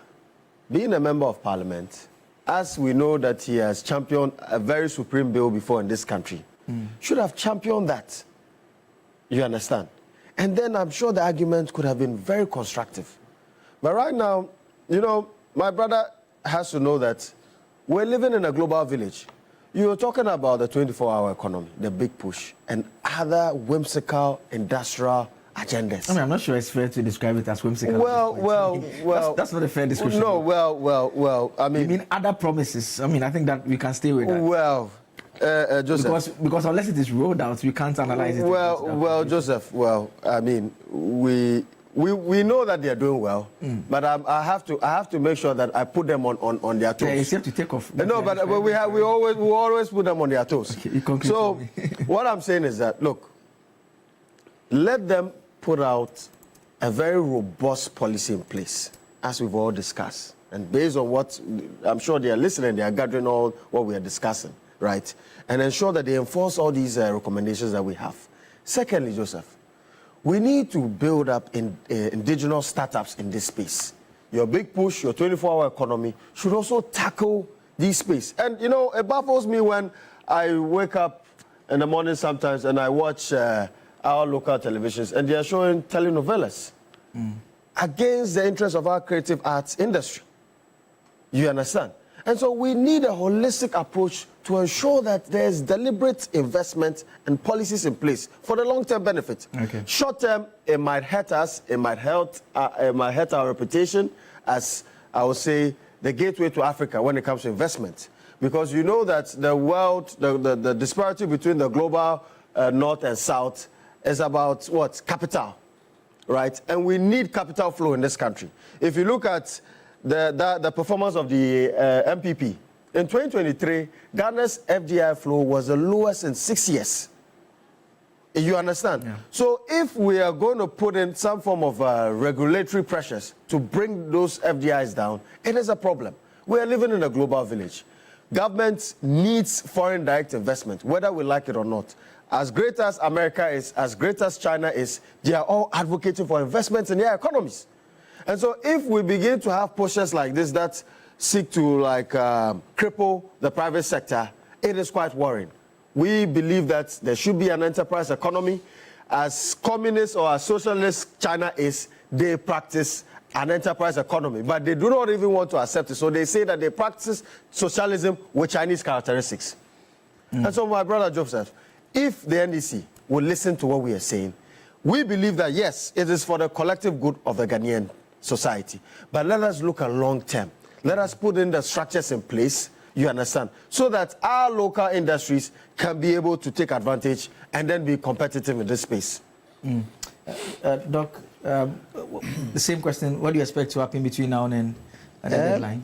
being a member of parliament, as we know that he has championed a very supreme bill before in this country, should have championed that. You understand? And then I'm sure the argument could have been very constructive. But right now, you know, my brother has to know that we're living in a global village. You were talking about the 24-hour economy, the big push, and other whimsical industrial agendas. I mean, I'm not sure it's fair to describe it as whimsical. Well, that's not a fair description. No, well, I mean... You mean other promises? I mean, I think that we can stay with that. Well, Joseph... Because unless it is rolled out, we can't analyze it. Well, Joseph, I mean, we know that they are doing well, but I have to make sure that I put them on their toes. Yeah, you have to take off. No, but we always put them on their toes. Okay, so what I'm saying is that, look, let them put out a very robust policy in place, as we've all discussed. And based on what, I'm sure they are listening, they are gathering all what we are discussing, right? And ensure that they enforce all these recommendations that we have. Secondly, Joseph, we need to build up indigenous startups in this space. Your big push, your 24-hour economy should also tackle this space. And, you know, it baffles me when I wake up in the morning sometimes and I watch our local televisions and they are showing telenovelas against the interests of our creative arts industry. You understand? And so we need a holistic approach to ensure that there's deliberate investment and policies in place for the long-term benefit. Okay. Short-term, it might hurt us, it might hurt our reputation as, I would say, the gateway to Africa when it comes to investment. Because you know that the world, the disparity between the global north and south is about what? Capital, right? And we need capital flow in this country. If you look at the performance of the MPP, in 2023, Ghana's FDI flow was the lowest in 6 years. You understand? Yeah. So if we are going to put in some form of regulatory pressures to bring those FDIs down, it is a problem. We are living in a global village. Government needs foreign direct investment, whether we like it or not. As great as America is, as great as China is, they are all advocating for investments in their economies. And so if we begin to have pushes like this that seek to cripple the private sector, it is quite worrying. We believe that there should be an enterprise economy. As communist or as socialist China is, they practice an enterprise economy, but they do not even want to accept it. So they say that they practice socialism with Chinese characteristics. And so my brother Joseph, if the NDC will listen to what we are saying, we believe that yes, it is for the collective good of the Ghanaian society. But let us look at long term. Let us put in the structures in place, you understand, so that our local industries can be able to take advantage and then be competitive in this space. Doc, the same question, what do you expect to happen between now and the deadline?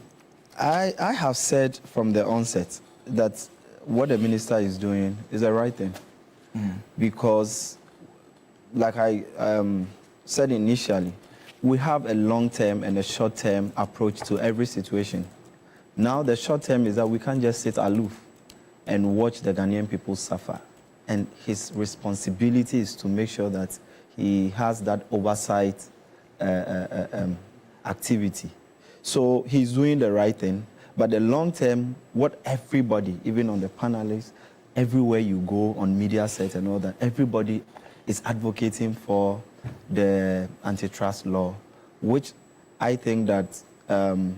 I have said from the onset that what the minister is doing is the right thing. Because, like I said initially, we have a long-term and a short-term approach to every situation. Now, the short-term is that we can't just sit aloof and watch the Ghanaian people suffer. And his responsibility is to make sure that he has that oversight activity. So he's doing the right thing. But the long-term, what everybody, even on the panelists, everywhere you go on media sets and all that, everybody is advocating for the antitrust law, which I think that in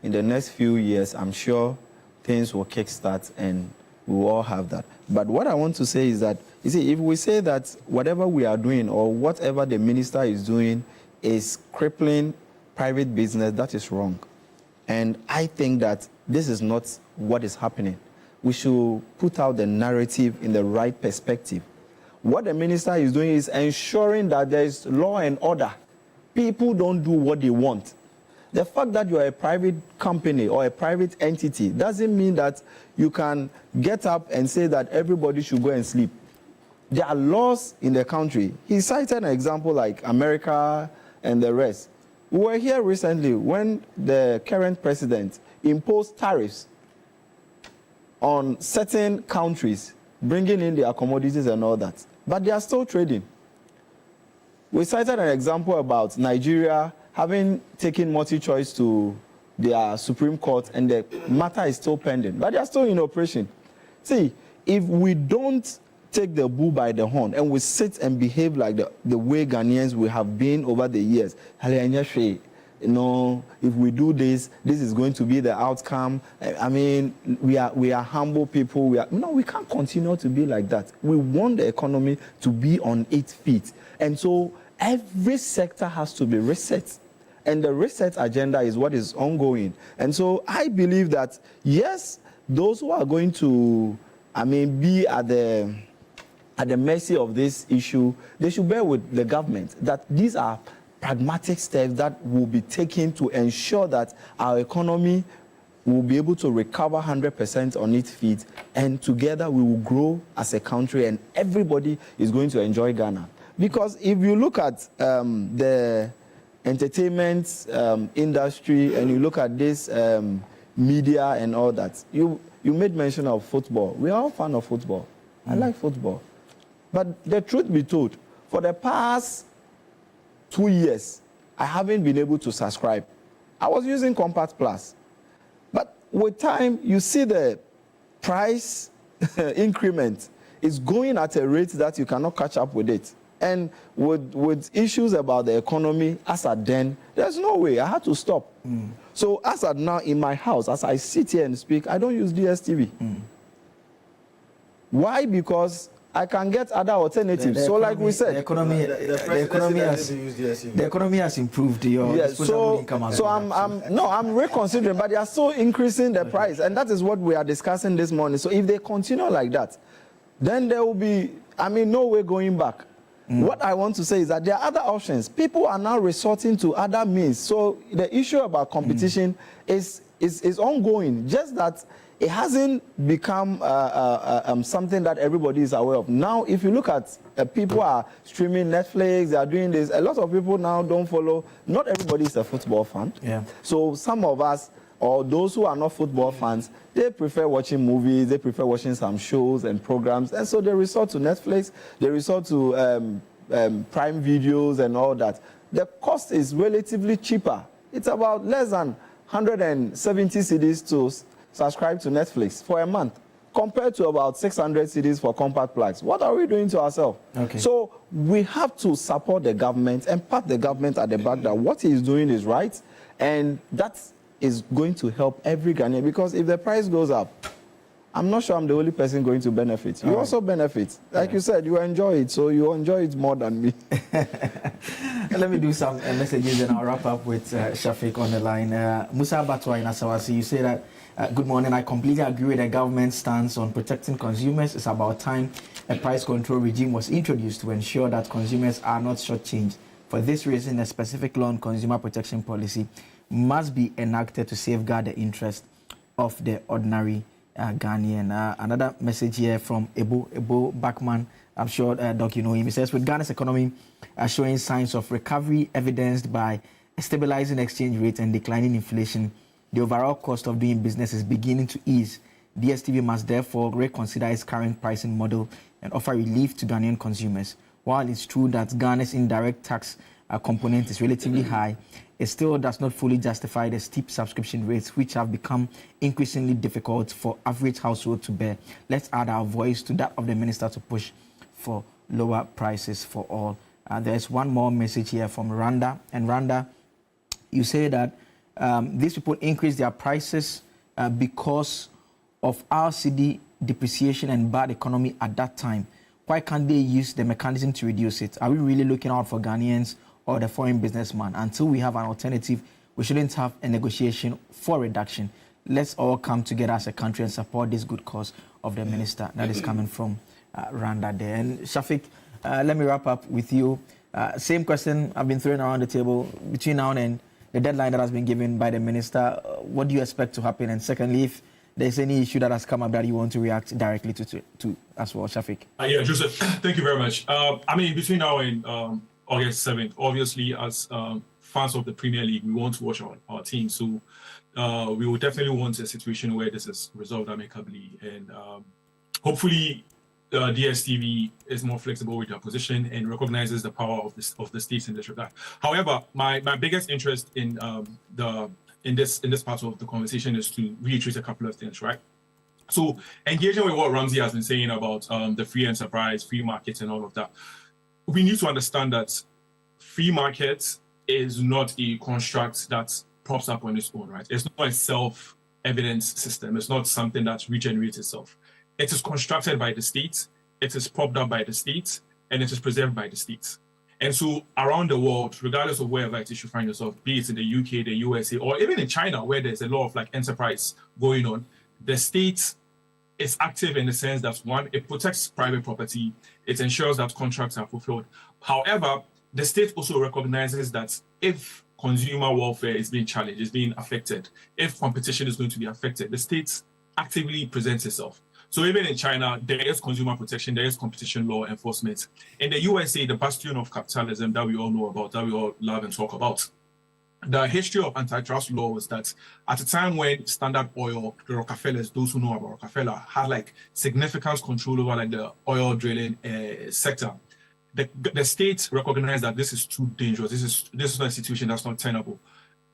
the next few years, I'm sure things will kickstart and We will all have that. But what I want to say is that, you see, if we say that whatever we are doing or whatever the minister is doing is crippling private business, that is wrong. And I think that this is not what is happening. We should put out the narrative in the right perspective. What the minister is doing is ensuring that there is law and order. People don't do what they want. The fact that you are a private company or a private entity doesn't mean that you can get up and say that everybody should go and sleep. There are laws in the country. He cited an example like America and the rest. We were here recently when the current president imposed tariffs on certain countries, bringing in their commodities and all that. But they are still trading. We cited an example about Nigeria having taken multi-choice to their Supreme Court, and the matter is still pending. But they are still in operation. See, if we don't take the bull by the horn and we sit and behave like the way Ghanaians we have been over the years, you know, if we do this, this is going to be the outcome. I mean, we are humble people. We can't continue to be like that. We want the economy to be on its feet. And so every sector has to be reset. And the reset agenda is what is ongoing. And so I believe that, yes, those who are going to, be at the mercy of this issue, they should bear with the government that these are pragmatic steps that will be taken to ensure that our economy will be able to recover 100% on its feet, and together we will grow as a country and everybody is going to enjoy Ghana. Because if you look at the entertainment industry and you look at this media and all that, you made mention of football. We are all fans of football. I like football. But the truth be told, for the past 2 years, I haven't been able to subscribe. I was using Compact Plus. But with time, you see the price increment is going at a rate that you cannot catch up with it. And with issues about the economy, as at then, there's no way. I had to stop. So as at now, in my house, as I sit here and speak, I don't use DSTV. Why? Because I can get other alternatives. So like we said, the economy has improved. Your disposable income has I'm reconsidering, but they are still increasing the price, and that is what we are discussing this morning. So if they continue like that, then there will be, no way going back. What I want to say is that there are other options. People are now resorting to other means. So the issue about competition is ongoing. Just that it hasn't become something that everybody is aware of. Now, if you look at people are streaming Netflix, they are doing this. A lot of people now don't follow. Not everybody is a football fan. Yeah. So some of us, or those who are not football fans, they prefer watching movies, they prefer watching some shows and programs. And so they resort to Netflix, they resort to Prime Videos and all that. The cost is relatively cheaper. It's about less than 170 cedis to subscribe to Netflix for a month, compared to about 600 cedis for Compact Plus. What are we doing to ourselves? Okay. So we have to support the government and pat the government at the back that what he is doing is right, and that is going to help every Ghanaian, because if the price goes up, I'm not sure I'm the only person going to benefit. You also benefit. Like you said, you enjoy it, so you enjoy it more than me. Let me do some messages and I'll wrap up with Shafiq on the line. Musa Batwa in Asawasi, you say that, good morning, I completely agree with the government's stance on protecting consumers. It's about time a price control regime was introduced to ensure that consumers are not shortchanged. For this reason, a specific law on consumer protection policy must be enacted to safeguard the interest of the ordinary Ghanaian. Another message here from Ebo Bachman. I'm sure, Doc, you know him. He says, with Ghana's economy showing signs of recovery evidenced by a stabilizing exchange rate and declining inflation, the overall cost of doing business is beginning to ease. DSTV must therefore reconsider its current pricing model and offer relief to Ghanaian consumers. While it's true that Ghana's indirect tax component is relatively high, it still does not fully justify the steep subscription rates, which have become increasingly difficult for average households to bear. Let's add our voice to that of the minister to push for lower prices for all. There's one more message here from Randa. And Randa, you say that these people increase their prices because of our city depreciation and bad economy at that time, why can't they use the mechanism to reduce it? Are we really looking out for Ghanaians or the foreign businessman? Until we have an alternative, we shouldn't have a negotiation for reduction. Let's all come together as a country and support this good cause of the minister that is coming from Rwanda there. And Shafiq, let me wrap up with you. Same question I've been throwing around the table between now and then, the deadline that has been given by the minister. What do you expect to happen? And secondly, if there's any issue that has come up that you want to react directly to as well, Shafiq. Yeah, Joseph, thank you very much. I mean, between now and August 7th, obviously, as fans of the Premier League, we want to watch our team. So we will definitely want a situation where this is resolved amicably. And hopefully, DSTV is more flexible with their position and recognizes the power of the states in this regard. However, my biggest interest in this part of the conversation is to reiterate a couple of things, right? So engaging with what Ramsey has been saying about the free enterprise, free markets, and all of that, we need to understand that free market is not a construct that props up on its own, right? It's not a self-evident system. It's not something that regenerates itself. It is constructed by the states, it is propped up by the states, and it is preserved by the states. And so around the world, regardless of wherever it is you find yourself, be it in the UK, the USA, or even in China, where there's a lot of like enterprise going on, the state is active in the sense that, one, it protects private property, it ensures that contracts are fulfilled. However, the state also recognizes that if consumer welfare is being challenged, is being affected, if competition is going to be affected, the state actively presents itself. So even in China, there is consumer protection, there is competition law enforcement. In the USA, the bastion of capitalism that we all know about, that we all love and talk about, the history of antitrust law was that at a time when Standard Oil, the Rockefellers, those who know about Rockefeller, had like significant control over like the oil drilling sector, the state recognized that this is too dangerous. This is not a situation that's not tenable.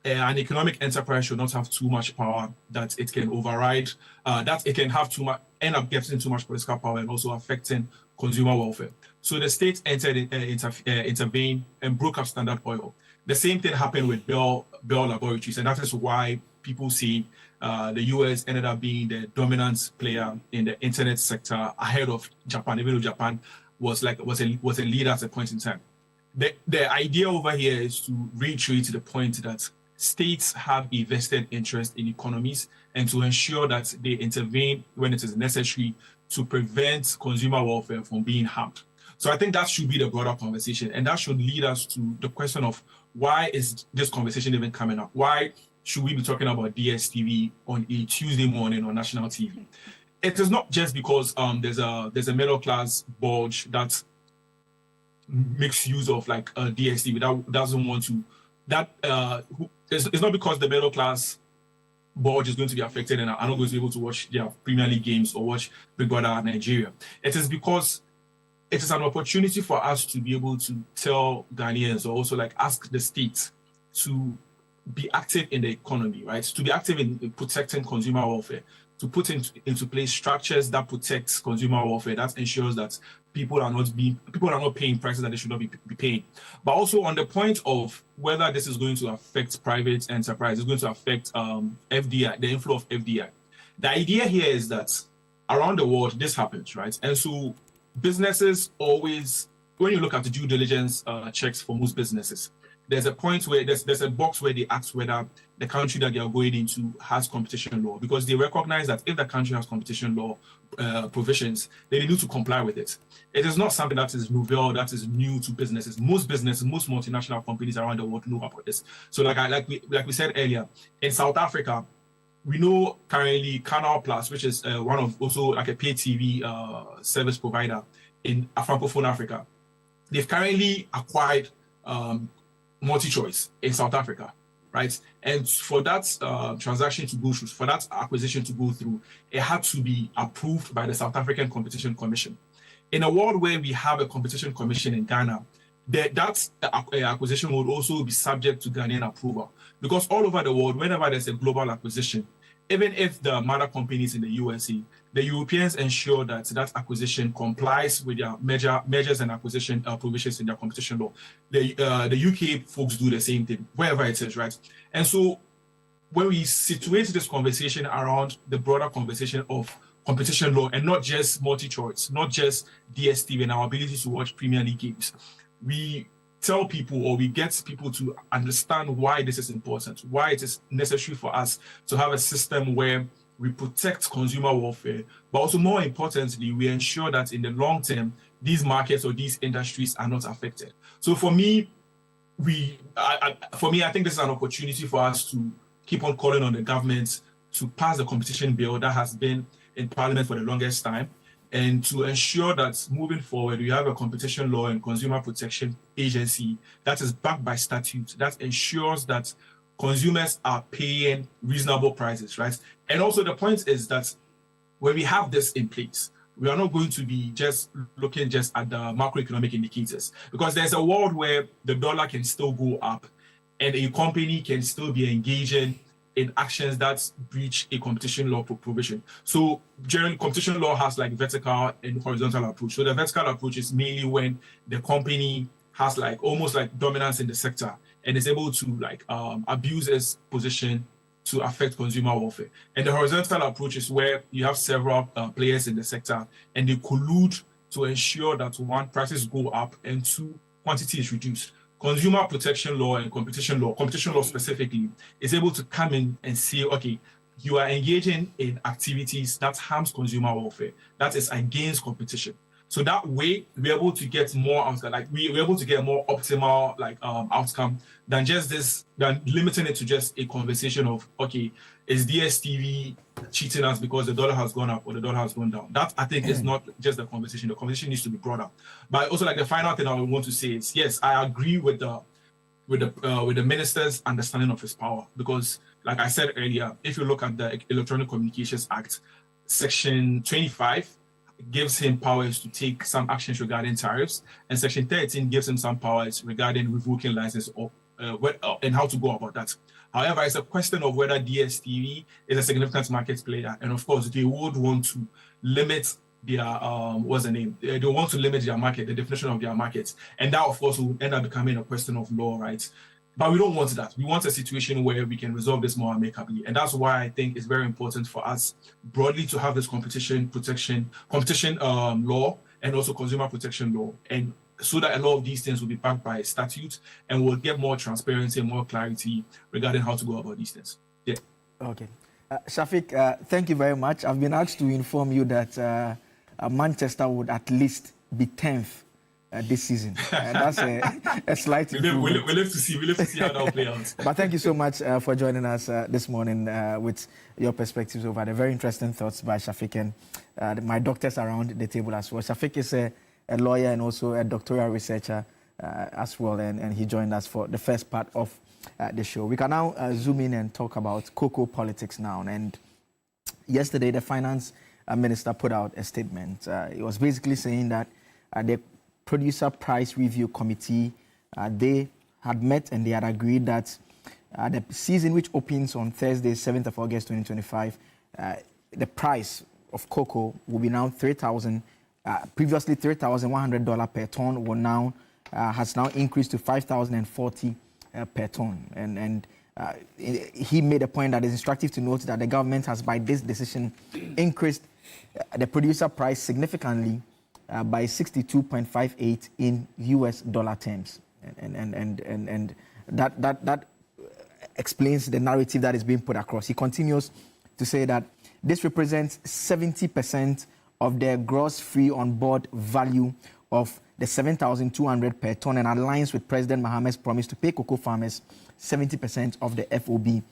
An economic enterprise should not have too much power that it can override, that it can have too much, end up getting too much political power and also affecting consumer welfare. So the state intervened and broke up Standard Oil. The same thing happened with Bell Laboratories, and that is why people see the US ended up being the dominant player in the internet sector ahead of Japan, even though Japan was a leader at a point in time. The idea over here is to reiterate the point that states have a vested interest in economies and to ensure that they intervene when it is necessary to prevent consumer welfare from being harmed. So I think that should be the broader conversation, and that should lead us to the question of why is this conversation even coming up? Why should we be talking about DSTV on a Tuesday morning on national TV? It is not just because there's a middle class bulge that makes use of like DSTV that doesn't want to. It's not because the middle class bulge is going to be affected and are not going to be able to watch their Premier League games or watch Big Brother Nigeria. It is because it is an opportunity for us to be able to tell Ghanaians, or also like ask the state to be active in the economy, right? To be active in protecting consumer welfare, to put into place structures that protects consumer welfare, that ensures that people are not paying prices that they should not be paying. But also on the point of whether this is going to affect private enterprise, it's going to affect FDI, the inflow of FDI. The idea here is that around the world, this happens, right? And so businesses always, when you look at the due diligence checks for most businesses, there's a point where there's a box where they ask whether the country that they are going into has competition law, because they recognize that if the country has competition law provisions, they need to comply with it. It is not something that is novel, that is new to businesses. Most multinational companies around the world know about this. So like we said earlier, in South Africa, we know currently Canal Plus, which is one of also like a pay TV service provider in Francophone Africa. They've currently acquired MultiChoice in South Africa, right? And for that transaction to go through, for that acquisition to go through, it had to be approved by the South African Competition Commission. In a world where we have a competition commission in Ghana, that acquisition would also be subject to Ghanaian approval. Because all over the world, whenever there's a global acquisition, even if the mother company is in the USA, the Europeans ensure that that acquisition complies with their mergers and acquisition provisions in their competition law. The UK folks do the same thing, wherever it is, right? And so when we situate this conversation around the broader conversation of competition law, and not just multi-choice, not just DSTV and our ability to watch Premier League games. We tell people, or we get people to understand why this is important, why it is necessary for us to have a system where we protect consumer welfare, but also more importantly, we ensure that in the long term, these markets or these industries are not affected. So for me, I think this is an opportunity for us to keep on calling on the government to pass the competition bill that has been in Parliament for the longest time, and to ensure that moving forward, we have a competition law and consumer protection agency that is backed by statute that ensures that consumers are paying reasonable prices, right? And also the point is that when we have this in place, we are not going to be just looking just at the macroeconomic indicators, because there's a world where the dollar can still go up and a company can still be engaging in actions that breach a competition law provision. So generally, competition law has like vertical and horizontal approach. So the vertical approach is mainly when the company has like almost like dominance in the sector and is able to like abuse its position to affect consumer welfare. And the horizontal approach is where you have several players in the sector and they collude to ensure that one, prices go up, and two, quantity is reduced. Consumer protection law and competition law specifically, is able to come in and say, okay, you are engaging in activities that harms consumer welfare, that is against competition. So that way, we're able to get more outcome, like we're able to get more optimal outcome than just this, than limiting it to just a conversation of, okay, is DSTV cheating us because the dollar has gone up or the dollar has gone down? That, I think, is not just the conversation. The conversation needs to be brought up. But also, like, the final thing I would want to say is, yes, I agree with the minister's understanding of his power, because, like I said earlier, if you look at the Electronic Communications Act, Section 25 gives him powers to take some actions regarding tariffs, and Section 13 gives him some powers regarding revoking license or and how to go about that. However, it's a question of whether DSTV is a significant market player, and of course, they would want to limit their what's the name? They want to limit their market, the definition of their market, and that, of course, will end up becoming a question of law, right? But we don't want that. We want a situation where we can resolve this more amicably. And that's why I think it's very important for us broadly to have this competition law and also consumer protection law. And so that a lot of these things will be backed by statute, and we'll get more transparency and more clarity regarding how to go about these things. Yeah. Okay. Shafiq, thank you very much. I've been asked to inform you that Manchester would at least be 10th this season. That's a slight improvement. We'll live to see how that will play out. But thank you so much for joining us this morning with your perspectives over the very interesting thoughts by Shafiq and my doctors around the table as well. Shafiq is a lawyer and also a doctoral researcher as well, and he joined us for the first part of the show. We can now zoom in and talk about cocoa politics now. And yesterday, the finance minister put out a statement. It was basically saying that the Producer Price Review Committee, they had met and they had agreed that the season, which opens on Thursday, 7th of August 2025, the price of cocoa will be now previously $3,100 per ton, will now has now increased to $5,040 per ton. And he made a point that is instructive to note that the government has, by this decision, increased the producer price significantly by 62.58 in US dollar terms. And that explains the narrative that is being put across. He continues to say that this represents 70% of the gross free on board value of the 7,200 per ton, and aligns with President Mohammed's promise to pay cocoa farmers 70% of the FOB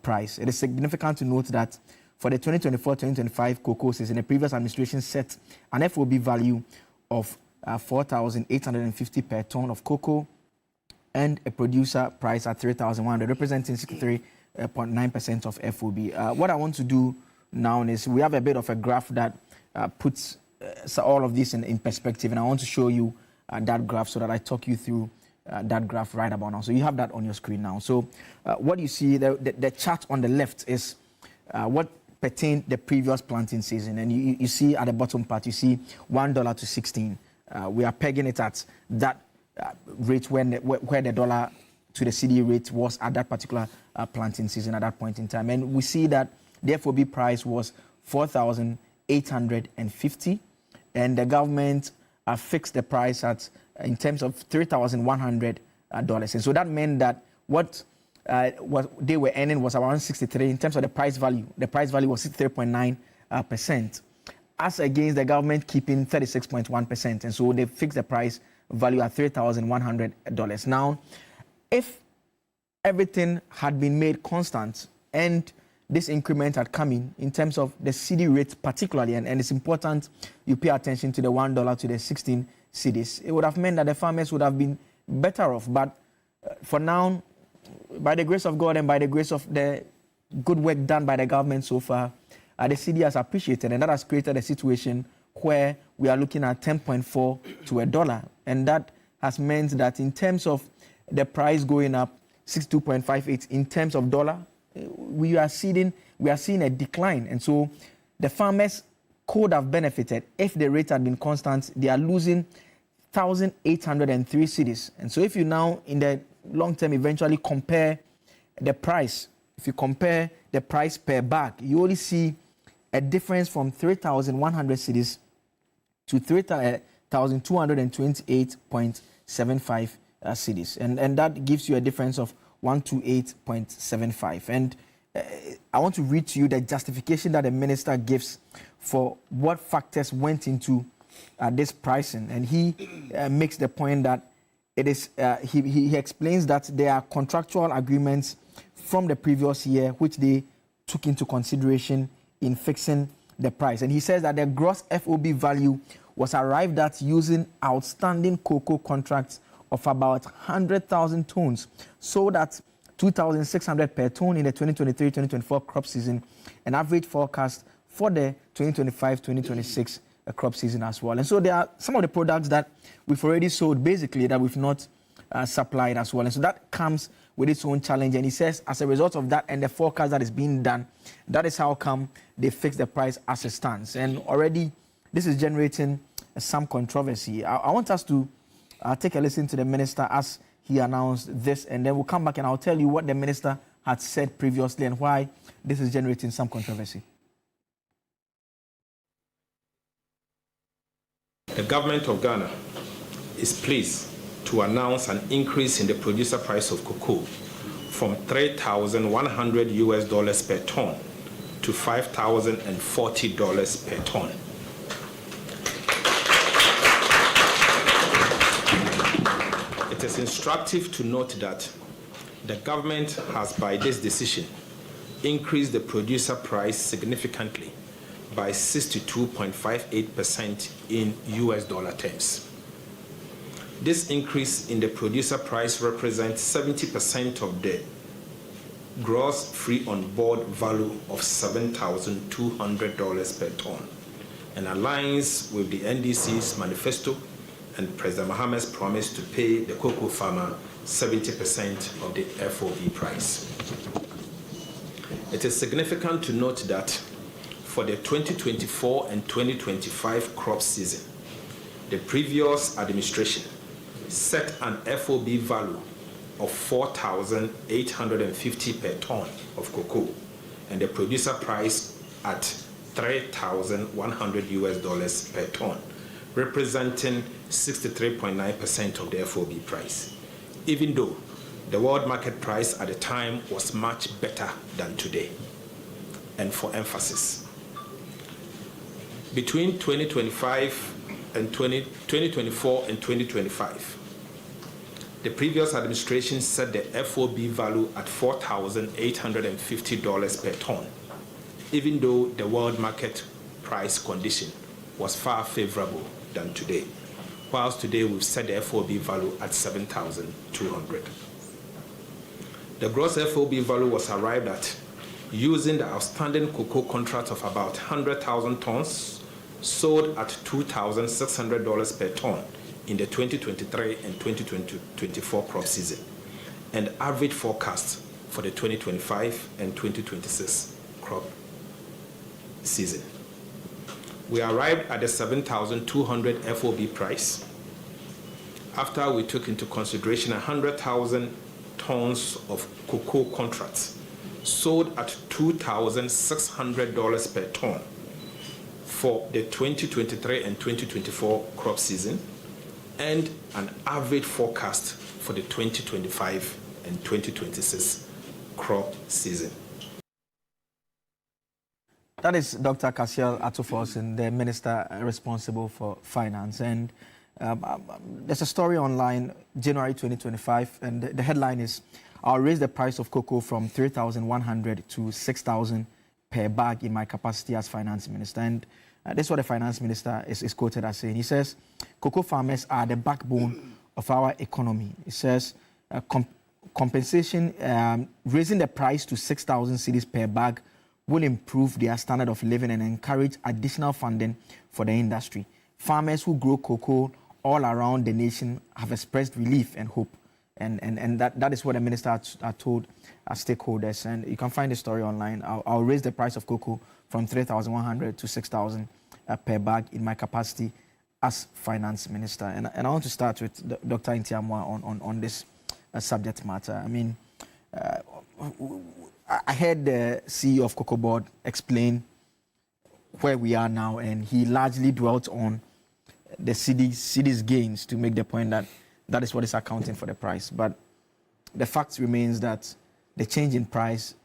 price. It is significant to note that for the 2024-2025 cocoa season, the previous administration set an FOB value of 4,850 per ton of cocoa and a producer price at 3,100, representing 63.9% of FOB. What I want to do now is we have a bit of a graph that puts all of this in perspective, and I want to show you that graph so that I talk you through that graph right about now. So you have that on your screen now. So what you see, the chart on the left is what pertained the previous planting season, and you see at the bottom part, you see $1 to 16. We are pegging it at that rate where the dollar to the cedi rate was at that particular planting season at that point in time. And we see that the FOB price was $4,850 $3,850, and the government fixed the price at, in terms of $3,100. And so that meant that what they were earning was around 63 in terms of the price value. The price value was 63.9%, as against the government keeping 36.1%. And so they fixed the price value at $3,100. Now, if everything had been made constant and this increment had come in terms of the cedi rate particularly, and it's important you pay attention to the $1 to the 16 cedis, it would have meant that the farmers would have been better off. But for now, by the grace of God and by the grace of the good work done by the government so far, the cedi has appreciated, and that has created a situation where we are looking at 10.4 to $1. And that has meant that in terms of the price going up 62.58 in terms of dollar, we are seeing a decline. And so the farmers could have benefited if the rate had been constant. They are losing 1,803 cedis. And so if you now in the long term eventually compare the price, if you compare the price per bag, you only see a difference from 3,100 cedis to 3,228.75 cedis. And that gives you a difference of 128.75. And I want to read to you the justification that the minister gives for what factors went into this pricing. And he makes the point that it is, he explains that there are contractual agreements from the previous year which they took into consideration in fixing the price. And he says that the gross FOB value was arrived at using outstanding cocoa contracts of about 100,000 tons, sold at 2,600 per ton in the 2023-2024 crop season, an average forecast for the 2025-2026 crop season as well. And so there are some of the products that we've already sold, basically, that we've not supplied as well. And so that comes with its own challenge. And he says, as a result of that and the forecast that is being done, that is how come they fix the price as it stands. And already this is generating some controversy. I want us to take a listen to the minister as he announced this, and then we'll come back and I'll tell you what the minister had said previously and why this is generating some controversy. The government of Ghana is pleased to announce an increase in the producer price of cocoa from $3,100 per ton to $5,040 per ton. It is instructive to note that the government has, by this decision, increased the producer price significantly by 62.58% in US dollar terms. This increase in the producer price represents 70% of the gross free on board value of $7,200 per ton and aligns with the NDC's manifesto and President Mohammed's promise to pay the cocoa farmer 70% of the FOB price. It is significant to note that for the 2024 and 2025 crop season, the previous administration set an FOB value of $4,850 per ton of cocoa and the producer price at $3,100 per ton, representing 63.9% of the FOB price, even though the world market price at the time was much better than today. And for emphasis, between 2024 and 2025, the previous administration set the FOB value at $4,850 per ton, even though the world market price condition was far favorable than today, whilst today we've set the FOB value at $7,200. The gross FOB value was arrived at using the outstanding cocoa contract of about 100,000 tons, sold at $2,600 per ton in the 2023 and 2024 crop season, and average forecast for the 2025 and 2026 crop season. We arrived at the 7,200 FOB price after we took into consideration 100,000 tons of cocoa contracts sold at $2,600 per ton for the 2023 and 2024 crop season, and an average forecast for the 2025 and 2026 crop season. That is Dr. Cassiel Atuforsen, the minister responsible for finance. And there's a story online, January 2025, and the headline is, I'll raise the price of cocoa from 3,100 to 6,000 per bag in my capacity as finance minister. And this is what the finance minister is quoted as saying. He says, cocoa farmers are the backbone of our economy. He says, compensation, raising the price to 6,000 cedis per bag will improve their standard of living and encourage additional funding for the industry. Farmers who grow cocoa all around the nation have expressed relief and hope. And that is what the minister had told our stakeholders. And you can find the story online. I'll raise the price of cocoa from 3,100 to 6,000 per bag in my capacity as finance minister. And I want to start with Dr. Ntiamwa on this subject matter. I mean, I heard the CEO of Cocoa Board explain where we are now, and he largely dwelt on the city's gains to make the point that that is what is accounting for the price. But the fact remains that the change in price,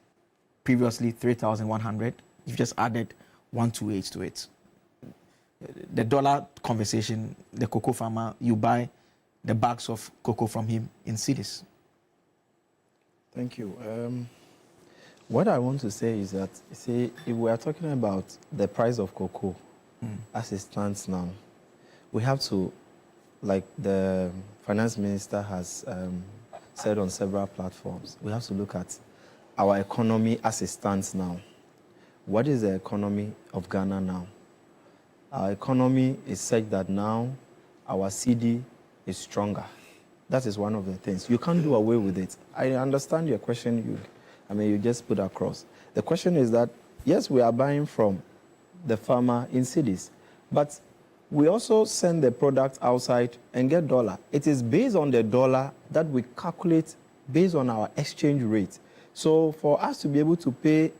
previously 3,100, you've just added 128 to it. The dollar conversation, the cocoa farmer, you buy the bags of cocoa from him in cedis. Thank you. What I want to say is that, see, if we are talking about the price of cocoa as it stands now, we have to, like the finance minister has said on several platforms, we have to look at our economy as it stands now. What is the economy of Ghana now? Our economy is such that now our cedi is stronger. That is one of the things. You can't do away with it. I understand your question, you just put across. The question is that, yes, we are buying from the farmer in cedis, but we also send the product outside and get dollar. It is based on the dollar that we calculate based on our exchange rate. So for us to be able to pay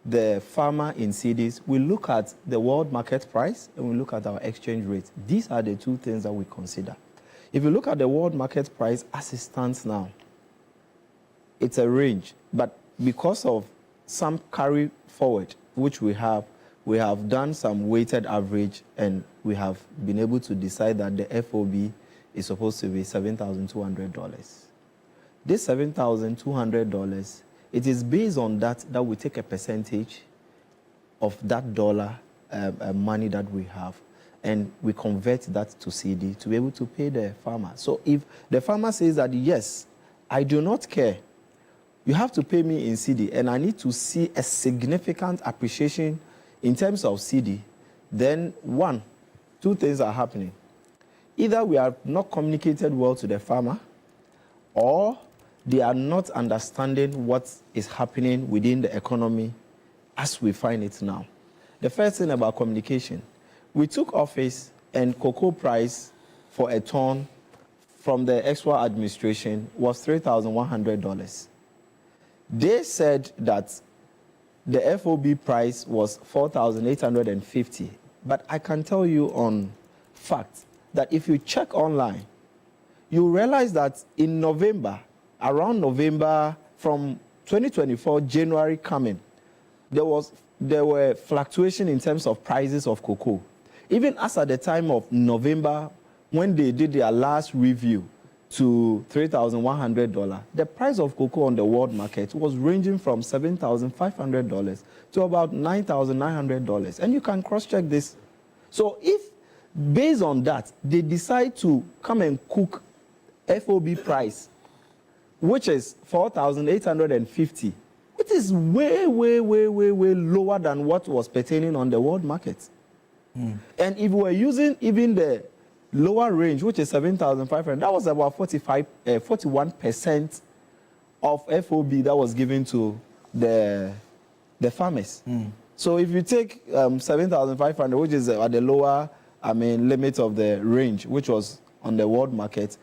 the farmer in cedis, we look at the world market price and we look at our exchange rate. These are the two things that we consider. If you look at the world market price as it stands now, it's a range, but because of some carry forward, which we have done some weighted average, and we have been able to decide that the FOB is supposed to be $7,200. This $7,200, it is based on that we take a percentage of that dollar money that we have, and we convert that to cedi to be able to pay the farmer. So if the farmer says that, yes, I do not care, you have to pay me in cedi, and I need to see a significant appreciation in terms of cedi, then two things are happening. Either we are not communicated well to the farmer, or they are not understanding what is happening within the economy as we find it now. The first thing about communication, we took office and cocoa price for a ton from the extra administration was $3,100. They said that the FOB price was $4,850. But I can tell you on fact that if you check online, you realize that in November, around November, from 2024, January coming, there were fluctuation in terms of prices of cocoa. Even as at the time of November, when they did their last review to $3,100, the price of cocoa on the world market was ranging from $7,500 to about $9,900. And you can cross-check this. So if, based on that, they decide to come and cook FOB price, which is $4,850, it is way, way, way, way, way lower than what was pertaining on the world market. And if we're using even the lower range, which is 7,500, that was about 41% of FOB that was given to the farmers. So if you take 7,500, which is at the lower, limit of the range, which was on the world market,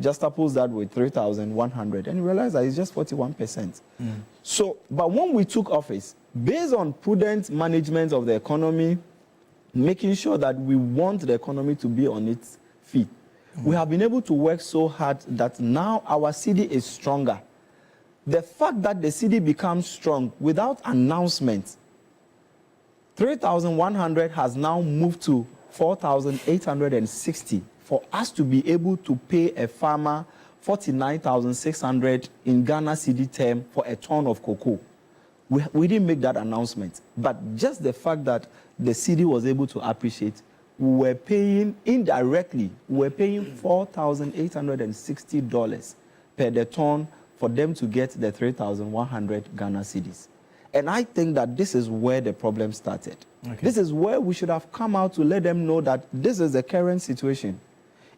just oppose that with 3,100, and you realize that it's just 41%. So, but when we took office, based on prudent management of the economy, making sure that we want the economy to be on its feet. We have been able to work so hard that now our city is stronger. The fact that the city becomes strong without announcement, 3,100 has now moved to 4,860 for us to be able to pay a farmer 49,600 in Ghana cedi term for a ton of cocoa. We didn't make that announcement, but just the fact that the city was able to appreciate, we were paying indirectly, we were paying $4,860 per the ton for them to get the 3,100 Ghana cedis. And I think that this is where the problem started. Okay. This is where we should have come out to let them know that this is the current situation.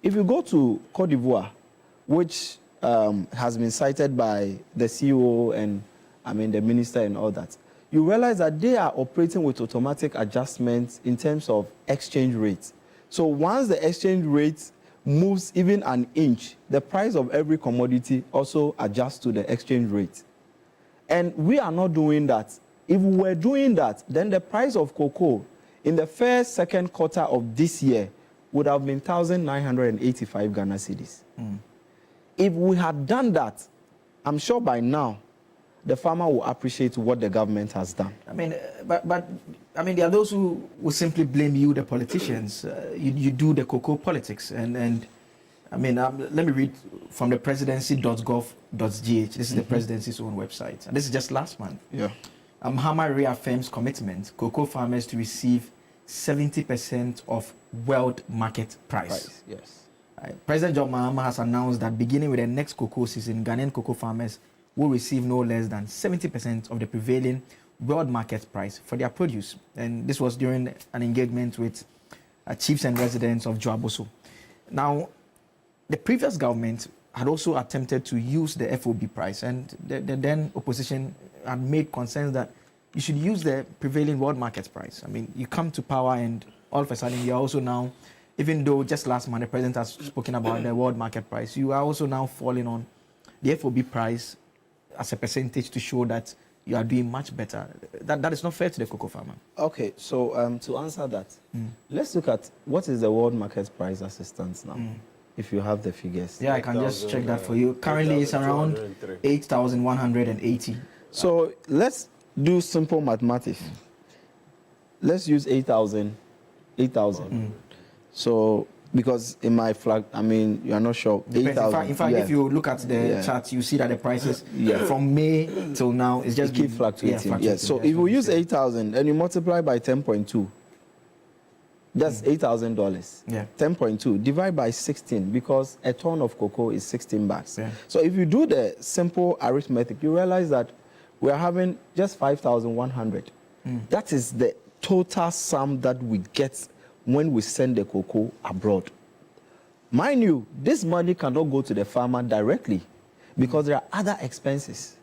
If you go to Cote d'Ivoire, which has been cited by the CEO and the minister and all that, you realize that they are operating with automatic adjustments in terms of exchange rates. So once the exchange rate moves even an inch, the price of every commodity also adjusts to the exchange rate. And we are not doing that. If we were doing that, then the price of cocoa in the second quarter of this year would have been 1,985 Ghana cedis. If we had done that, I'm sure by now, the farmer will appreciate what the government has done. But there are those who will simply blame you, the politicians. You do the cocoa politics. Let me read from the presidency.gov.gh. This is the presidency's own website. And this is just last month. Yeah. Mahama reaffirms commitment, cocoa farmers to receive 70% of world market price. Yes. President John Mahama has announced that beginning with the next cocoa season, Ghanaian cocoa farmers will receive no less than 70% of the prevailing world market price for their produce. And this was during an engagement with chiefs and residents of Joaboso. Now, the previous government had also attempted to use the FOB price, and the then opposition had made concerns that you should use the prevailing world market price. You come to power and all of a sudden you are also now, even though just last month the president has spoken about the world market price, you are also now falling on the FOB price as a percentage to show that you are doing much better. That is not fair to the cocoa farmer. Okay, so to answer that, let's look at what is the world market price as it stands now, if you have the figures. Yeah, I can just check that for you. Currently, it's around 8,180. So let's do simple mathematics. Let's use 8,000. So, because in my flag, you are not sure. 8,000. In fact, if you look at the chart, you see that the prices from May till now is just keep fluctuating. Yes. So if we use 8,000 and you multiply by 10.2, that's $8,000. Yeah. 10.2 divide by 16, because a ton of cocoa is 16 bags. Yeah. So if you do the simple arithmetic, you realize that we are having just 5,100. That is the total sum that we get when we send the cocoa abroad. Mind you, this money cannot go to the farmer directly because there are other expenses.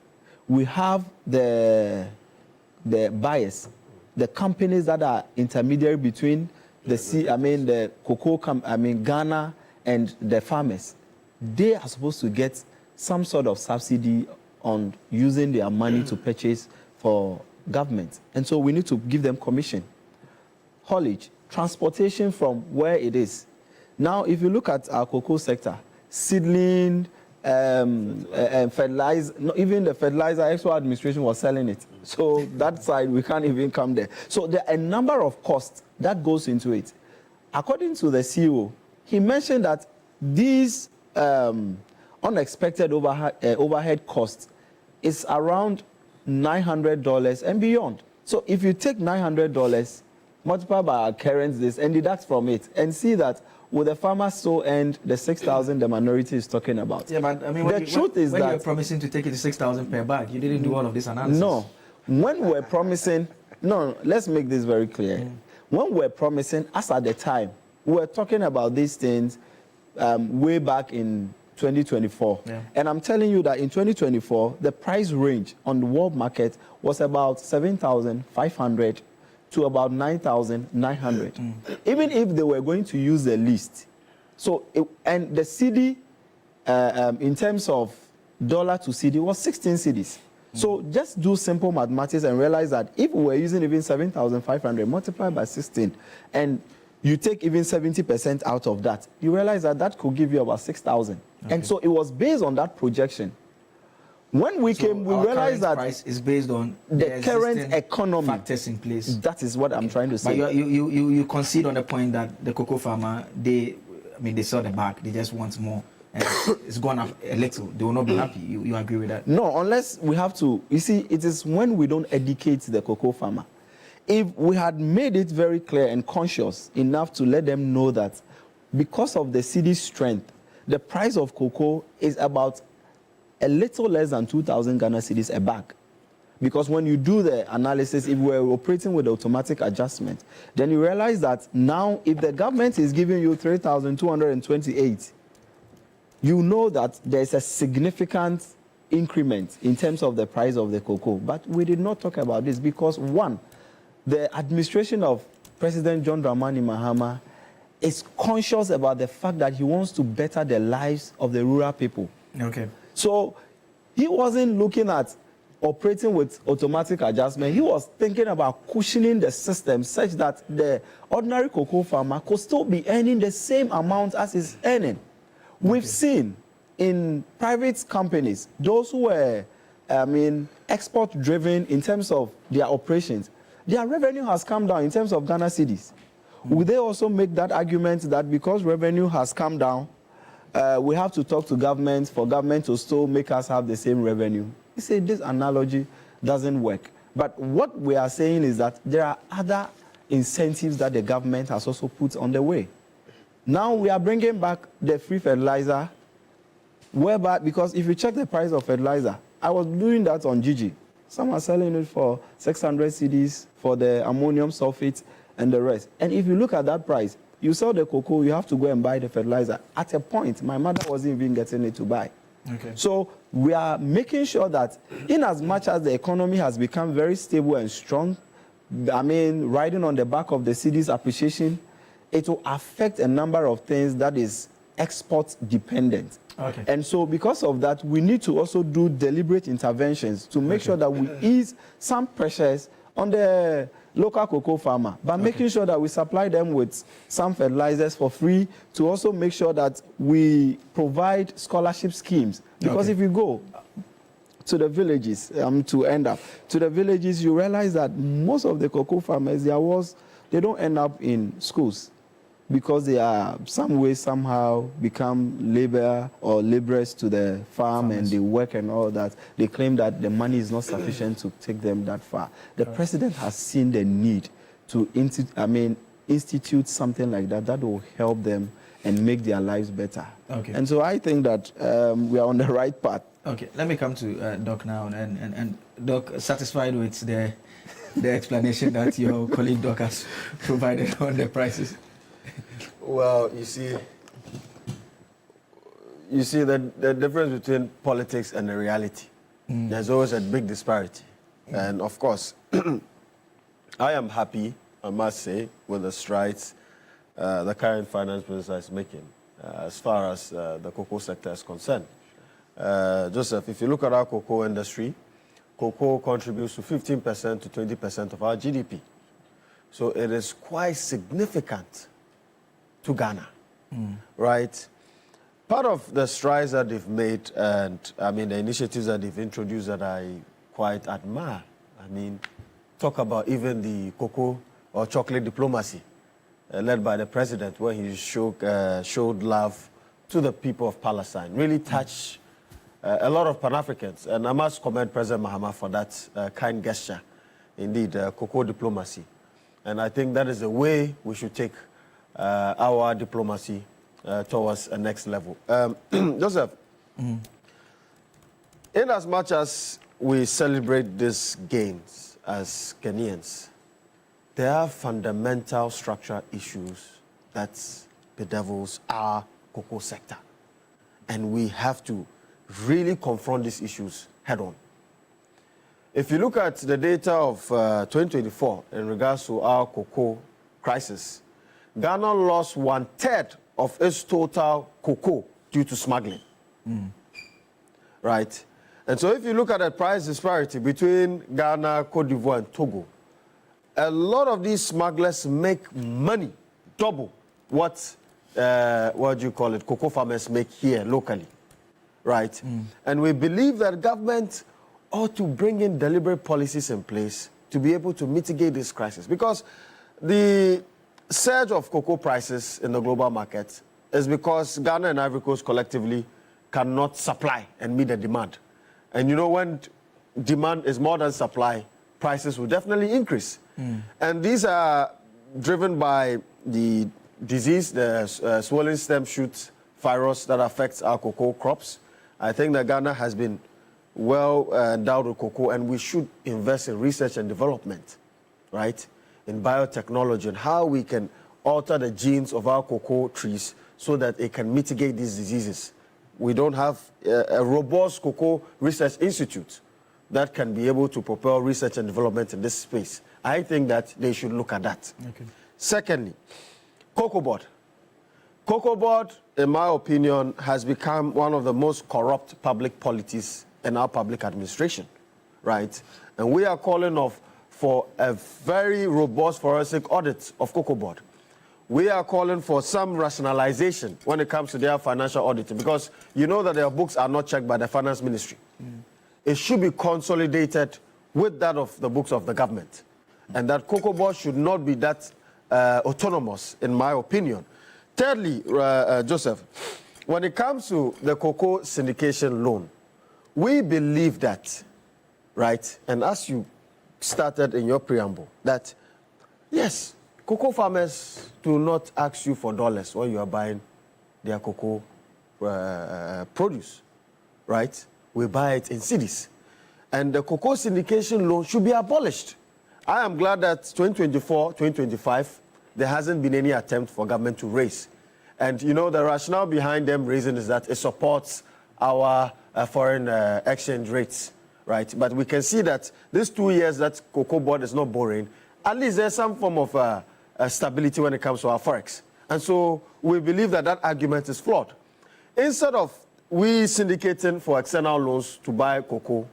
We have the buyers, the companies that are intermediary between the cocoa, Ghana and the farmers. They are supposed to get some sort of subsidy on using their money to purchase for government. And so we need to give them commission, haulage, transportation from where it is. Now, if you look at our cocoa sector, seedling, fertilizer, even the fertilizer, Expo administration was selling it. So that side, we can't even come there. So there are a number of costs that goes into it. According to the CEO, he mentioned that these unexpected overhead costs is around $900 and beyond. So if you take $900, multiply by our current this and deduct from it and see that will the farmer so end the 6,000 the minority is talking about. Yeah, but the truth is when that you were promising to take it to 6,000 per bag, you didn't do all of this analysis. No, when we were promising, let's make this very clear. When we were promising, as at the time, we were talking about these things way back in 2024. Yeah. And I'm telling you that in 2024, the price range on the world market was about 7,500 to about 9,900. Even if they were going to use the list. So, and the cedi, in terms of dollar to cedi, was 16 cedis. So just do simple mathematics and realize that if we were using even 7,500 multiplied by 16, and you take even 70% out of that, you realize that that could give you about 6,000. And so it was based on that projection. When we came, we realized that price is based on the current economy factors in place. That is what I'm trying to say. But you concede on the point that the cocoa farmer, they saw the bag, they just want more. And it's gone up a little. They will not be happy. You agree with that? No, unless we have to. You see, it is when we don't educate the cocoa farmer. If we had made it very clear and conscious enough to let them know that because of the city's strength, the price of cocoa is about a little less than 2,000 Ghana cedis a bag. Because when you do the analysis, if we're operating with automatic adjustment, then you realize that now if the government is giving you 3,228, you know that there's a significant increment in terms of the price of the cocoa. But we did not talk about this because, one, the administration of President John Dramani Mahama is conscious about the fact that he wants to better the lives of the rural people. Okay. So he wasn't looking at operating with automatic adjustment. He was thinking about cushioning the system such that the ordinary cocoa farmer could still be earning the same amount as he's earning. We've seen in private companies, those who were, export-driven in terms of their operations, their revenue has come down in terms of Ghana cedis. Would they also make that argument that because revenue has come down, we have to talk to government for government to still make us have the same revenue? You see, this analogy doesn't work. But what we are saying is that there are other incentives that the government has also put on the way. Now we are bringing back the free fertilizer, whereby, because if you check the price of fertilizer, I was doing that on Gigi. Some are selling it for 600 cedis for the ammonium sulfate and the rest. And if you look at that price, you sell the cocoa, you have to go and buy the fertilizer. At a point, my mother wasn't even getting it to buy. Okay. So we are making sure that in as much as the economy has become very stable and strong, riding on the back of the cedis appreciation, it will affect a number of things that is export dependent. Okay. And so because of that, we need to also do deliberate interventions to make sure that we ease some pressures on the local cocoa farmer, by making sure that we supply them with some fertilizers for free, to also make sure that we provide scholarship schemes. Because if you go to the villages, to end up, to the villages, you realize that most of the cocoa farmers, they don't end up in schools because they are some way, somehow become labor or laborers to the farm and they work and all that. They claim that the money is not sufficient to take them that far. The president has seen the need to institute something like that that will help them and make their lives better. Okay. And so I think that we are on the right path. Okay, let me come to Doc now. And Doc, satisfied with the explanation that your colleague Doc has provided on the prices? Well, you see the difference between politics and the reality. There's always a big disparity. And of course, I am happy, I must say, with the strides the current finance minister is making as far as the cocoa sector is concerned. Joseph, if you look at our cocoa industry, cocoa contributes to 15% to 20% of our GDP. So it is quite significant to Ghana, right? Part of the strides that they've made and, the initiatives that they've introduced that I quite admire, talk about even the cocoa or chocolate diplomacy led by the president, where he showed love to the people of Palestine, really touched a lot of Pan-Africans. And I must commend President Mahama for that kind gesture, indeed, cocoa diplomacy. And I think that is the way we should take our diplomacy towards a next level. Joseph, in as much as we celebrate these gains as Ghanaians, there are fundamental structural issues that bedevils our cocoa sector. And we have to really confront these issues head on. If you look at the data of 2024 in regards to our cocoa crisis, Ghana lost 1/3 of its total cocoa due to smuggling. Right? And so if you look at the price disparity between Ghana, Cote d'Ivoire, and Togo, a lot of these smugglers make money, double what do you call it, cocoa farmers make here locally, right? And we believe that government ought to bring in deliberate policies in place to be able to mitigate this crisis. Because the surge of cocoa prices in the global market is because Ghana and Ivory Coast collectively cannot supply and meet the demand. And you know, when demand is more than supply, prices will definitely increase. And these are driven by the disease, the swollen stem shoot virus that affects our cocoa crops. I think that Ghana has been well endowed with cocoa, and we should invest in research and development, right? In biotechnology and how we can alter the genes of our cocoa trees so that it can mitigate these diseases. We don't have a robust cocoa research institute that can be able to propel research and development in this space. I think that they should look at that. Okay. Secondly, Cocoa Board. Cocoa Board, in my opinion, has become one of the most corrupt public policies in our public administration, right? And we are calling for a very robust forensic audit of Cocoa Board. We are calling for some rationalization when it comes to their financial auditing, because you know that their books are not checked by the finance ministry. It should be consolidated with that of the books of the government. And that Cocoa Board should not be that autonomous, in my opinion. Thirdly, Joseph, when it comes to the cocoa syndication loan, we believe that, right, and as you started in your preamble, that, yes, cocoa farmers do not ask you for dollars when you are buying their cocoa produce, right? We buy it in cedis. And the cocoa syndication loan should be abolished. I am glad that 2024, 2025, there hasn't been any attempt for government to raise. And, you know, the rationale behind them raising is that it supports our foreign exchange rates, right? But we can see that these 2 years that Cocoa Board is not borrowing, at least there's some form of stability when it comes to our forex. And so we believe that that argument is flawed. Instead of we syndicating for external loans to buy cocoa,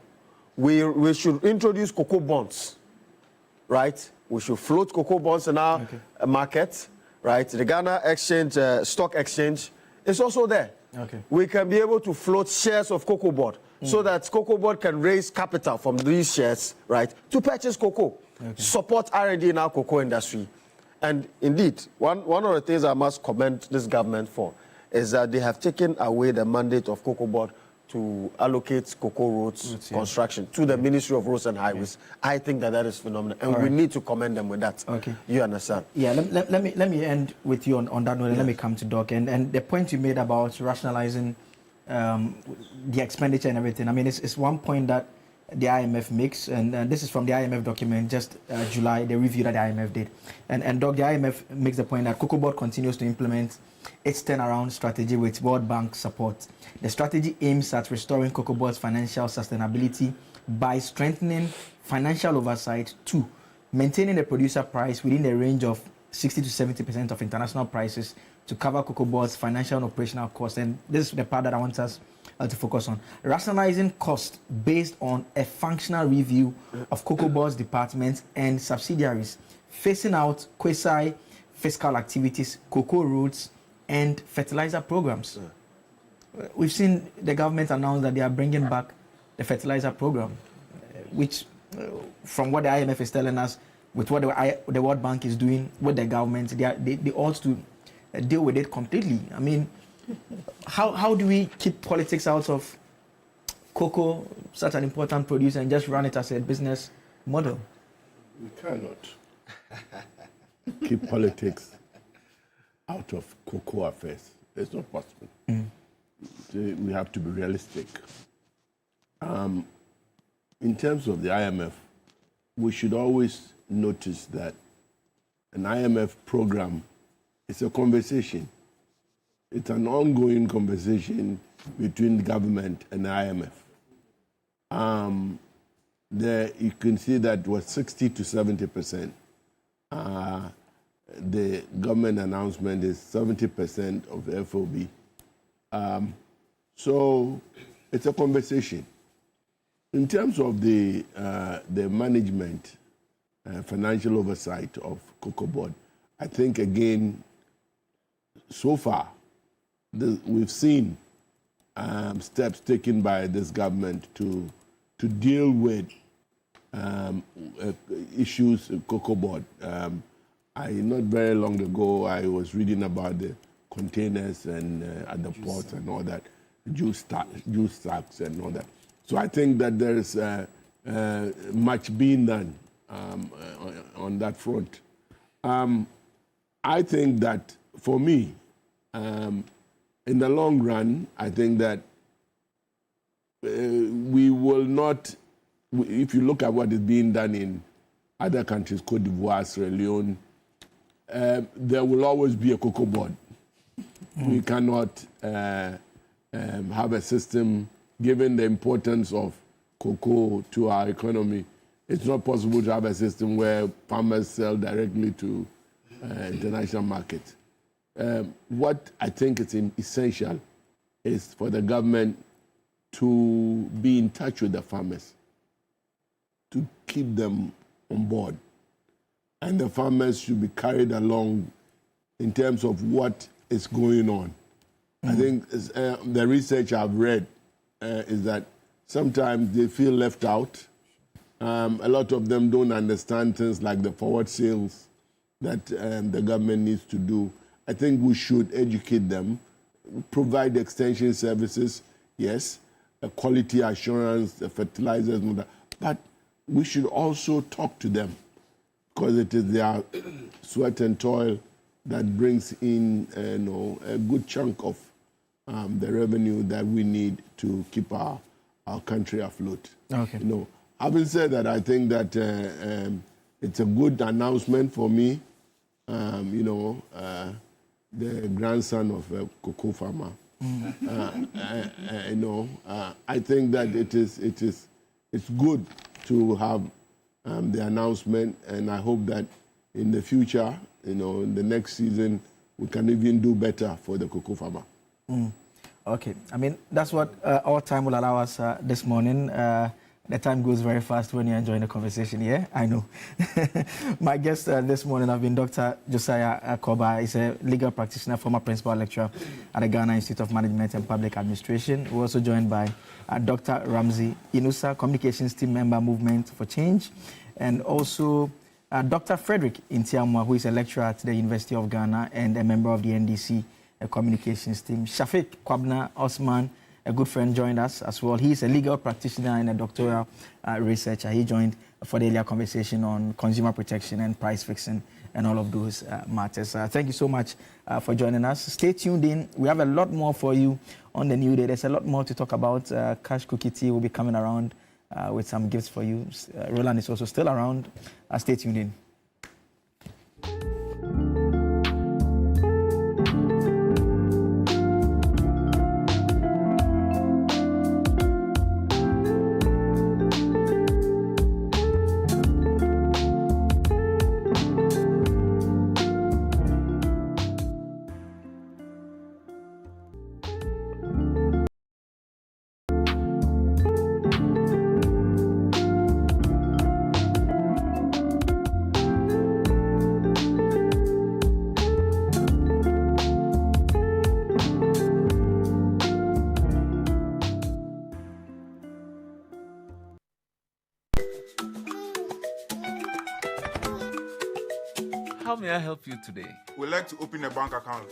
we should introduce cocoa bonds, right? We should float cocoa bonds in our market, right? The Ghana Exchange, Stock Exchange is also there. We can be able to float shares of Cocoa Board so that Cocoa Board can raise capital from these shares, right, to purchase cocoa, support R&D in our cocoa industry. And indeed, one of the things I must commend this government for is that they have taken away the mandate of Cocoa Board to allocate cocoa roads construction to the Ministry of Roads and Highways. I think that is phenomenal, and we need to commend them with that. You understand? Yeah, let me end with you on that note, and let me come to Doc. And the point you made about rationalizing the expenditure and everything, I mean, it's one point that the IMF makes, and this is from the IMF document, just July, the review that the IMF did. And Doc, the IMF makes the point that Cocoa Board continues to implement its turnaround strategy with World Bank support. The strategy aims at restoring Cocoa Board's financial sustainability by strengthening financial oversight, 2, maintaining the producer price within the range of 60 to 70% of international prices to cover Cocoa Board's financial and operational costs. And this is the part that I want us to focus on. Rationalizing costs based on a functional review of Cocoa Board's departments and subsidiaries, phasing out quasi-fiscal activities, cocoa roads, and fertilizer programs. We've seen the government announce that they are bringing back the fertilizer program, which, from what the IMF is telling us, with what the World Bank is doing with the government, they ought to deal with it completely. I mean, how do we keep politics out of cocoa, such an important producer, and just run it as a business model? We cannot keep politics out of cocoa affairs. It's not possible. We have to be realistic. In terms of the IMF, we should always notice that an IMF program is a conversation. It's an ongoing conversation between the government and the IMF. There you can see that was 60 to 70%. The government announcement is 70% of the FOB. So it's a conversation. In terms of the management, financial oversight of Cocoa Board, I think again, so far, we've seen steps taken by this government to deal with issues in Cocoa Board. Not very long ago, I was reading about the containers and at the ports and all that, juice sacks and all that. So I think that there is much being done on that front. I think that for me, in the long run, I think that we will not, if you look at what is being done in other countries, Cote d'Ivoire, Sierra Leone, there will always be a Cocoa Board. We cannot have a system, given the importance of cocoa to our economy. It's not possible to have a system where farmers sell directly to international markets. What I think is essential is for the government to be in touch with the farmers, to keep them on board. And the farmers should be carried along in terms of what is going on. I think the research I've read is that sometimes they feel left out. A lot of them don't understand things like the forward sales that the government needs to do. I think we should educate them, provide extension services, yes, quality assurance, the fertilizers, and all that. But we should also talk to them because it is their sweat and toil that brings in a good chunk of the revenue that we need to keep our country afloat. Okay. Having said that, I think that it's a good announcement for me. The grandson of a cocoa farmer. I think that it's good to have the announcement, and I hope that in the future, in the next season, we can even do better for the cocoa farmer. Okay, I mean, that's what our time will allow us this morning. The time goes very fast when you're enjoying the conversation, yeah? I know. My guest this morning have been Dr. Josiah Koba. He's a legal practitioner, former principal lecturer at the Ghana Institute of Management and Public Administration. We're also joined by Dr. Ramsey Inusa, communications team member, Movement for Change, and also Dr. Frederick Intiamwa, who is a lecturer at the University of Ghana and a member of the NDC communications team. Shafiq Kwabna Osman, a good friend, joined us as well. He's a legal practitioner and a doctoral researcher. He joined for the earlier conversation on consumer protection and price fixing and all of those matters. Thank you so much for joining us. Stay tuned in. We have a lot more for you on the new day. There's a lot more to talk about. Cash Cookie Tea will be coming around with some gifts for you. Roland is also still around. Stay tuned in. How may I help you today? We'd like to open a bank account.